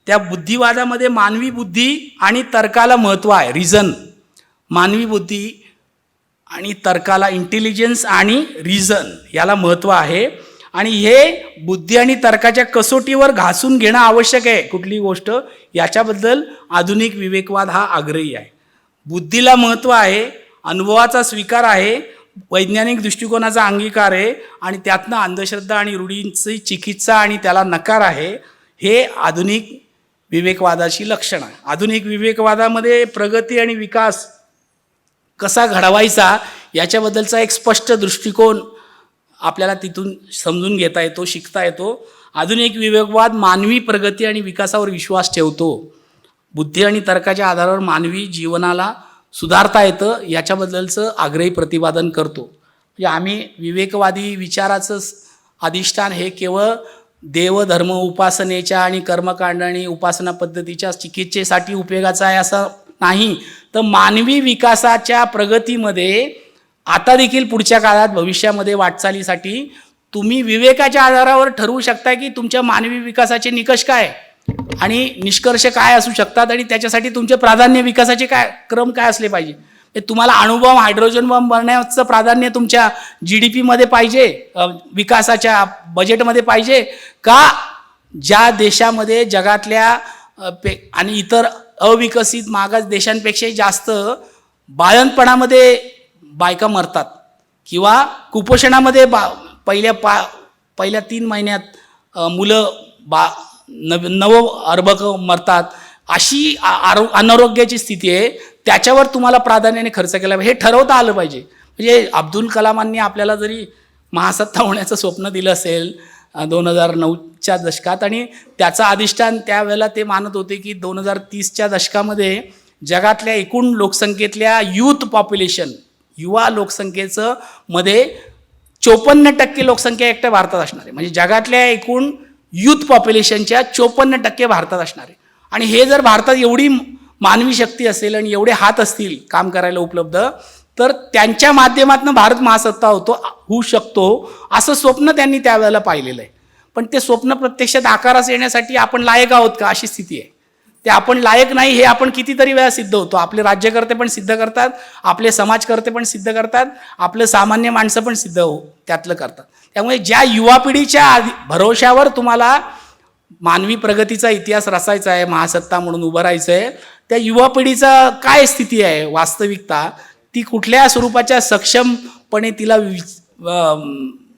त्या बुद्धिवादामध्ये मानवी बुद्धी आणि तर्काला महत्त्व आहे, रिझन. मानवी बुद्धी आणि तर्काला, इंटेलिजन्स आणि रिझन याला महत्त्व आहे. आणि हे बुद्धी आणि तर्काच्या कसोटीवर घासून घेणं आवश्यक आहे कुठली गोष्ट, याच्याबद्दल आधुनिक विवेकवाद हा आग्रही आहे. बुद्धीला महत्त्व आहे, अनुभवाचा स्वीकार आहे, वैज्ञानिक दृष्टिकोनाचा अंगीकार आहे आणि त्यातनं अंधश्रद्धा आणि रूढींची चिकित्सा आणि त्याला नकार आहे. हे आधुनिक विवेकवादाची लक्षणं आहे. आधुनिक विवेकवादामध्ये प्रगती आणि विकास कसा घडवायचा याच्याबद्दलचा एक स्पष्ट दृष्टिकोन आपल्याला तिथून समजून घेता येतो, शिकता येतो. आधुनिक विवेकवाद मानवी प्रगती आणि विकासावर विश्वास ठेवतो. बुद्धी आणि तर्काच्या आधारावर मानवी जीवनाला सुधारता येतं याच्याबद्दलचं आग्रही प्रतिपादन करतो. म्हणजे आम्ही विवेकवादी विचाराचं अधिष्ठान हे केवळ देवधर्म उपासनेच्या आणि कर्मकांड आणि उपासना पद्धतीच्या चिकित्सेसाठी उपयोगाचं आहे असं नाही, तर मानवी विकासाच्या प्रगतीमध्ये आता देखील पुढच्या काळात भविष्यामध्ये वाटचालीसाठी तुम्ही विवेकाच्या आधारावर ठरवू शकता की तुमच्या मानवी विकासाचे निकष काय आणि निष्कर्ष काय असू शकतात आणि त्याच्यासाठी तुमचे प्राधान्य विकासाचे क्रम काय असले पाहिजे. तुम्हाला अणुबॉम्ब, हायड्रोजन बॉम्ब बनण्याचं प्राधान्य तुमच्या GDP मध्ये पाहिजे, विकासाच्या बजेटमध्ये पाहिजे का ज्या देशामध्ये जगातल्या आणि इतर अविकसित मागास देशांपेक्षाही जास्त बाळंतपणामध्ये बायका मरतात किंवा कुपोषणामध्ये पहिल्या 3 महिन्यात मुलं 9 अर्भक मरतात, अशी अनारोग्याची स्थिती आहे, त्याच्यावर तुम्हाला प्राधान्याने खर्च केला पाहिजे. हे ठरवता आलं पाहिजे. म्हणजे अब्दुल कलामांनी आपल्याला जरी महासत्ता होण्याचं स्वप्न दिलं असेल 2009च्या दशकात आणि त्याचं अधिष्ठान त्यावेळेला ते मानत होते की 2030च्या दशकामध्ये जगातल्या एकूण लोकसंख्येतल्या यूथ पॉप्युलेशन, युवा लोकसंख्येचं मध्ये 54% लोकसंख्या एकट्या भारतात असणार आहे. म्हणजे जगातल्या एकूण यूथ पॉप्युलेशनच्या 54% भारतात असणार आहे. आणि हे जर भारतात एवढी मानवी शक्ती असेल आणि एवढे हात असतील काम करायला उपलब्ध, तर त्यांच्या माध्यमातून भारत महासत्ता होऊ शकतो असं स्वप्न त्यांनी त्यावेळेला पाहिलेलं आहे. पण ते स्वप्न प्रत्यक्षात आकारास येण्यासाठी आपण लायक आहोत का अशी स्थिती आहे. ते आपण लायक नाही हे आपण कितीतरी वेळा सिद्ध होतो. आपले राज्यकर्ते पण सिद्ध करतात, आपले समाजकर्ते पण सिद्ध करतात, आपलं सामान्य माणसं पण सिद्ध त्यातलं करतात. त्यामुळे ज्या युवा पिढीच्या भरोश्यावर तुम्हाला मानवी प्रगतीचा इतिहास रचायचा आहे, महासत्ता म्हणून उभं राहायचं आहे, त्या युवा पिढीचा काय स्थिती आहे, वास्तविकता ती कुठल्या स्वरूपाच्या सक्षमपणे तिला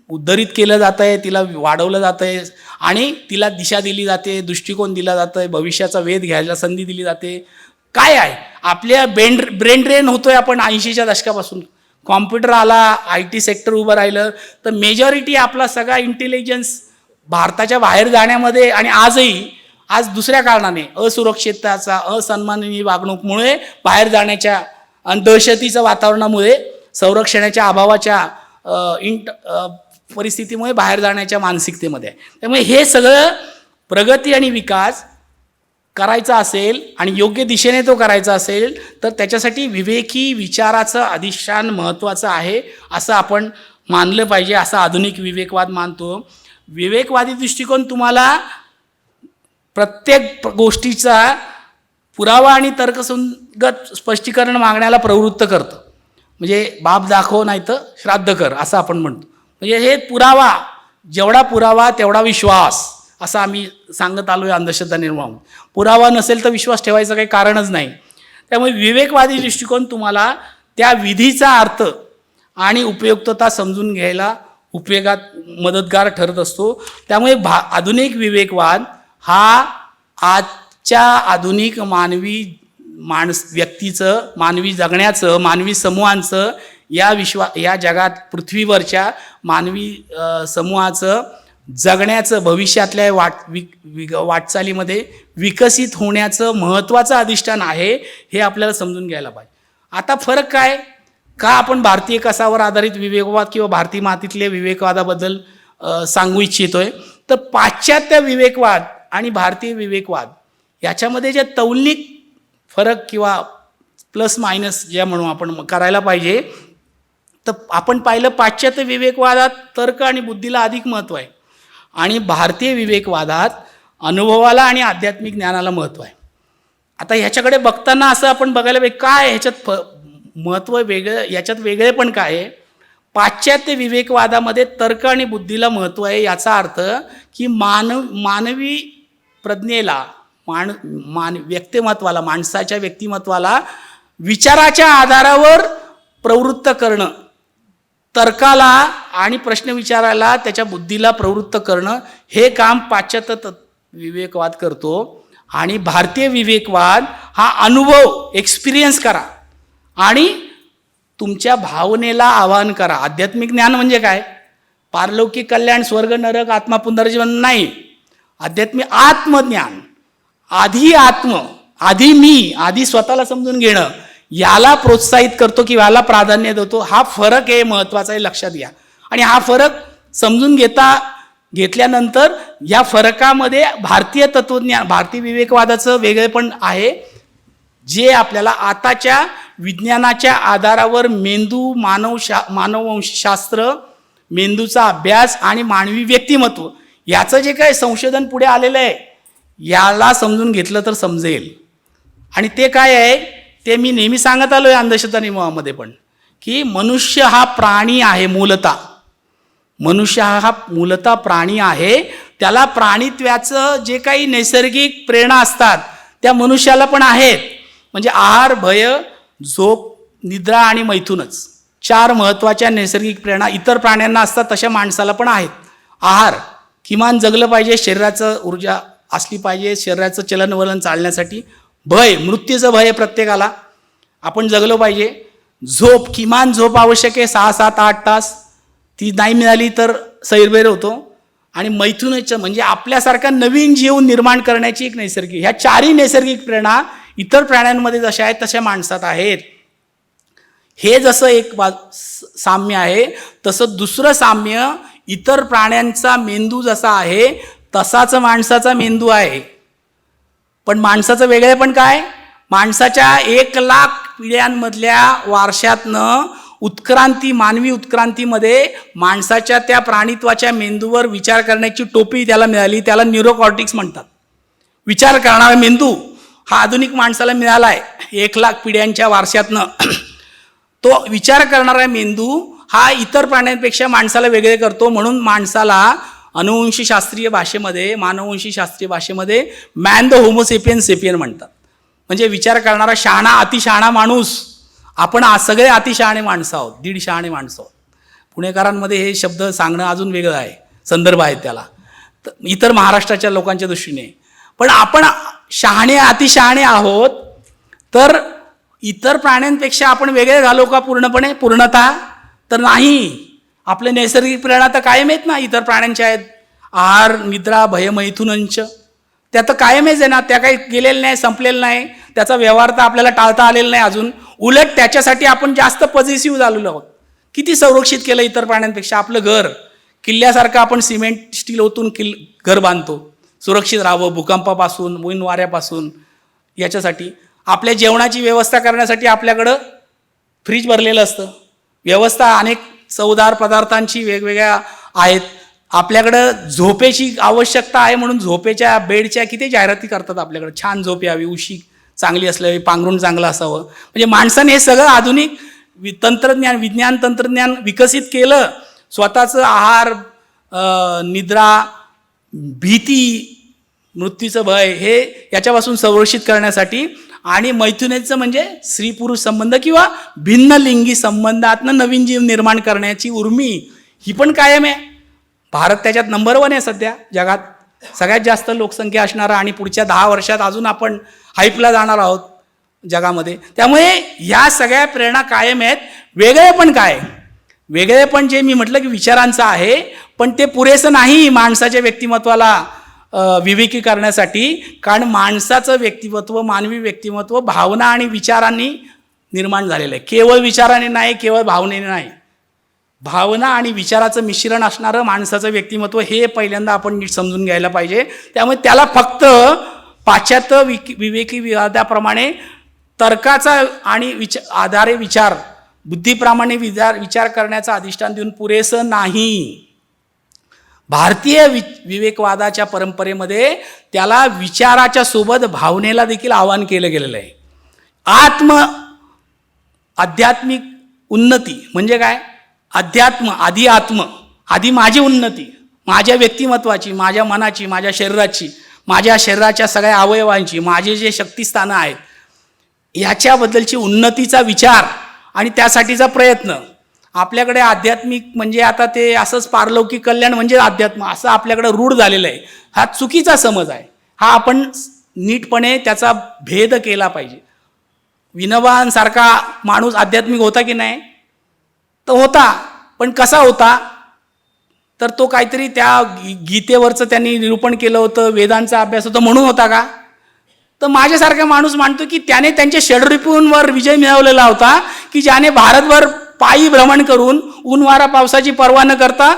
उद्धरित केलं जातं आहे, तिला वाढवलं जातं आहे आणि तिला दिशा दिली जाते, दृष्टिकोन दिला जातं आहे, भविष्याचा वेध घ्यायला संधी दिली जाते. काय आहे आपल्या ब्रेन ड्रेन होतोय आपण 80च्या दशकापासून. कॉम्प्युटर आला, IT सेक्टर उभं राहिलं तर मेजॉरिटी आपला सगळा इंटेलिजन्स भारताच्या बाहेर जाण्यामध्ये आणि आज दुसऱ्या कारणाने असुरक्षितताचा असन्माननीय वागणूकमुळे बाहेर जाण्याच्या आणि दहशतीच्या वातावरणामुळे संरक्षणाच्या अभावाच्या परिस्थितीमुळे बाहेर जाण्याच्या मानसिकतेमध्ये आहे. त्यामुळे हे सगळं प्रगती आणि विकास करायचा असेल आणि योग्य दिशेने तो करायचा असेल तर त्याच्यासाठी विवेकी विचाराचं अधिष्ठान महत्त्वाचं आहे असं आपण मानलं पाहिजे, असा आधुनिक विवेकवाद मानतो. विवेकवादी दृष्टिकोन तुम्हाला प्रत्येक गोष्टीचा पुरावा आणि तर्कसंगत स्पष्टीकरण मागण्याला प्रवृत्त करतं. म्हणजे बाप दाखव नाही तर श्राद्ध कर असं आपण म्हणतो. म्हणजे हे पुरावा, जेवढा पुरावा तेवढा विश्वास असं आम्ही सांगत आलो आहे अंधश्रद्धा निर्मूलन. पुरावा नसेल तर विश्वास ठेवायचं काही कारणच नाही. त्यामुळे विवेकवादी दृष्टिकोन तुम्हाला त्या विधीचा अर्थ आणि उपयुक्तता समजून घ्यायला उपयोगात मदतगार ठरत असतो. त्यामुळे आधुनिक विवेकवाद हा आजच्या आधुनिक व्यक्तीचं, मानवी जगण्याचं, मानवी समूहांचं, या जगात पृथ्वीवरच्या मानवी समूहाचं जगण्याचं, भविष्यातल्या वाटचालीमध्ये विकसित होण्याचं महत्त्वाचं अधिष्ठान आहे, हे आपल्याला समजून घ्यायला पाहिजे. आता फरक काय, का आपण भारतीय कसावर आधारित विवेकवाद किंवा भारतीय मातीतल्या विवेकवादाबद्दल सांगू इच्छितोय, तर पाश्चात्य विवेकवाद आणि भारतीय विवेकवाद याच्यामध्ये जे तौलनिक फरक किंवा प्लस मायनस ज्या म्हणून आपण करायला पाहिजे, तर आपण पाहिलं पाश्चात्य विवेकवादात तर्क आणि बुद्धीला अधिक महत्त्व आहे आणि भारतीय विवेकवादात अनुभवाला आणि आध्यात्मिक ज्ञानाला महत्त्व आहे. आता ह्याच्याकडे बघताना असं आपण बघायला पाहिजे काय ह्याच्यात महत्त्व वेगळं, याच्यात वेगळे पण काय आहे. पाश्चात्य विवेकवादामध्ये तर्क आणि बुद्धीला महत्त्व आहे, याचा अर्थ की मानवी प्रज्ञेला, व्यक्तिमत्वाला, माणसाच्या व्यक्तिमत्वाला विचाराच्या आधारावर प्रवृत्त करणं, तर्काला आणि प्रश्न विचारायला त्याच्या बुद्धीला प्रवृत्त करणं, हे काम पाश्चात्य विवेकवाद करतो. आणि भारतीय विवेकवाद हा अनुभव, एक्सपिरियन्स करा आणि तुमच्या भावनेला आवाहन करा. आध्यात्मिक ज्ञान म्हणजे काय, पारलौकिक कल्याण, स्वर्ग नरक, आत्मा पुनर्जीवन नाही. आध्यात्मिक आत्मज्ञान, आधी मी, आधी स्वतःला समजून घेणं, याला प्रोत्साहित करतो की याला प्राधान्य देतो. हा फरक आहे, महत्त्वाचा आहे, लक्षात घ्या. आणि हा फरक समजून घेतल्यानंतर या फरकामध्ये भारतीय तत्वज्ञान, भारतीय विवेकवादाचं वेगळेपण आहे, जे आपल्याला आताच्या विज्ञानाच्या आधारावर मेंदू, मानववंशशास्त्र, मेंदूचा अभ्यास आणि मानवी व्यक्तिमत्व याचं जे काही संशोधन पुढे आलेलं आहे, याला समजून घेतलं तर समजेल. आणि ते काय आहे ते मी नेहमी सांगत आलो आहे अंधश्रद्धा नियमामध्ये पण, की मनुष्य हा प्राणी आहे. मनुष्य हा मूलतः प्राणी आहे. त्याला प्राणित्वाचं जे काही नैसर्गिक प्रेरणा असतात त्या मनुष्याला पण आहेत. म्हणजे आहार, भय, झोप, निद्रा आणि मैथुनच 4 महत्त्वाच्या नैसर्गिक प्रेरणा इतर प्राण्यांना असतात, तशा माणसाला पण आहेत. आहार, किमान जगलं पाहिजे, शरीराचं ऊर्जा असली पाहिजे, शरीराचं चलनवलन चालण्यासाठी. भय, मृत्यूचं भय प्रत्येकाला, आपण जगलो पाहिजे. झोप, किमान झोप आवश्यक आहे, 6, 7, 8 तास. ती नाही मिळाली तर सैरभैर होतो. आणि मैथुनचं म्हणजे आपल्यासारखा नवीन जीव निर्माण करण्याची एक नैसर्गिक, ह्या 4ही नैसर्गिक प्रेरणा इतर प्राण्यांमध्ये जशा आहेत तशा माणसात आहेत. हे जसं एक साम्य आहे, तसं दुसरं साम्य, इतर प्राण्यांचा मेंदू जसा आहे तसाच माणसाचा मेंदू आहे. पण माणसाचं वेगळेपण काय, माणसाच्या 1,00,000 पिढ्यांमधल्या वारशातनं उत्क्रांती, मानवी उत्क्रांतीमध्ये माणसाच्या त्या प्राणित्वाच्या मेंदूवर विचार करण्याची टोपी त्याला मिळाली. त्याला न्यूरोकॉर्टिक्स म्हणतात. विचार करणारा मेंदू हा आधुनिक माणसाला मिळाला आहे 1,00,000 पिढ्यांच्या वारशातनं. तो विचार करणारा मेंदू हा इतर प्राण्यांपेक्षा माणसाला वेगळे करतो. म्हणून माणसाला अनुवंशशास्त्रीय भाषेमध्ये, मानववंशी शास्त्रीय भाषेमध्ये मॅन द होमोसेपियन सेपियन म्हणतात. म्हणजे विचार करणारा शहाणा, अतिशहाणा माणूस. आपण सगळे अतिशहाणे माणसं आहोत, दीड शहाणे माणसं आहोत. पुणेकरांमध्ये हे शब्द सांगणं अजून वेगळं आहे, संदर्भ आहेत त्याला, इतर महाराष्ट्राच्या लोकांच्या दृष्टीने. पण आपण शहाणे, अतिशहाणे आहोत, तर इतर प्राण्यांपेक्षा आपण वेगळे झालो का पूर्णपणे? पूर्णतः तर नाही. आपले नैसर्गिक प्रेरणा तर कायम आहेत ना, इतर प्राण्यांच्या आहेत. आहार, निद्रा, भयमैथुनंच, त्या तर कायमच आहे ना, त्या काही गेलेल्या नाही, संपलेलं नाही. त्याचा व्यवहार तर आपल्याला टाळता आलेला नाही अजून. उलट त्याच्यासाठी आपण जास्त पॉझिटिव्ह झालेलो आहोत. किती संरक्षित केलं इतर प्राण्यांपेक्षा. आपलं घर किल्ल्यासारखं आपण सिमेंट, स्टील ओतून घर बांधतो, सुरक्षित राहावं भूकंपापासून, ऊन वाऱ्यापासून. याच्यासाठी आपल्या जेवणाची व्यवस्था करण्यासाठी आपल्याकडं फ्रीज भरलेलं असतं. व्यवस्था अनेक चवदार पदार्थांची वेगवेगळ्या आहेत. आपल्याकडं झोपेची आवश्यकता आहे म्हणून झोपेच्या बेडच्या किती जाहिराती करतात. आपल्याकडं छान झोप यावी, उशी चांगली असल्यावी, पांघरूण चांगलं असावं. म्हणजे माणसाने हे सगळं आधुनिक तंत्रज्ञान, विज्ञान तंत्रज्ञान विकसित केलं. स्वतःचं आहार, निद्रा, भीती, मृत्यूचं भय हे याच्यापासून संरक्षित करण्यासाठी. आणि मैथुनेचं म्हणजे स्त्री पुरुष संबंध किंवा भिन्न लिंगी संबंधातनं नवीन जीव निर्माण करण्याची उर्मी ही पण कायम आहे. भारत त्याच्यात नंबर 1 आहे सध्या जगात. सगळ्यात जास्त लोकसंख्या असणारा आणि पुढच्या 10 वर्षात अजून आपण हाईपला जाणार आहोत जगामध्ये. त्यामुळे ह्या सगळ्या प्रेरणा कायम आहेत. वेगळे पण काय? वेगळे पण जे मी म्हटलं की विचारांचं आहे, पण ते पुरेसं नाही माणसाच्या व्यक्तिमत्वाला विवेकी करण्यासाठी. कारण माणसाचं व्यक्तिमत्व, मानवी व्यक्तिमत्व भावना आणि विचारांनी निर्माण झालेलं आहे. केवळ विचाराने नाही, केवळ भावनेने नाही. भावना आणि विचाराचं मिश्रण असणारं माणसाचं व्यक्तिमत्व हे पहिल्यांदा आपण नीट समजून घ्यायला पाहिजे. त्यामुळे त्याला फक्त पाश्चात्य विवेकी विवादाप्रमाणे तर्काचा आणि आधारे विचार, बुद्धीप्रमाणे विचार करण्याचं अधिष्ठान देऊन पुरेसं नाही. भारतीय विवेकवादाच्या परंपरेमध्ये त्याला विचाराच्या सोबत भावनेला देखील आवाहन केलं गेलेलं आहे. आध्यात्मिक उन्नती म्हणजे काय? अध्यात्म, आधी माझी उन्नती, माझ्या व्यक्तिमत्वाची, माझ्या मनाची, माझ्या शरीराची, माझ्या शरीराच्या सगळ्या अवयवांची, माझे जे शक्तिस्थानं आहेत याच्याबद्दलची उन्नतीचा विचार आणि त्यासाठीचा प्रयत्न. आपल्याकडे आध्यात्मिक म्हणजे आता ते असंच पारलौकिक कल्याण म्हणजे अध्यात्म असं आपल्याकडे रूढ झालेलं आहे. हा चुकीचा समज आहे. हा आपण नीटपणे त्याचा भेद केला पाहिजे. विनोबांसारखा माणूस आध्यात्मिक होता की नाही? तर होता. पण कसा होता? तर तो काहीतरी त्या गीतेवरचं त्यांनी निरूपण केलं होतं, वेदांचा अभ्यास होता म्हणून होता का? तर माझ्यासारखा माणूस मानतो की त्याने त्यांच्या षड्रिपूंवर विजय मिळवलेला होता, की ज्याने भारतभर पायी भ्रमण करून ऊन वारा पावसाची पर्वा न करता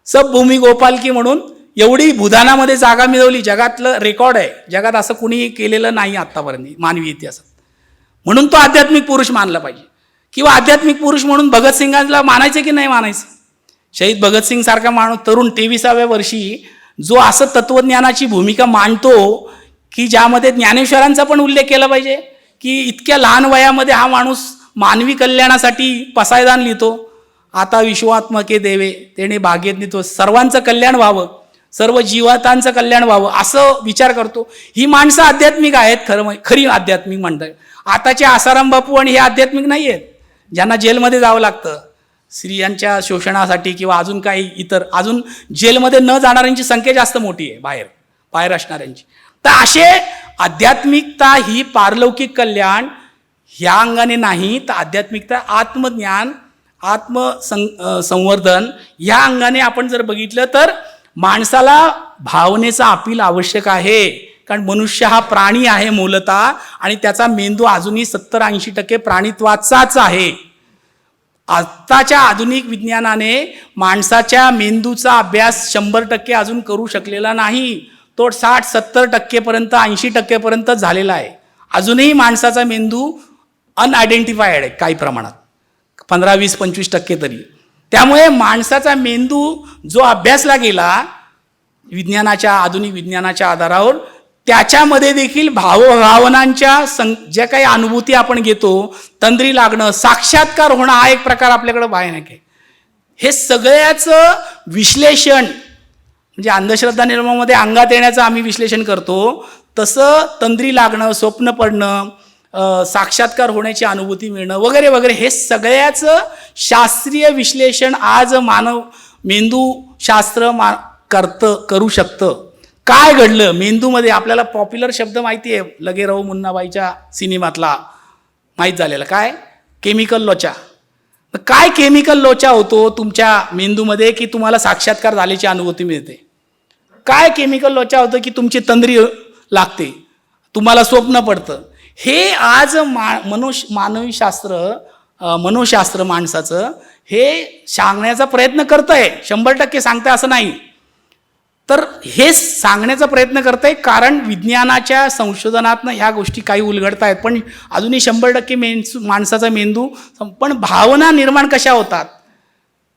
सब भूमी गोपालकी म्हणून एवढी भूदानामध्ये जागा मिळवली. जगातलं रेकॉर्ड आहे. जगात असं कुणी केलेलं नाही आत्तापर्यंत मानवी इतिहासात. म्हणून तो आध्यात्मिक पुरुष मानला पाहिजे. किंवा आध्यात्मिक पुरुष म्हणून भगतसिंगांना मानायचं की नाही मानायचं? शहीद भगतसिंग सारखा माणूस तरुण 23व्या वर्षी जो असं तत्वज्ञानाची भूमिका मांडतो की ज्यामध्ये ज्ञानेश्वरांचा पण उल्लेख केला पाहिजे की इतक्या लहान वयामध्ये हा माणूस मानवी कल्याणासाठी पसायदान लिहितो. आता विश्वात्मके देवे तेने भाग्येत नितो, सर्वांचं कल्याण व्हावं, सर्व जीवातांचं कल्याण व्हावं असं विचार करतो. ही माणसं आध्यात्मिक आहेत. खरी आध्यात्मिक म्हणतात. आताचे आसाराम बापू आणि हे आध्यात्मिक नाही आहेत, ज्यांना जेलमध्ये जावं लागतं स्त्रियांच्या शोषणासाठी किंवा अजून काही इतर. अजून जेलमध्ये न जाणाऱ्यांची संख्या जास्त मोठी आहे बाहेर असणाऱ्यांची. तर असे आध्यात्मिकता ही पारलौकिक कल्याण ह्या अंगाने नाही, तर आध्यात्मिकता आत्मज्ञान, संवर्धन या अंगाने आपण जर बघितलं तर माणसाला भावनेचा अपील आवश्यक आहे. कारण मनुष्य हा प्राणी आहे मूलतः आणि त्याचा मेंदू अजूनही 70-80% प्राणित्वाचाच आहे. आत्ताच्या आधुनिक विज्ञानाने माणसाच्या मेंदूचा अभ्यास 100% अजून करू शकलेला नाही. तो 60-70% पर्यंत 80% झालेला आहे. अजूनही माणसाचा मेंदू अनआयडेंटिफाईड आहे काही प्रमाणात, 15-20-25% तरी. त्यामुळे माणसाचा मेंदू जो अभ्यासला गेला आधुनिक विज्ञानाच्या आधारावर, त्याच्यामध्ये देखील भावभावनांच्या ज्या काही अनुभूती आपण घेतो, तंद्री लागणं, साक्षात्कार होणं हा एक प्रकार आपल्याकडे भयानक आहे. हे सगळ्याचं विश्लेषण म्हणजे अंधश्रद्धा निर्मूलनामध्ये अंगात येण्याचं आम्ही विश्लेषण करतो, तसं तंद्री लागणं, स्वप्न पडणं, साक्षात्कार होण्याची अनुभूती मिळणं वगैरे वगैरे, हे सगळ्याचं शास्त्रीय विश्लेषण आज मेंदूशास्त्र करू शकतं. काय घडलं मेंदूमध्ये? आपल्याला पॉप्युलर शब्द माहिती आहे, लगे राहू मुन्नाबाईच्या सिनेमातला माहीत झालेला, काय केमिकल लोचा. काय केमिकल लोचा होतो तुमच्या मेंदूमध्ये की तुम्हाला साक्षात्कार झाल्याची अनुभूती मिळते? काय केमिकल लोचा होतं की तुमची तंद्री लागते, तुम्हाला स्वप्न पडतं? हे आज मनोशास्त्र माणसाचं हे सांगण्याचा प्रयत्न करत आहे. 100% सांगतंय असं नाही, तर हे सांगण्याचा प्रयत्न करत आहे कारण विज्ञानाच्या संशोधनातनं ह्या गोष्टी काही उलगडत आहेत. पण अजूनही 100% माणसाचा मेंदू, पण भावना निर्माण कशा होतात,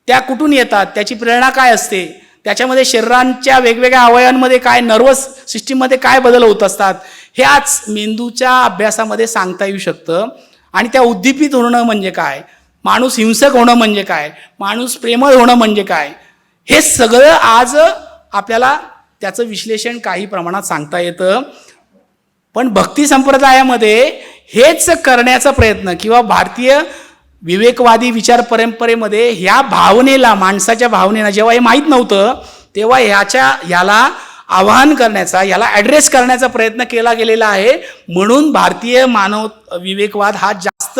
त्या कुठून येतात, त्याची प्रेरणा काय असते, त्याच्यामध्ये शरीरांच्या वेगवेगळ्या अवयवांमध्ये काय, नर्वस सिस्टीममध्ये काय बदल होत असतात, हे आज मेंदूच्या अभ्यासामध्ये सांगता येऊ शकतं. आणि त्या उद्दीपित होणं म्हणजे काय, माणूस हिंसक होणं म्हणजे काय, माणूस प्रेमळ होणं म्हणजे काय, हे सगळं आज आपल्याला त्याचं विश्लेषण काही प्रमाणात सांगता येतं. पण भक्ती संप्रदायामध्ये हेच करण्याचा प्रयत्न किंवा भारतीय विवेकवादी विचार परंपरेमध्ये ह्या भावनेला, माणसाच्या भावनेला जेव्हा हे माहीत नव्हतं तेव्हा ह्याला आवाहन करण्याचा, याला ॲड्रेस करण्याचा प्रयत्न केला गेलेला आहे. म्हणून भारतीय विवेकवाद हा जास्त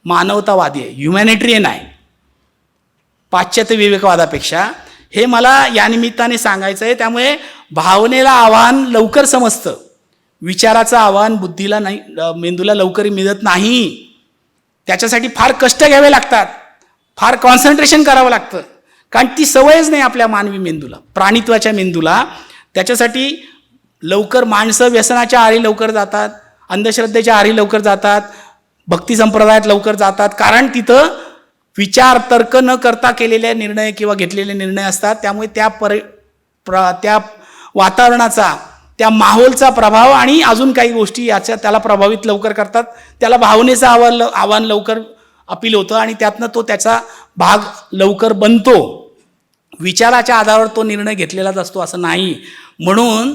मानवतावादी आहे, ह्युमॅनिटेरियन आहे पाश्चात्य विवेकवादापेक्षा. हे मला या निमित्ताने सांगायचं आहे. त्यामुळे भावनेला आव्हान लवकर समजतं, विचाराचं आव्हान बुद्धीला नाही, मेंदूला लवकर मिळत नाही. त्याच्यासाठी फार कष्ट घ्यावे लागतात, फार कॉन्सन्ट्रेशन करावं लागतं, कारण ती सवयच नाही आपल्या मानवी मेंदूला, प्राणित्वाच्या मेंदूला. त्याच्यासाठी लवकर माणसं व्यसनाच्या आहारी लवकर जातात, अंधश्रद्धेच्या आहारी लवकर जातात, भक्ती संप्रदायात लवकर जातात, कारण तिथं विचार तर्क न करता केलेले निर्णय किंवा घेतलेले निर्णय असतात. त्यामुळे त्या वातावरणाचा, त्या माहोलचा प्रभाव आणि अजून काही गोष्टी त्याला प्रभावित लवकर करतात. त्याला भावनेचं आव्हान लवकर अपील होतं आणि त्यातनं तो त्याचा भाग लवकर बनतो. विचाराच्या आधारावर तो निर्णय घेतलेलाच असतो असं नाही. म्हणून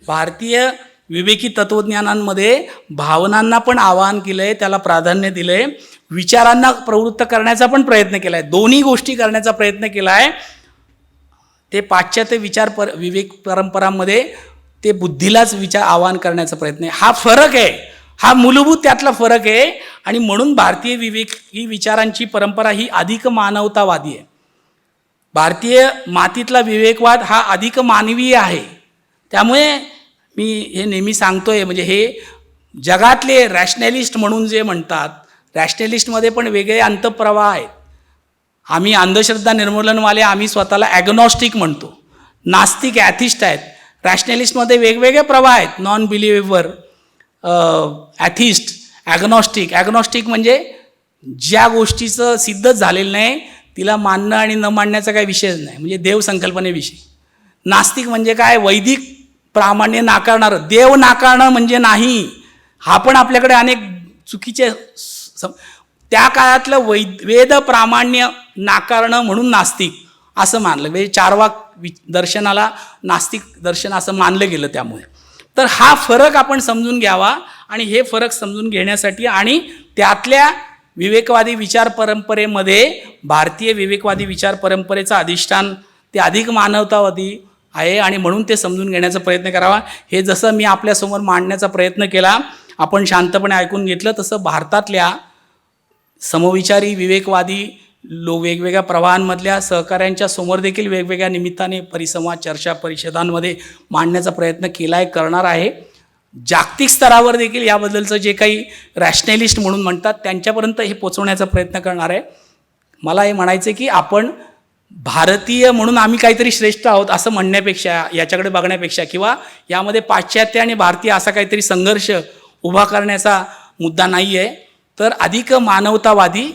भारतीय विवेकी तत्त्वज्ञानांमध्ये भावनांना पण आवाहन केलंय, त्याला प्राधान्य दिलंय, विचारांना प्रवृत्त करण्याचा पण प्रयत्न केलाय, दोन्ही गोष्टी करण्याचा प्रयत्न केलाय. ते पाश्चात्य विवेक परंपरांमध्ये ते बुद्धीलाच आवाहन करण्याचा प्रयत्न आहे. हा फरक आहे, हा मूलभूत त्यातला फरक आहे. आणि म्हणून भारतीय विवेकी विचारांची परंपरा ही अधिक मानवतावादी आहे. भारतीय मातीतला विवेकवाद हा अधिक मानवीय आहे. त्यामुळे मी हे नेहमी सांगतोय, म्हणजे हे जगातले रॅशनॅलिस्ट म्हणून जे म्हणतात, रॅशनॅलिस्टमध्ये पण वेगळे अंतप्रवाह आहेत. आम्ही अंधश्रद्धा निर्मूलनवाले आम्ही स्वतःला ॲग्नॉस्टिक म्हणतो, नास्तिक ॲथिस्ट आहेत. रॅशनॅलिस्टमध्ये वेगवेगळे प्रवाह आहेत, नॉन बिलिव्हर, ॲथिस्ट, ॲग्नॉस्टिक म्हणजे ज्या गोष्टीचं सिद्धच झालेलं नाही तिला मानणं आणि न मानण्याचा काही विषयच नाही, म्हणजे देव संकल्पनेविषयी. नास्तिक म्हणजे काय, वैदिक प्रामाण्य नाकारणारं, देव नाकारणं म्हणजे नाही. हा पण आपल्याकडे अनेक चुकीचे त्या काळातलं वेद प्रामाण्य नाकारणं म्हणून नास्तिक असं मानलं, म्हणजे चार्वाक दर्शनाला नास्तिक दर्शन असं मानलं गेलं. त्यामुळे तर हा फरक आपण समजून घ्यावा. आणि हे फरक समजून घेण्यासाठी आणि त्यातल्या विवेकवादी विचार परंपरेमध्ये, भारतीय विवेकवादी विचार परंपरेचं अधिष्ठान ते अधिक मानवतावादी आहे आणि म्हणून ते समजून घेण्याचा प्रयत्न करावा. हे जसं मी आपल्यासमोर मांडण्याचा प्रयत्न केला, आपण शांतपणे ऐकून घेतलं, तसं भारतातल्या समविचारी विवेकवादी वेगवेगळ्या प्रवाहांमधल्या सहकाऱ्यांच्या समोर देखील वेगवेगळ्या निमित्ताने परिसंवाद, चर्चा, परिषदांमध्ये मांडण्याचा प्रयत्न केला आहे, करणार आहे. जागतिक स्तरावर देखील याबद्दलचं जे काही रॅशनॅलिस्ट म्हणून म्हणतात त्यांच्यापर्यंत हे पोचवण्याचा प्रयत्न करणार आहे. मला हे म्हणायचं आहे की आपण भारतीय म्हणून आम्ही काहीतरी श्रेष्ठ आहोत असं म्हणण्यापेक्षा, याच्याकडे बघण्यापेक्षा, किंवा यामध्ये पाश्चात्य आणि भारतीय असा काहीतरी संघर्ष उभा करण्याचा मुद्दा नाही आहे, तर अधिक मानवतावादी,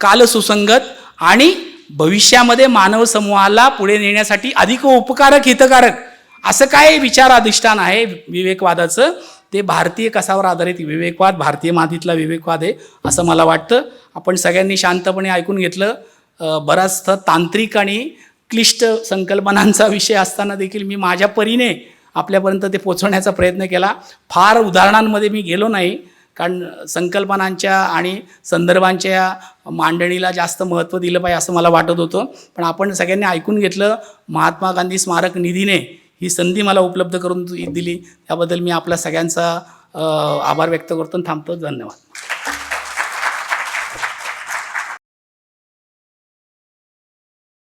कालसुसंगत आणि भविष्यामध्ये मानव समूहाला पुढे नेण्यासाठी अधिक उपकारक, हितकारक असं काय विचार अधिष्ठान आहे विवेकवादाचं, ते भारतीय कसावर आधारित विवेकवाद, भारतीय मातीतला विवेकवाद आहे असं मला वाटतं. आपण सगळ्यांनी शांतपणे ऐकून घेतलं. बराच तांत्रिक आणि क्लिष्ट संकल्पनांचा विषय असताना देखील मी माझ्या परीने आपल्यापर्यंत ते पोचवण्याचा प्रयत्न केला. फार उदाहरणांमध्ये मी गेलो नाही, कारण संकल्पनांच्या आणि संदर्भांच्या मांडणीला जास्त महत्त्व दिलं पाहिजे असं मला वाटत होतं. पण आपण सगळ्यांनी ऐकून घेतलं. महात्मा गांधी स्मारक निधीने ही संधी मला उपलब्ध करून दिली, त्याबद्दल मी आपल्या सगळ्यांचा आभार व्यक्त करतो आणि थांबतो. धन्यवाद.